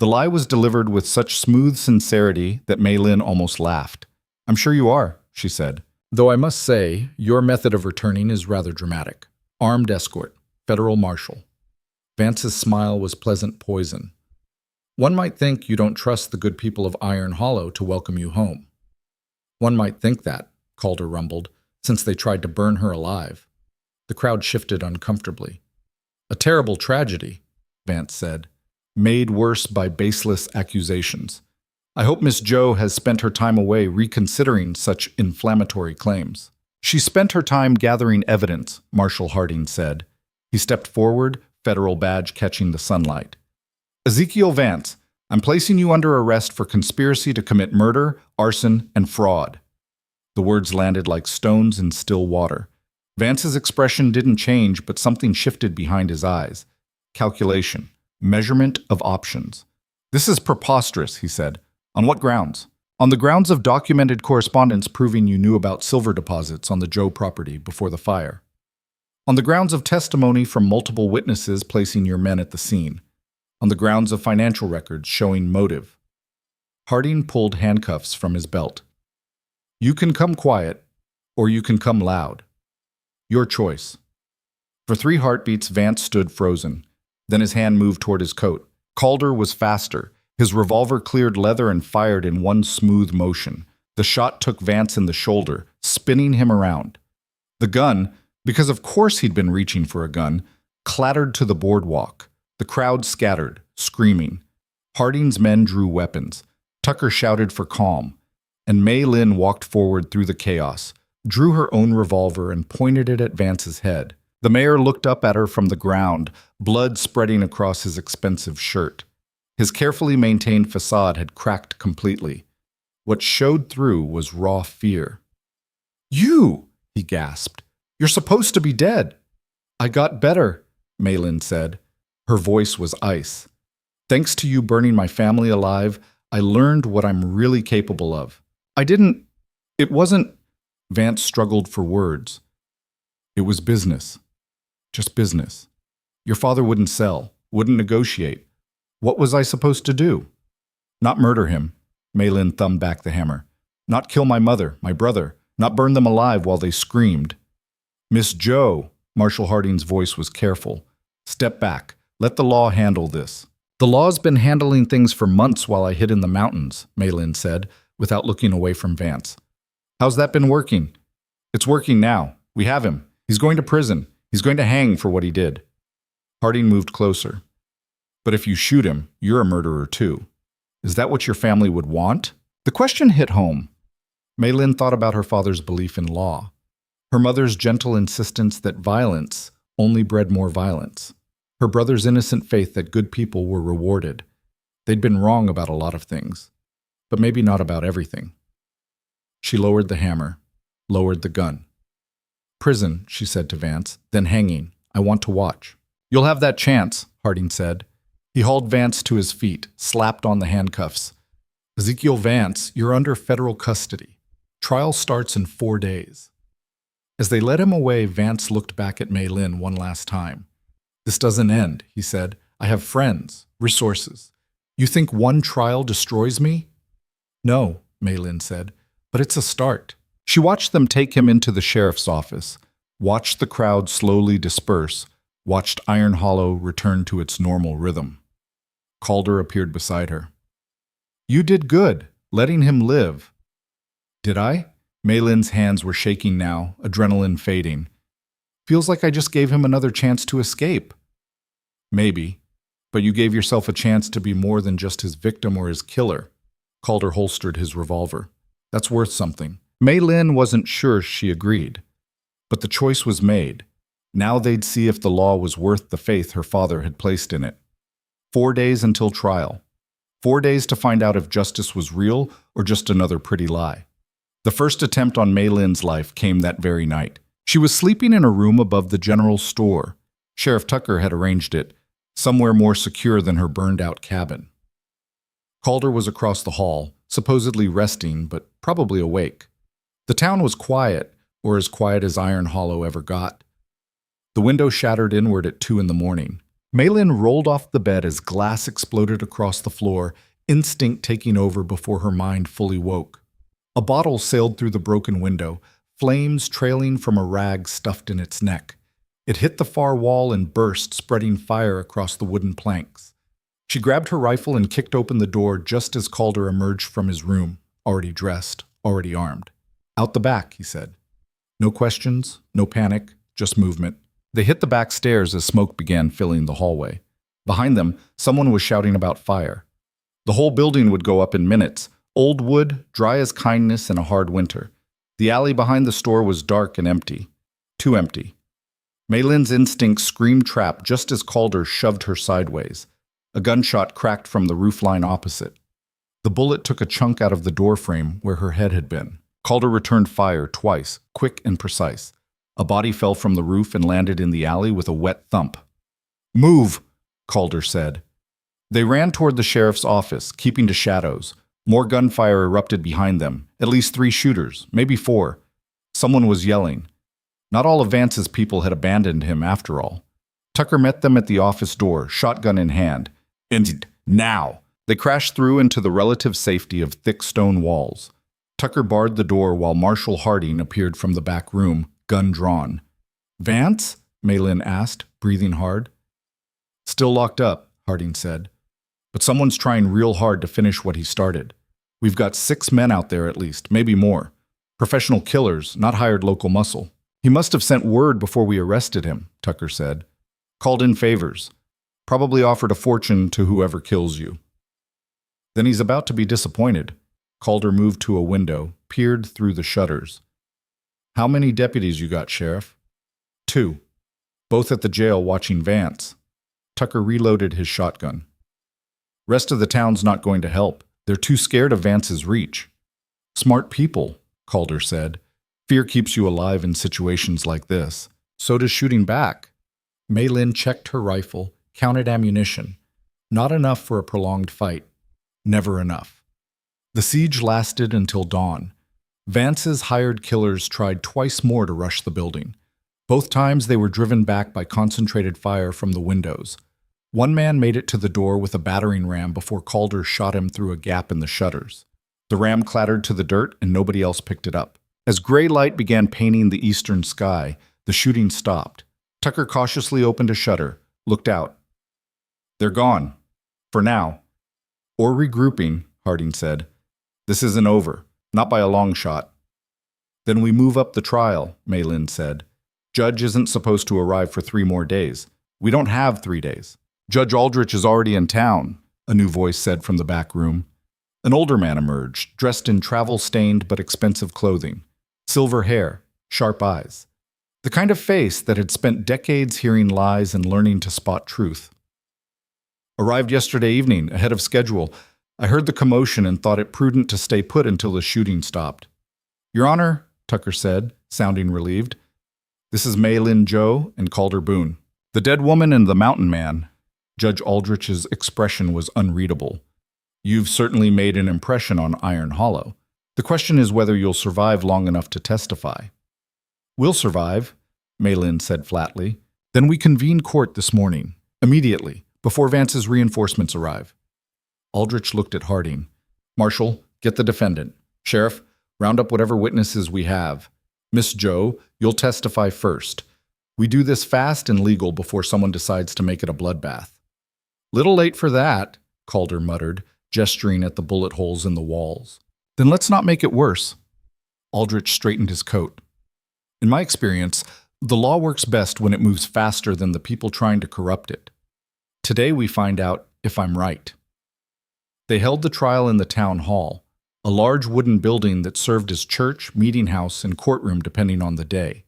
The lie was delivered with such smooth sincerity that Mei Lin almost laughed. "I'm sure you are," she said. "Though I must say, your method of returning is rather dramatic. Armed escort, federal marshal." Vance's smile was pleasant poison. "One might think you don't trust the good people of Iron Hollow to welcome you home." "One might think that," Calder rumbled, "since they tried to burn her alive." The crowd shifted uncomfortably. "A terrible tragedy," Vance said, "made worse by baseless accusations. I hope Miss Joe has spent her time away reconsidering such inflammatory claims." "She spent her time gathering evidence," Marshal Harding said. He stepped forward, federal badge catching the sunlight. "Ezekiel Vance, I'm placing you under arrest for conspiracy to commit murder, arson, and fraud." The words landed like stones in still water. Vance's expression didn't change, but something shifted behind his eyes. Calculation. Measurement of options. "This is preposterous," he said. "On what grounds?" "On the grounds of documented correspondence proving you knew about silver deposits on the Joe property before the fire. On the grounds of testimony from multiple witnesses placing your men at the scene. On the grounds of financial records showing motive." Harding pulled handcuffs from his belt. "You can come quiet, or you can come loud. Your choice." For 3 heartbeats, Vance stood frozen. Then his hand moved toward his coat. Calder was faster. His revolver cleared leather and fired in one smooth motion. The shot took Vance in the shoulder, spinning him around. The gun, because of course he'd been reaching for a gun, clattered to the boardwalk. The crowd scattered, screaming. Harding's men drew weapons. Tucker shouted for calm. And Mei Lin walked forward through the chaos, drew her own revolver and pointed it at Vance's head. The mayor looked up at her from the ground, blood spreading across his expensive shirt. His carefully maintained facade had cracked completely. What showed through was raw fear. "You!" he gasped. "You're supposed to be dead." "I got better," Mei Lin said. Her voice was ice. "Thanks to you burning my family alive, I learned what I'm really capable of. It wasn't." Vance struggled for words. "It was business. Just business. Your father wouldn't sell, wouldn't negotiate. What was I supposed to do? Not murder him." Mei Lin thumbed back the hammer. "Not kill my mother, my brother. Not burn them alive while they screamed." "Miss Joe," Marshal Harding's voice was careful. "Step back. Let the law handle this." "The law's been handling things for months while I hid in the mountains," Mei Lin said, without looking away from Vance. "How's that been working?" "It's working now. We have him. He's going to prison. He's going to hang for what he did." Harding moved closer. "But if you shoot him, you're a murderer too. Is that what your family would want?" The question hit home. Mei Lin thought about her father's belief in law, her mother's gentle insistence that violence only bred more violence, her brother's innocent faith that good people were rewarded. They'd been wrong about a lot of things, but maybe not about everything. She lowered the hammer, lowered the gun. "Prison," she said to Vance, "then hanging. I want to watch." "You'll have that chance," Harding said. He hauled Vance to his feet, slapped on the handcuffs. "Ezekiel Vance, you're under federal custody. Trial starts in 4 days." As they led him away, Vance looked back at Mei Lin one last time. "This doesn't end," he said. "I have friends, resources. You think one trial destroys me?" "No," Mei Lin said, "but it's a start." She watched them take him into the sheriff's office, watched the crowd slowly disperse, watched Iron Hollow return to its normal rhythm. Calder appeared beside her. "You did good, letting him live." "Did I?" Mei Lin's hands were shaking now, adrenaline fading. "Feels like I just gave him another chance to escape." "Maybe, but you gave yourself a chance to be more than just his victim or his killer." Calder holstered his revolver. "That's worth something." Mei Lin wasn't sure she agreed, but the choice was made. Now they'd see if the law was worth the faith her father had placed in it. 4 days until trial. 4 days to find out if justice was real or just another pretty lie. The first attempt on Mei Lin's life came that very night. She was sleeping in a room above the general store. Sheriff Tucker had arranged it, somewhere more secure than her burned-out cabin. Calder was across the hall, supposedly resting, but probably awake. The town was quiet, or as quiet as Iron Hollow ever got. The window shattered inward at 2 in the morning. Mei Lin rolled off the bed as glass exploded across the floor, instinct taking over before her mind fully woke. A bottle sailed through the broken window, flames trailing from a rag stuffed in its neck. It hit the far wall and burst, spreading fire across the wooden planks. She grabbed her rifle and kicked open the door just as Calder emerged from his room, already dressed, already armed. "Out the back," he said. No questions, no panic, just movement. They hit the back stairs as smoke began filling the hallway. Behind them, someone was shouting about fire. The whole building would go up in minutes. Old wood, dry as kindness in a hard winter. The alley behind the store was dark and empty. Too empty. Mei Lin's instinct screamed trap just as Calder shoved her sideways. A gunshot cracked from the roofline opposite. The bullet took a chunk out of the doorframe where her head had been. Calder returned fire twice, quick and precise. A body fell from the roof and landed in the alley with a wet thump. "Move," Calder said. They ran toward the sheriff's office, keeping to shadows. More gunfire erupted behind them, at least 3 shooters, maybe 4. Someone was yelling. Not all of Vance's people had abandoned him after all. Tucker met them at the office door, shotgun in hand. "And now!" They crashed through into the relative safety of thick stone walls. Tucker barred the door while Marshal Harding appeared from the back room, gun drawn. "Vance?" Mei Lin asked, breathing hard. "Still locked up," Harding said. "But someone's trying real hard to finish what he started. We've got 6 men out there at least, maybe more. Professional killers, not hired local muscle. He must have sent word before we arrested him," Tucker said. "Called in favors. Probably offered a fortune to whoever kills you." "Then he's about to be disappointed." Calder moved to a window, peered through the shutters. "How many deputies you got, Sheriff?" 2. Both at the jail watching Vance. Tucker reloaded his shotgun. "Rest of the town's not going to help. They're too scared of Vance's reach." "Smart people," Calder said. "Fear keeps you alive in situations like this. So does shooting back." Mei Lin checked her rifle, counted ammunition. Not enough for a prolonged fight. Never enough. The siege lasted until dawn. Vance's hired killers tried twice more to rush the building. Both times they were driven back by concentrated fire from the windows. One man made it to the door with a battering ram before Calder shot him through a gap in the shutters. The ram clattered to the dirt and nobody else picked it up. As gray light began painting the eastern sky, the shooting stopped. Tucker cautiously opened a shutter, looked out. "They're gone. For now. Or regrouping," Harding said. "This isn't over. Not by a long shot." "Then we move up the trial," Mei Lin said. "Judge isn't supposed to arrive for 3 more days. We don't have 3 days." "Judge Aldrich is already in town," a new voice said from the back room. An older man emerged, dressed in travel-stained but expensive clothing. Silver hair, sharp eyes. The kind of face that had spent decades hearing lies and learning to spot truth. "Arrived yesterday evening, ahead of schedule. I heard the commotion and thought it prudent to stay put until the shooting stopped." "Your Honor," Tucker said, sounding relieved. "This is Mei Lin Zhou and Calder Boone. The dead woman and the mountain man." Judge Aldrich's expression was unreadable. "You've certainly made an impression on Iron Hollow. The question is whether you'll survive long enough to testify." "We'll survive," Mei Lin said flatly. "Then we convene court this morning, immediately, before Vance's reinforcements arrive." Aldrich looked at Harding. "Marshal, get the defendant. Sheriff, round up whatever witnesses we have. Miss Zhou, you'll testify first. We do this fast and legal before someone decides to make it a bloodbath." "Little late for that," Calder muttered, gesturing at the bullet holes in the walls. "Then let's not make it worse." Aldrich straightened his coat. "In my experience, the law works best when it moves faster than the people trying to corrupt it. Today we find out if I'm right." They held the trial in the town hall, a large wooden building that served as church, meeting house, and courtroom depending on the day.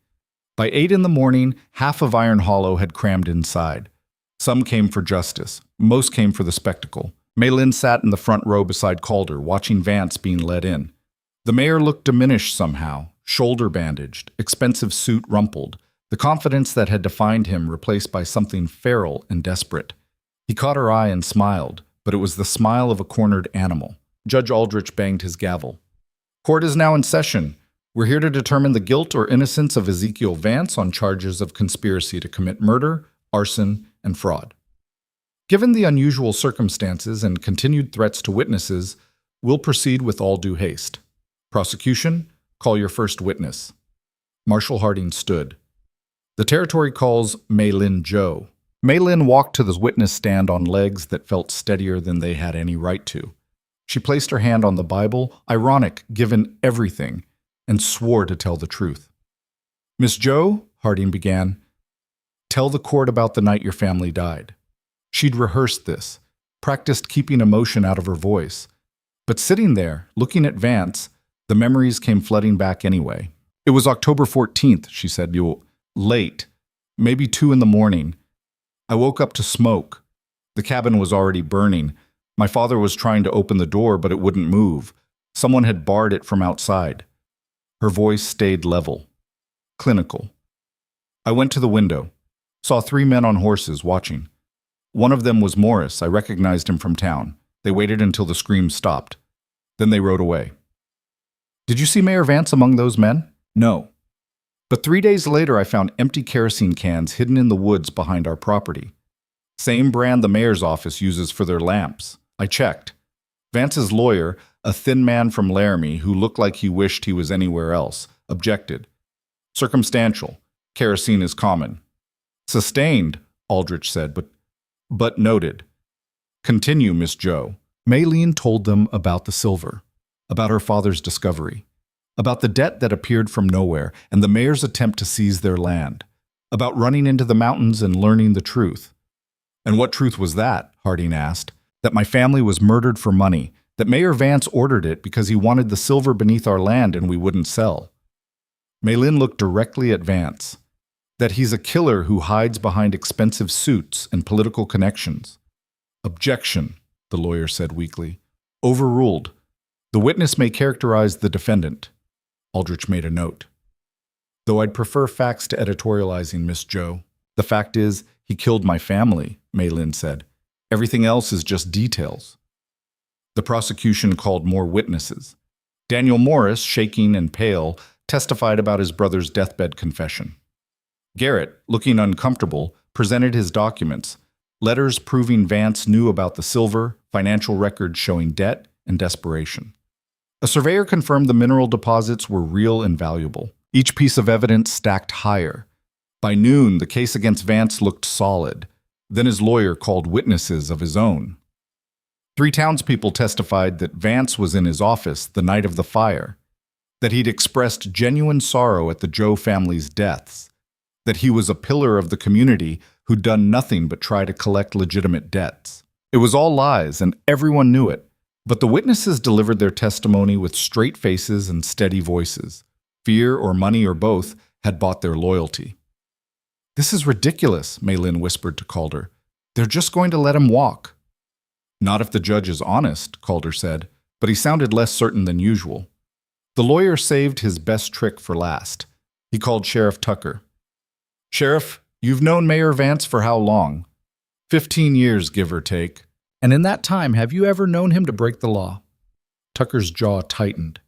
By 8 in the morning, half of Iron Hollow had crammed inside. Some came for justice. Most came for the spectacle. Maylin sat in the front row beside Calder, watching Vance being led in. The mayor looked diminished somehow, shoulder bandaged, expensive suit rumpled, the confidence that had defined him replaced by something feral and desperate. He caught her eye and smiled, but it was the smile of a cornered animal. Judge Aldrich banged his gavel. Court is now in session. We're here to determine the guilt or innocence of Ezekiel Vance on charges of conspiracy to commit murder, arson, and fraud. Given the unusual circumstances and continued threats to witnesses, we'll proceed with all due haste. Prosecution, call your first witness. Marshal Harding stood. The territory calls Maylin Joe. Maylin walked to the witness stand on legs that felt steadier than they had any right to. She placed her hand on the Bible, ironic given everything, and swore to tell the truth. Miss Joe, Harding began, tell the court about the night your family died. She'd rehearsed this, practiced keeping emotion out of her voice. But sitting there, looking at Vance, the memories came flooding back anyway. It was October 14th, she said, late, maybe 2 in the morning. I woke up to smoke. The cabin was already burning. My father was trying to open the door, but it wouldn't move. Someone had barred it from outside. Her voice stayed level, clinical. I went to the window, saw 3 men on horses watching. One of them was Morris. I recognized him from town. They waited until the screams stopped. Then they rode away. Did you see Mayor Vance among those men? No. But 3 days later, I found empty kerosene cans hidden in the woods behind our property. Same brand the mayor's office uses for their lamps. I checked. Vance's lawyer, a thin man from Laramie who looked like he wished he was anywhere else, objected. Circumstantial. Kerosene is common. Sustained, Aldrich said, but noted. Continue, Miss Joe. Maylin told them about the silver, about her father's discovery, about the debt that appeared from nowhere and the mayor's attempt to seize their land, about running into the mountains and learning the truth. And what truth was that? Harding asked. That my family was murdered for money, that Mayor Vance ordered it because he wanted the silver beneath our land and we wouldn't sell. Maylin looked directly at Vance. That he's a killer who hides behind expensive suits and political connections. Objection, the lawyer said weakly. Overruled. The witness may characterize the defendant. Aldrich made a note. Though I'd prefer facts to editorializing, Miss Joe. The fact is, he killed my family, Maylin said. Everything else is just details. The prosecution called more witnesses. Daniel Morris, shaking and pale, testified about his brother's deathbed confession. Garrett, looking uncomfortable, presented his documents, letters proving Vance knew about the silver, financial records showing debt and desperation. A surveyor confirmed the mineral deposits were real and valuable. Each piece of evidence stacked higher. By noon, the case against Vance looked solid. Then his lawyer called witnesses of his own. 3 townspeople testified that Vance was in his office the night of the fire, that he'd expressed genuine sorrow at the Joe family's deaths, that he was a pillar of the community who'd done nothing but try to collect legitimate debts. It was all lies, and everyone knew it. But the witnesses delivered their testimony with straight faces and steady voices. Fear or money or both had bought their loyalty. This is ridiculous, Maylin whispered to Calder. They're just going to let him walk. Not if the judge is honest, Calder said, but he sounded less certain than usual. The lawyer saved his best trick for last. He called Sheriff Tucker. Sheriff, you've known Mayor Vance for how long? 15 years, give or take. And in that time, have you ever known him to break the law? Tucker's jaw tightened.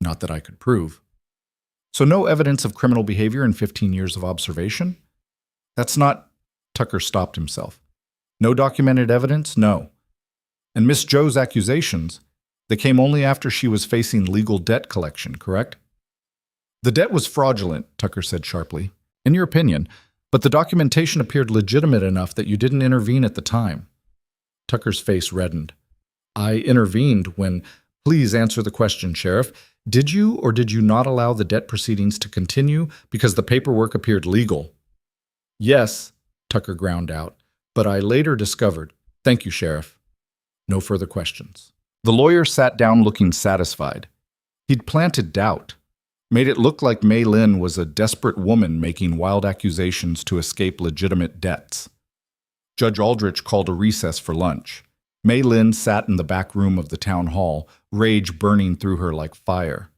Not that I could prove. So no evidence of criminal behavior in 15 years of observation? That's not... Tucker stopped himself. No documented evidence? No. And Miss Joe's accusations, they came only after she was facing legal debt collection, correct? The debt was fraudulent, Tucker said sharply. In your opinion, but the documentation appeared legitimate enough that you didn't intervene at the time. Tucker's face reddened. I intervened when... Please answer the question, Sheriff. Did you or did you not allow the debt proceedings to continue because the paperwork appeared legal? Yes, Tucker ground out, but I later discovered. Thank you, Sheriff. No further questions. The lawyer sat down looking satisfied. He'd planted doubt. made it look like Mei Lin was a desperate woman making wild accusations to escape legitimate debts. Judge Aldrich called a recess for lunch. Mei Lin sat in the back room of the town hall, rage burning through her like fire.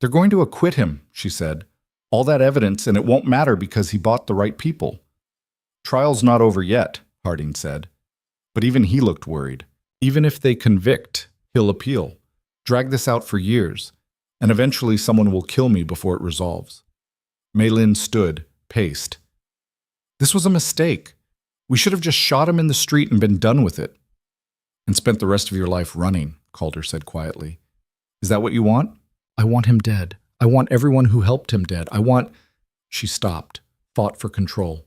"They're going to acquit him," she said. "All that evidence, and it won't matter because he bought the right people." "Trial's not over yet," Harding said. But even he looked worried. "Even if they convict, he'll appeal, drag this out for years, and eventually someone will kill me before it resolves." Mei Lin stood, paced. "This was a mistake. We should have just shot him in the street and been done with it." "And spent the rest of your life running," Calder said quietly. "Is that what you want?" "I want him dead. I want everyone who helped him dead. I want—" She stopped, fought for control.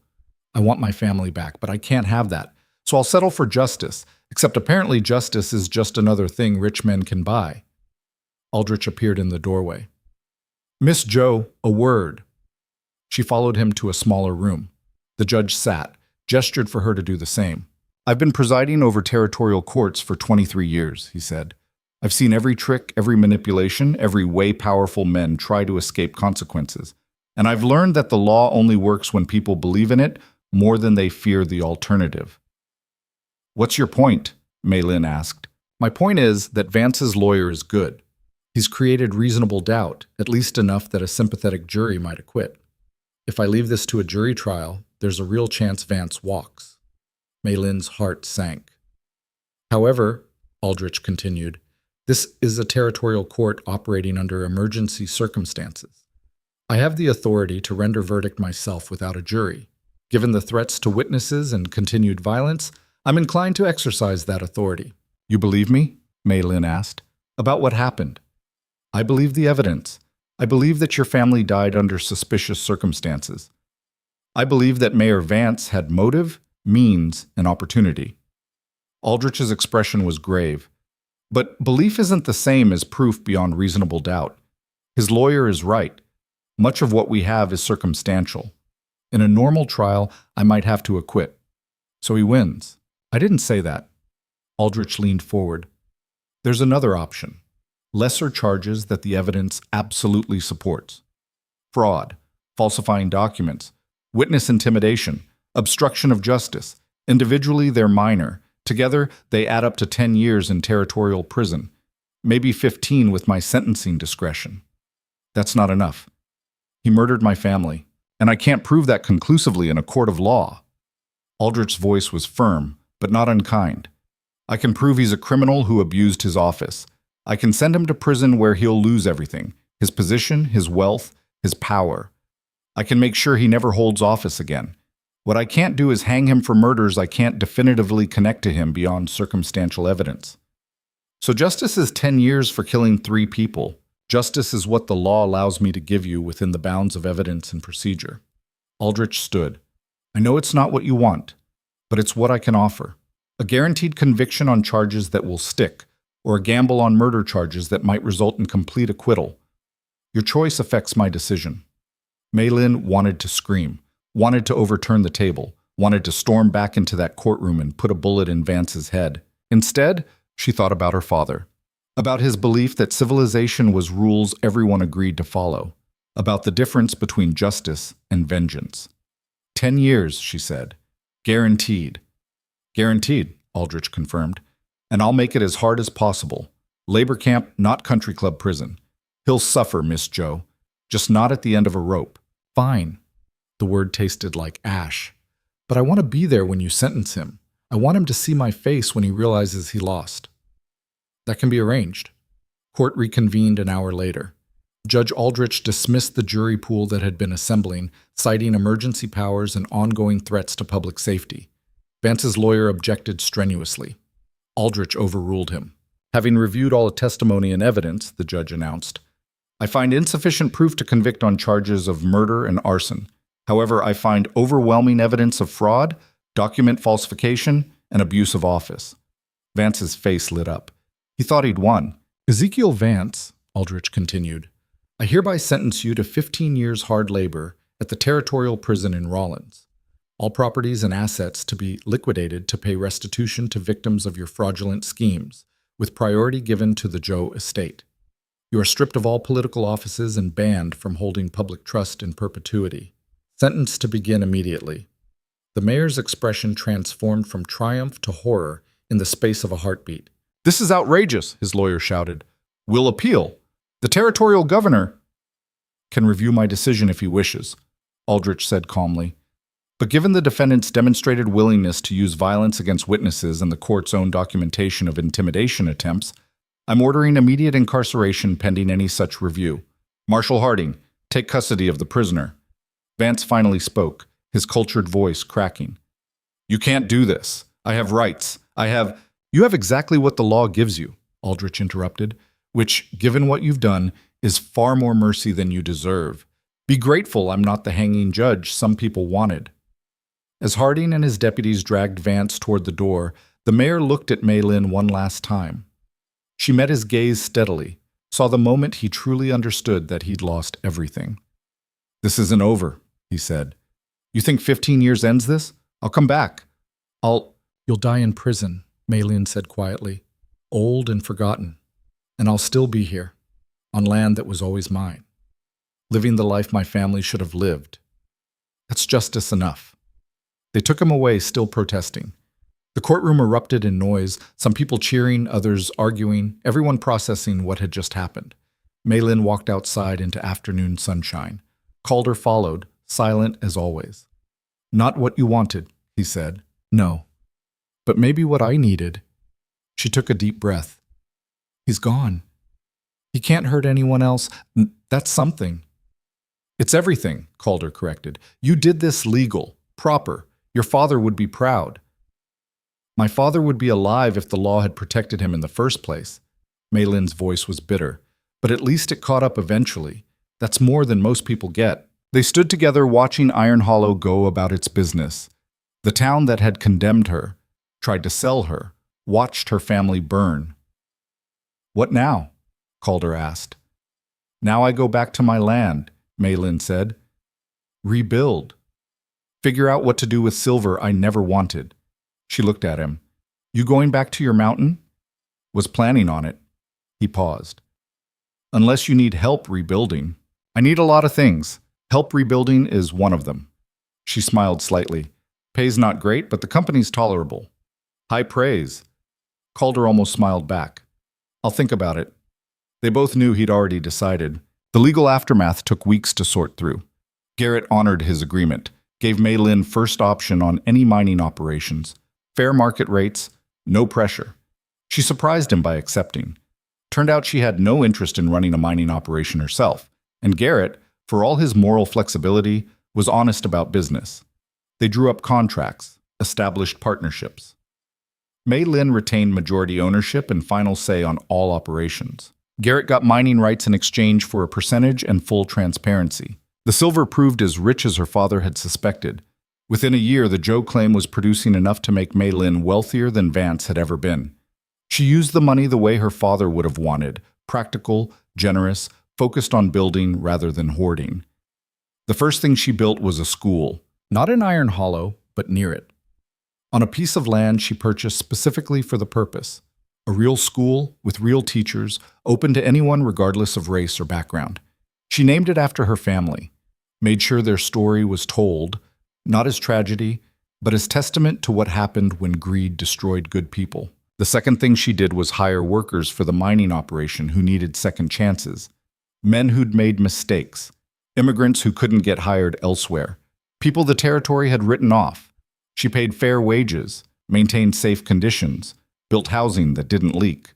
"I want my family back, but I can't have that. So I'll settle for justice, except apparently justice is just another thing rich men can buy." Aldrich appeared in the doorway. "Miss Joe, a word." She followed him to a smaller room. The judge sat, gestured for her to do the same. "I've been presiding over territorial courts for 23 years, he said. "I've seen every trick, every manipulation, every way powerful men try to escape consequences. And I've learned that the law only works when people believe in it more than they fear the alternative." "What's your point?" Mei Lin asked. "My point is that Vance's lawyer is good. He's created reasonable doubt, at least enough that a sympathetic jury might acquit. If I leave this to a jury trial, there's a real chance Vance walks." Mei Lin's heart sank. "However," Aldrich continued, "this is a territorial court operating under emergency circumstances. I have the authority to render verdict myself without a jury. Given the threats to witnesses and continued violence, I'm inclined to exercise that authority." "You believe me?" Mei Lin asked. "About what happened?" "I believe the evidence. I believe that your family died under suspicious circumstances. I believe that Mayor Vance had motive, means, and opportunity." Aldrich's expression was grave. "But belief isn't the same as proof beyond reasonable doubt. His lawyer is right. Much of what we have is circumstantial. In a normal trial, I might have to acquit. So he wins." "I didn't say that." Aldrich leaned forward. "There's another option. Lesser charges that the evidence absolutely supports. Fraud, falsifying documents, witness intimidation, obstruction of justice. Individually, they're minor. Together, they add up to 10 years in territorial prison, maybe 15 with my sentencing discretion. That's not enough. He murdered my family, and I can't prove that conclusively in a court of law." Aldrich's voice was firm, but not unkind. "I can prove he's a criminal who abused his office. I can send him to prison where he'll lose everything, his position, his wealth, his power. I can make sure he never holds office again. What I can't do is hang him for murders I can't definitively connect to him beyond circumstantial evidence." "So justice is 10 years for killing 3 people. Justice is what the law allows me to give you within the bounds of evidence and procedure." Aldrich stood. "I know it's not what you want, but it's what I can offer. A guaranteed conviction on charges that will stick, or a gamble on murder charges that might result in complete acquittal. Your choice affects my decision." Mei Lin wanted to scream, wanted to overturn the table, wanted to storm back into that courtroom and put a bullet in Vance's head. Instead, she thought about her father, about his belief that civilization was rules everyone agreed to follow, about the difference between justice and vengeance. 10 years, she said. "Guaranteed." "Guaranteed," Aldrich confirmed. "And I'll make it as hard as possible. Labor camp, not country club prison. He'll suffer, Miss Joe. Just not at the end of a rope." "Fine." The word tasted like ash. "But I want to be there when you sentence him. I want him to see my face when he realizes he lost." "That can be arranged." Court reconvened an hour later. Judge Aldrich dismissed the jury pool that had been assembling, citing emergency powers and ongoing threats to public safety. Vance's lawyer objected strenuously. Aldrich overruled him. "Having reviewed all the testimony and evidence," the judge announced, "I find insufficient proof to convict on charges of murder and arson. However, I find overwhelming evidence of fraud, document falsification, and abuse of office." Vance's face lit up. He thought he'd won. "Ezekiel Vance," Aldrich continued, "I hereby sentence you to 15 years hard labor at the territorial prison in Rawlins. All properties and assets to be liquidated to pay restitution to victims of your fraudulent schemes, with priority given to the Joe estate." You are stripped of all political offices and banned from holding public trust in perpetuity. Sentenced to begin immediately. The mayor's expression transformed from triumph to horror in the space of a heartbeat. "This is outrageous," his lawyer shouted. "We'll appeal. The territorial governor can review my decision if he wishes," Aldrich said calmly. "But given the defendant's demonstrated willingness to use violence against witnesses and the court's own documentation of intimidation attempts, I'm ordering immediate incarceration pending any such review. Marshal Harding, take custody of the prisoner." Vance finally spoke, his cultured voice cracking. "You can't do this. I have rights. You have exactly what the law gives you," Aldrich interrupted, "which, given what you've done, is far more mercy than you deserve. Be grateful I'm not the hanging judge some people wanted." As Harding and his deputies dragged Vance toward the door, the mayor looked at Mei Lin one last time. She met his gaze steadily, saw the moment he truly understood that he'd lost everything. "This isn't over," he said. "You think 15 years ends this? I'll come back. You'll die in prison," Mei Lin said quietly, "old and forgotten. And I'll still be here, on land that was always mine, living the life my family should have lived. That's justice enough." They took him away, still protesting. The courtroom erupted in noise, some people cheering, others arguing, everyone processing what had just happened. Mei Lin walked outside into afternoon sunshine. Calder followed, silent as always. "Not what you wanted," he said. "No. But maybe what I needed." She took a deep breath. "He's gone. He can't hurt anyone else. That's something." "It's everything," Calder corrected. "You did this legal, proper. Your father would be proud." "My father would be alive if the law had protected him in the first place." Mei Lin's voice was bitter. "But at least it caught up eventually. That's more than most people get." They stood together watching Iron Hollow go about its business. The town that had condemned her, tried to sell her, watched her family burn. "What now?" Calder asked. "Now I go back to my land," Mei Lin said. "Rebuild. Figure out what to do with silver I never wanted." She looked at him. "You going back to your mountain?" "Was planning on it." He paused. "Unless you need help rebuilding." "I need a lot of things. Help rebuilding is one of them." She smiled slightly. "Pay's not great, but the company's tolerable." "High praise." Calder almost smiled back. "I'll think about it." They both knew he'd already decided. The legal aftermath took weeks to sort through. Garrett honored his agreement, gave Mei Lin first option on any mining operations, fair market rates, no pressure. She surprised him by accepting. Turned out she had no interest in running a mining operation herself, and Garrett, for all his moral flexibility, was honest about business. They drew up contracts, established partnerships. Mei Lin retained majority ownership and final say on all operations. Garrett got mining rights in exchange for a percentage and full transparency. The silver proved as rich as her father had suspected. Within a year, the Joe claim was producing enough to make Mei Lin wealthier than Vance had ever been. She used the money the way her father would have wanted, practical, generous, focused on building rather than hoarding. The first thing she built was a school, not in Iron Hollow, but near it. On a piece of land she purchased specifically for the purpose. A real school, with real teachers, open to anyone regardless of race or background. She named it after her family, made sure their story was told, not as tragedy, but as testament to what happened when greed destroyed good people. The second thing she did was hire workers for the mining operation who needed second chances. Men who'd made mistakes, immigrants who couldn't get hired elsewhere, people the territory had written off. She paid fair wages, maintained safe conditions, built housing that didn't leak.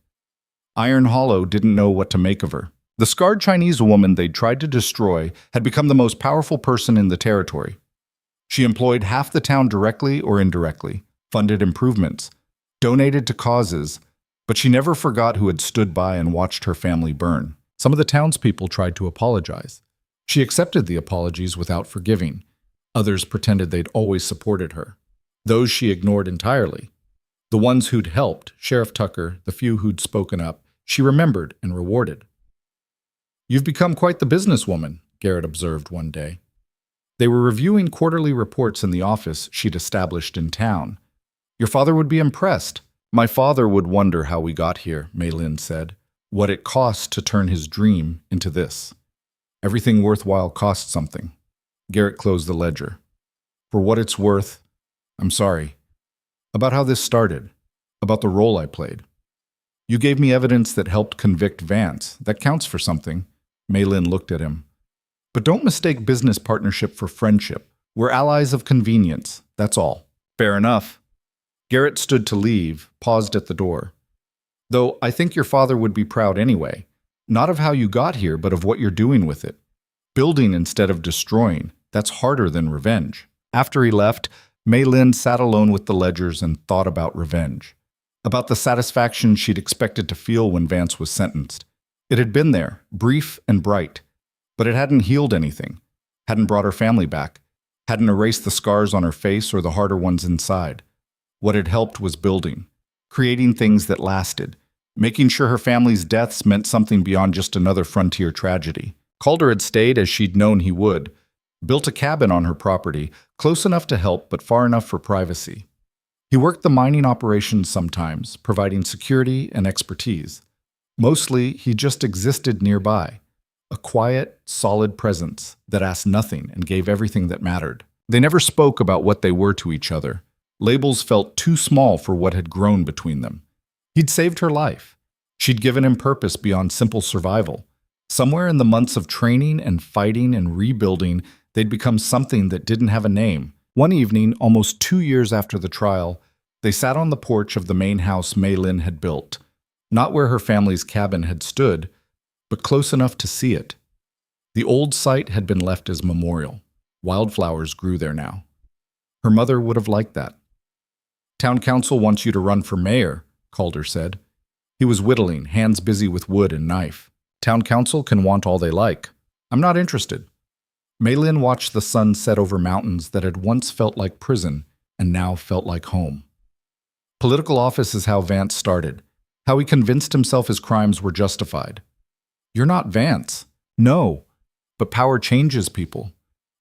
Iron Hollow didn't know what to make of her. The scarred Chinese woman they'd tried to destroy had become the most powerful person in the territory. She employed half the town directly or indirectly, funded improvements, donated to causes, but she never forgot who had stood by and watched her family burn. Some of the townspeople tried to apologize. She accepted the apologies without forgiving. Others pretended they'd always supported her. Those she ignored entirely. The ones who'd helped, Sheriff Tucker, the few who'd spoken up, she remembered and rewarded. "You've become quite the businesswoman," Garrett observed one day. They were reviewing quarterly reports in the office she'd established in town. "Your father would be impressed." "My father would wonder how we got here," Mei Lin said. what it costs to turn his dream into this. Everything worthwhile costs something. Garrett closed the ledger. For what it's worth, I'm sorry. About how this started. About the role I played. You gave me evidence that helped convict Vance. That counts for something. Maylin looked at him. But don't mistake business partnership for friendship. We're allies of convenience. That's all. Fair enough. Garrett stood to leave, paused at the door. Though I think your father would be proud anyway. Not of how you got here, but of what you're doing with it. Building instead of destroying. That's harder than revenge. After he left, Maylin sat alone with the ledgers and thought about revenge. About the satisfaction she'd expected to feel when Vance was sentenced. It had been there, brief and bright, but it hadn't healed anything, hadn't brought her family back, hadn't erased the scars on her face or the harder ones inside. What had helped was building, creating things that lasted, making sure her family's deaths meant something beyond just another frontier tragedy. Calder had stayed as she'd known he would, built a cabin on her property, close enough to help but far enough for privacy. He worked the mining operations sometimes, providing security and expertise. Mostly, he just existed nearby, a quiet, solid presence that asked nothing and gave everything that mattered. They never spoke about what they were to each other. Labels felt too small for what had grown between them. He'd saved her life. She'd given him purpose beyond simple survival. Somewhere in the months of training and fighting and rebuilding, they'd become something that didn't have a name. One evening, almost 2 years after the trial, they sat on the porch of the main house Maylin had built, not where her family's cabin had stood, but close enough to see it. The old site had been left as memorial. Wildflowers grew there now. Her mother would have liked that. Town council wants you to run for mayor, Calder said. He was whittling, hands busy with wood and knife. Town council can want all they like. I'm not interested. Maylin watched the sun set over mountains that had once felt like prison and now felt like home. Political office is how Vance started, how he convinced himself his crimes were justified. You're not Vance. No. But power changes people.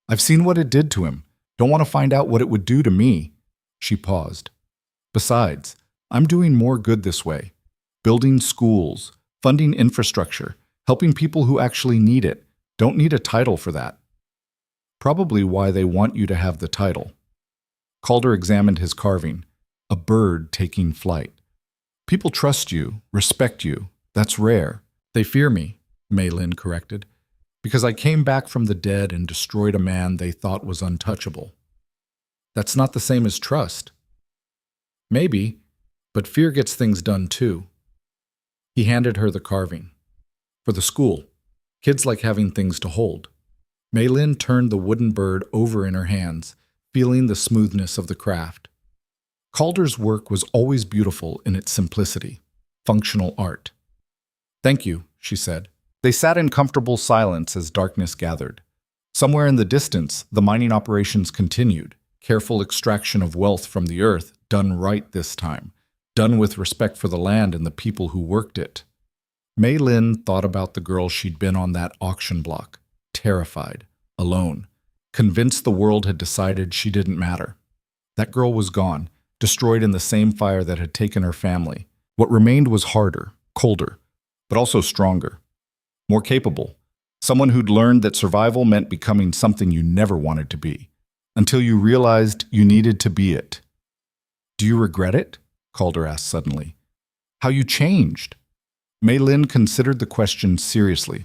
I've seen what it did to him. Don't want to find out what it would do to me. She paused. Besides, I'm doing more good this way. Building schools, funding infrastructure, helping people who actually need it. Don't need a title for that. Probably why they want you to have the title. Calder examined his carving. A bird taking flight. People trust you, respect you. That's rare. They fear me, Maylin corrected, because I came back from the dead and destroyed a man they thought was untouchable. That's not the same as trust. Maybe, but fear gets things done too. He handed her the carving. For the school. Kids like having things to hold. Maylin turned the wooden bird over in her hands, feeling the smoothness of the craft. Calder's work was always beautiful in its simplicity, functional art. Thank you, she said. They sat in comfortable silence as darkness gathered. Somewhere in the distance, the mining operations continued, careful extraction of wealth from the earth, done right this time, done with respect for the land and the people who worked it. Maylin thought about the girl she'd been on that auction block, terrified, alone, convinced the world had decided she didn't matter. That girl was gone, destroyed in the same fire that had taken her family. What remained was harder, colder, but also stronger, more capable. Someone who'd learned that survival meant becoming something you never wanted to be, until you realized you needed to be it. Do you regret it? Calder asked suddenly. How you changed? Maylin considered the question seriously,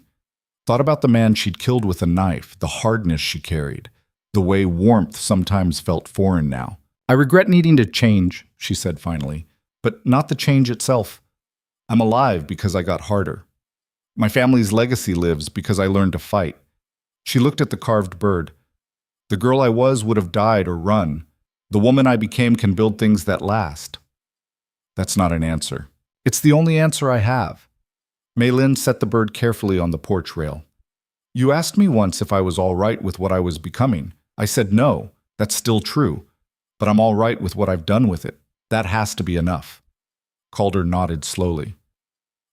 thought about the man she'd killed with a knife, the hardness she carried, the way warmth sometimes felt foreign now. I regret needing to change, she said finally, but not the change itself. I'm alive because I got harder. My family's legacy lives because I learned to fight. She looked at the carved bird. The girl I was would have died or run. The woman I became can build things that last. That's not an answer. It's the only answer I have. Maylin set the bird carefully on the porch rail. You asked me once if I was all right with what I was becoming. I said no, that's still true. But I'm all right with what I've done with it. That has to be enough. Calder nodded slowly.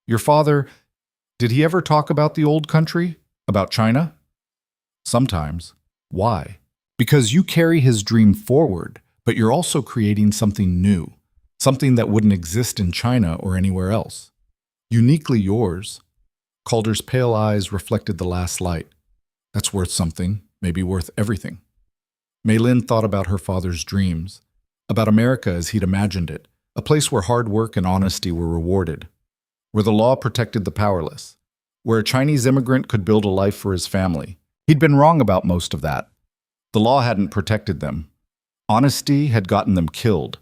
Your father, did he ever talk about the old country? About China? Sometimes. Why? Because you carry his dream forward, but you're also creating something new, something that wouldn't exist in China or anywhere else. Uniquely yours. Calder's pale eyes reflected the last light. That's worth something, maybe worth everything. Maylin thought about her father's dreams, about America as he'd imagined it, a place where hard work and honesty were rewarded, where the law protected the powerless, where a Chinese immigrant could build a life for his family. He'd been wrong about most of that. The law hadn't protected them. Honesty had gotten them killed.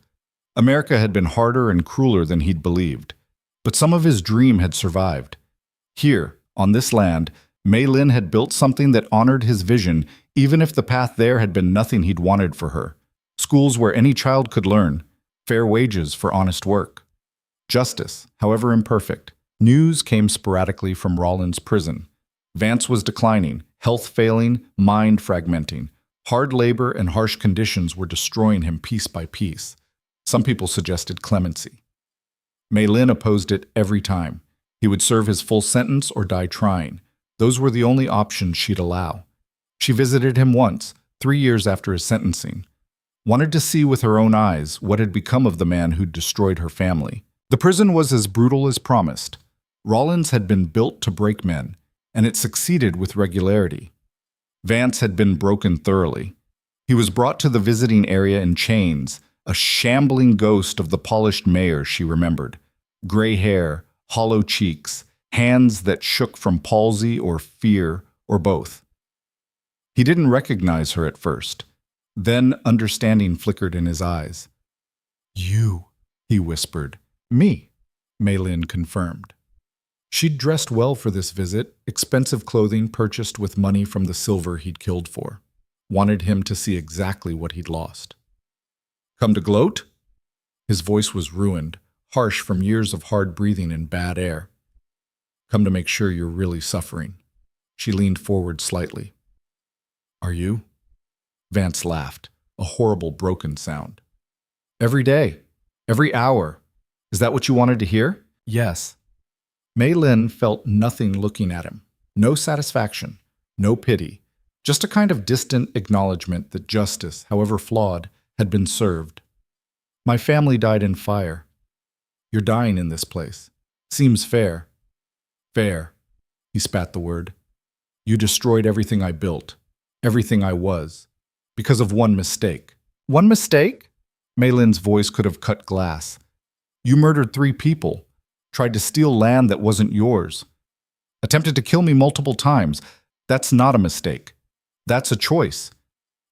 America had been harder and crueler than he'd believed. But some of his dream had survived. Here, on this land, Maylin had built something that honored his vision, even if the path there had been nothing he'd wanted for her. Schools where any child could learn, fair wages for honest work. Justice, however imperfect. News came sporadically from Rawlins prison. Vance was declining, health failing, mind fragmenting. Hard labor and harsh conditions were destroying him piece by piece. Some people suggested clemency. Maylin opposed it every time. He would serve his full sentence or die trying. Those were the only options she'd allow. She visited him once, 3 years after his sentencing. Wanted to see with her own eyes what had become of the man who'd destroyed her family. The prison was as brutal as promised. Rawlins had been built to break men, and it succeeded with regularity. Vance had been broken thoroughly. He was brought to the visiting area in chains, a shambling ghost of the polished mayor she remembered. Gray hair, hollow cheeks, hands that shook from palsy or fear or both. He didn't recognize her at first. Then understanding flickered in his eyes. "You," he whispered. "Me," Maylin confirmed. She'd dressed well for this visit, expensive clothing purchased with money from the silver he'd killed for. Wanted him to see exactly what he'd lost. "Come to gloat?" His voice was ruined, harsh from years of hard breathing and bad air. "Come to make sure you're really suffering." She leaned forward slightly. "Are you?" Vance laughed, a horrible broken sound. "Every day, every hour. Is that what you wanted to hear?" "Yes." Maylin felt nothing looking at him. No satisfaction, no pity, just a kind of distant acknowledgement that justice, however flawed, had been served. "My family died in fire. You're dying in this place. Seems fair." "Fair," he spat the word. "You destroyed everything I built, everything I was, because of one mistake." "One mistake?" Maylin's voice could have cut glass. "You murdered 3 people, tried to steal land that wasn't yours, attempted to kill me multiple times. That's not a mistake. That's a choice.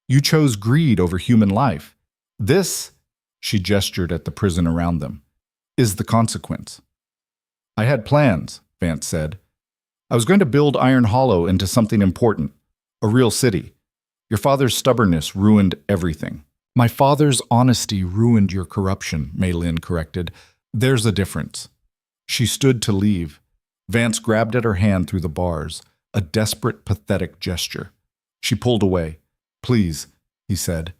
You chose greed over human life. This," she gestured at the prison around them, "is the consequence." "I had plans," Vance said. "I was going to build Iron Hollow into something important, a real city. Your father's stubbornness ruined everything." "My father's honesty ruined your corruption," Maylin corrected. "There's a difference." She stood to leave. Vance grabbed at her hand through the bars, a desperate, pathetic gesture. She pulled away. "Please," he said.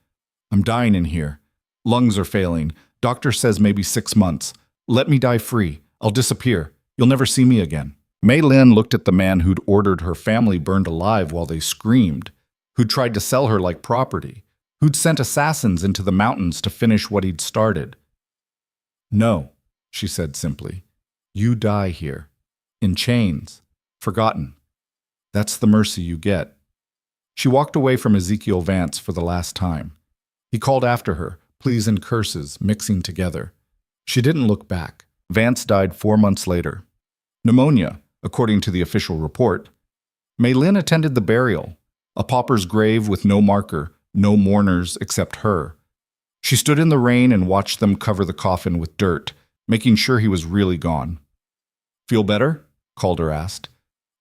"I'm dying in here. Lungs are failing. Doctor says maybe 6 months. Let me die free. I'll disappear. You'll never see me again." Maylin looked at the man who'd ordered her family burned alive while they screamed, who'd tried to sell her like property, who'd sent assassins into the mountains to finish what he'd started. "No," she said simply. "You die here. In chains. Forgotten. That's the mercy you get." She walked away from Ezekiel Vance for the last time. He called after her, pleas and curses mixing together. She didn't look back. Vance died 4 months later. Pneumonia, according to the official report. Maylin attended the burial, a pauper's grave with no marker, no mourners except her. She stood in the rain and watched them cover the coffin with dirt, making sure he was really gone. "Feel better?" Calder asked.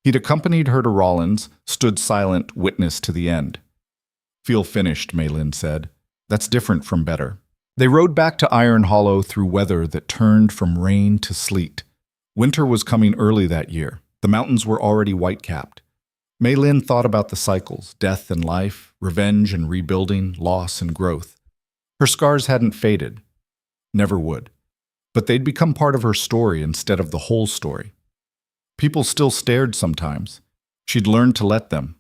He'd accompanied her to Rawlins, stood silent, witness to the end. "Feel finished," Maylin said. "That's different from better." They rode back to Iron Hollow through weather that turned from rain to sleet. Winter was coming early that year. The mountains were already white-capped. Maylin thought about the cycles, death and life, revenge and rebuilding, loss and growth. Her scars hadn't faded. Never would. But they'd become part of her story instead of the whole story. People still stared sometimes. She'd learned to let them.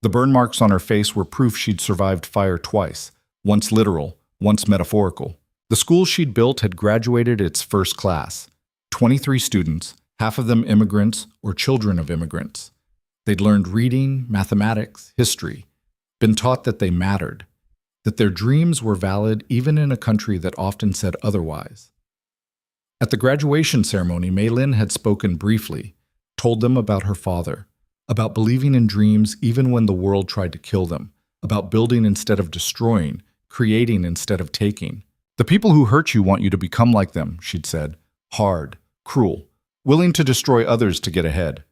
The burn marks on her face were proof she'd survived fire twice, once literal, once metaphorical. The school she'd built had graduated its first class. 23 students, half of them immigrants or children of immigrants. They'd learned reading, mathematics, history, been taught that they mattered, that their dreams were valid even in a country that often said otherwise. At the graduation ceremony, Mei Lin had spoken briefly, told them about her father, about believing in dreams even when the world tried to kill them, about building instead of destroying, creating instead of taking. The people who hurt you want you to become like them, she'd said, hard, cruel, willing to destroy others to get ahead.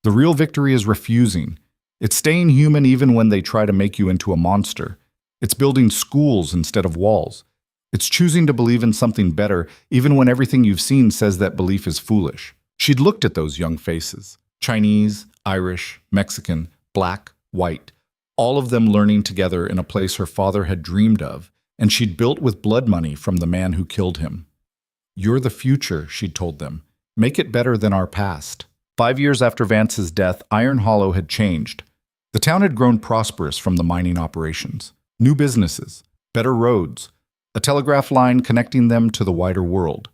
The real victory is refusing. It's staying human even when they try to make you into a monster. It's building schools instead of walls. It's choosing to believe in something better even when everything you've seen says that belief is foolish. She'd looked at those young faces, Chinese, Irish, Mexican, black, white, all of them learning together in a place her father had dreamed of, and she'd built with blood money from the man who killed him. You're the future, she'd told them. Make it better than our past. 5 years after Vance's death, Iron Hollow had changed. The town had grown prosperous from the mining operations. New businesses, better roads, a telegraph line connecting them to the wider world.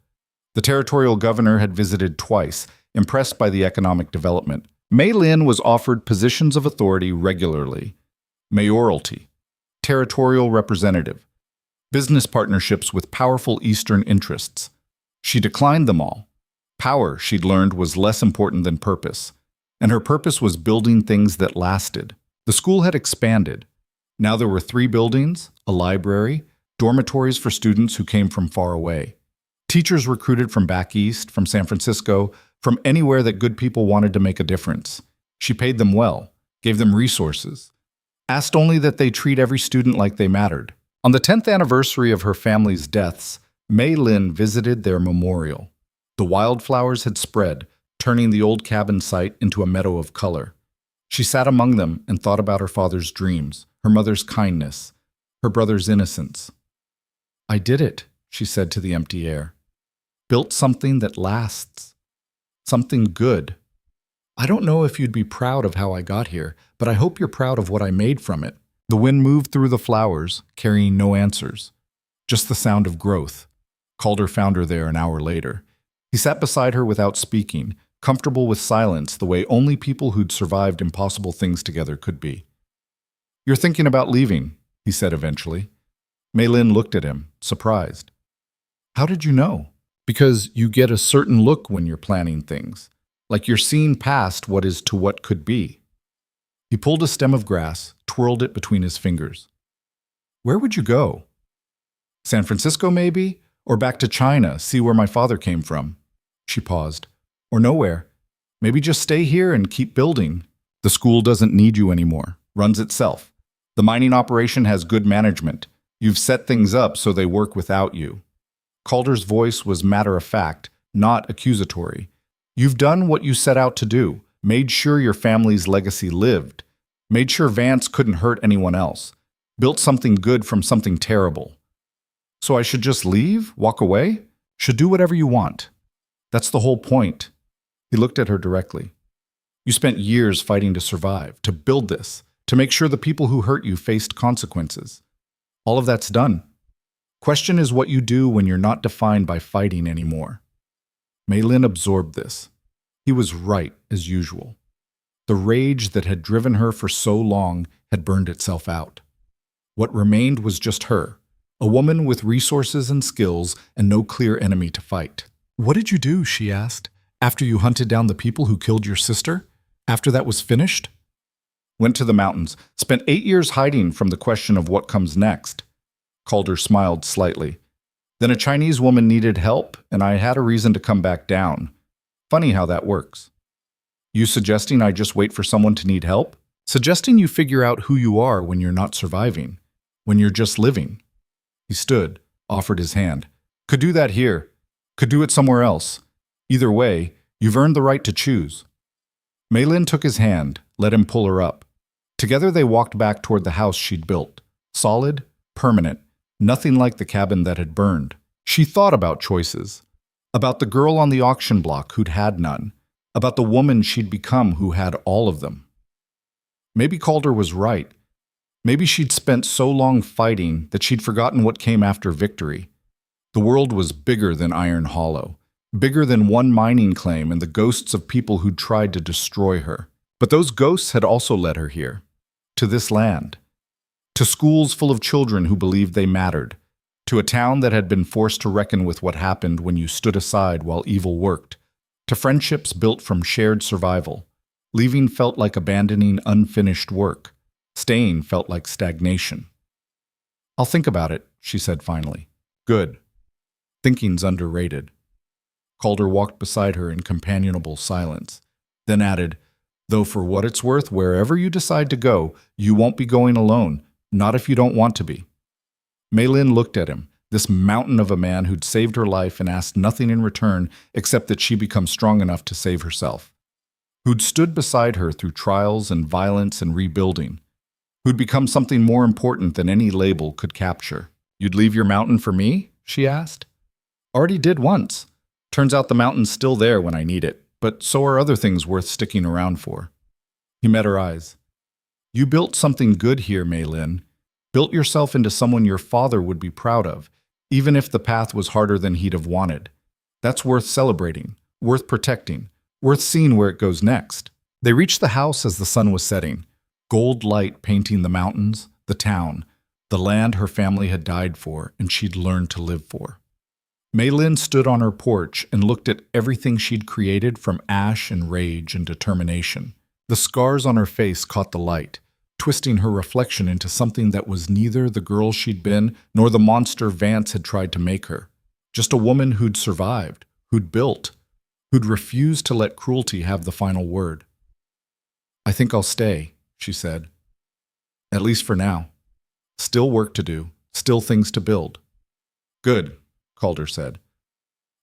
The territorial governor had visited twice, impressed by the economic development. Mei Lin was offered positions of authority regularly. Mayoralty, territorial representative, business partnerships with powerful Eastern interests. She declined them all. Power, she'd learned, was less important than purpose, and her purpose was building things that lasted. The school had expanded. Now there were 3 buildings, a library, dormitories for students who came from far away. Teachers recruited from back east, from San Francisco, from anywhere that good people wanted to make a difference. She paid them well, gave them resources, asked only that they treat every student like they mattered. On the 10th anniversary of her family's deaths, Mei Lin visited their memorial. The wildflowers had spread, turning the old cabin site into a meadow of color. She sat among them and thought about her father's dreams, her mother's kindness, her brother's innocence. I did it, she said to the empty air. Built something that lasts. Something good. I don't know if you'd be proud of how I got here, but I hope you're proud of what I made from it. The wind moved through the flowers, carrying no answers. Just the sound of growth. Calder found her there an hour later. He sat beside her without speaking, comfortable with silence the way only people who'd survived impossible things together could be. You're thinking about leaving, he said eventually. Mei Lin looked at him, surprised. How did you know? Because you get a certain look when you're planning things, like you're seeing past what is to what could be. He pulled a stem of grass, twirled it between his fingers. Where would you go? San Francisco, maybe? Or back to China, see where my father came from? She paused. Or nowhere. Maybe just stay here and keep building. The school doesn't need you anymore. Runs itself. The mining operation has good management. You've set things up so they work without you. Calder's voice was matter-of-fact, not accusatory. You've done what you set out to do, made sure your family's legacy lived, made sure Vance couldn't hurt anyone else, built something good from something terrible. So I should just leave? Walk away? Should do whatever you want. That's the whole point. He looked at her directly. You spent years fighting to survive, to build this, to make sure the people who hurt you faced consequences. All of that's done. Question is what you do when you're not defined by fighting anymore. Mei Lin absorbed this. He was right, as usual. The rage that had driven her for so long had burned itself out. What remained was just her, a woman with resources and skills and no clear enemy to fight. What did you do, she asked, after you hunted down the people who killed your sister? After that was finished? Went to the mountains, spent 8 years hiding from the question of what comes next. Calder smiled slightly. Then a Chinese woman needed help, and I had a reason to come back down. Funny how that works. You suggesting I just wait for someone to need help? Suggesting you figure out who you are when you're not surviving, when you're just living. He stood, offered his hand. Could do that here. Could do it somewhere else. Either way, you've earned the right to choose. Mei Lin took his hand, let him pull her up. Together they walked back toward the house she'd built. Solid, permanent, nothing like the cabin that had burned. She thought about choices. About the girl on the auction block who'd had none. About the woman she'd become who had all of them. Maybe Calder was right. Maybe she'd spent so long fighting that she'd forgotten what came after victory. The world was bigger than Iron Hollow. bigger than one mining claim and the ghosts of people who'd tried to destroy her. But those ghosts had also led her here, to this land, to schools full of children who believed they mattered, to a town that had been forced to reckon with what happened when you stood aside while evil worked, to friendships built from shared survival. Leaving felt like abandoning unfinished work. Staying felt like stagnation. "I'll think about it," she said finally. "Good. Thinking's underrated." Calder walked beside her in companionable silence, then added, "Though for what it's worth, wherever you decide to go, you won't be going alone, not if you don't want to be." Maylin looked at him, this mountain of a man who'd saved her life and asked nothing in return except that she become strong enough to save herself. Who'd stood beside her through trials and violence and rebuilding. Who'd become something more important than any label could capture. "You'd leave your mountain for me?" she asked. "Already did once. Turns out the mountain's still there when I need it, but so are other things worth sticking around for." He met her eyes. "You built something good here, Maylin. Built yourself into someone your father would be proud of, even if the path was harder than he'd have wanted. That's worth celebrating, worth protecting, worth seeing where it goes next." They reached the house as the sun was setting, gold light painting the mountains, the town, the land her family had died for and she'd learned to live for. Maylin stood on her porch and looked at everything she'd created from ash and rage and determination. The scars on her face caught the light, twisting her reflection into something that was neither the girl she'd been nor the monster Vance had tried to make her. Just a woman who'd survived, who'd built, who'd refused to let cruelty have the final word. "I think I'll stay," she said. "At least for now. Still work to do, still things to build." "Good," Calder said,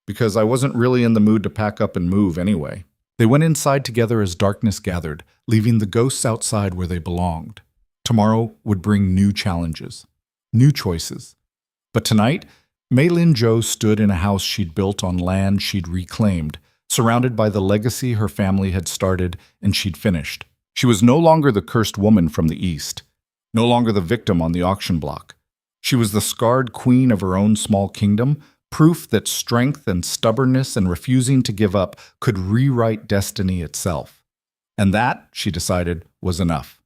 "because I wasn't really in the mood to pack up and move anyway." They went inside together as darkness gathered, leaving the ghosts outside where they belonged. Tomorrow would bring new challenges, new choices. But tonight, Maylin Joe stood in a house she'd built on land she'd reclaimed, surrounded by the legacy her family had started and she'd finished. She was no longer the cursed woman from the East, no longer the victim on the auction block. She was the scarred queen of her own small kingdom, proof that strength and stubbornness and refusing to give up could rewrite destiny itself. And that, she decided, was enough.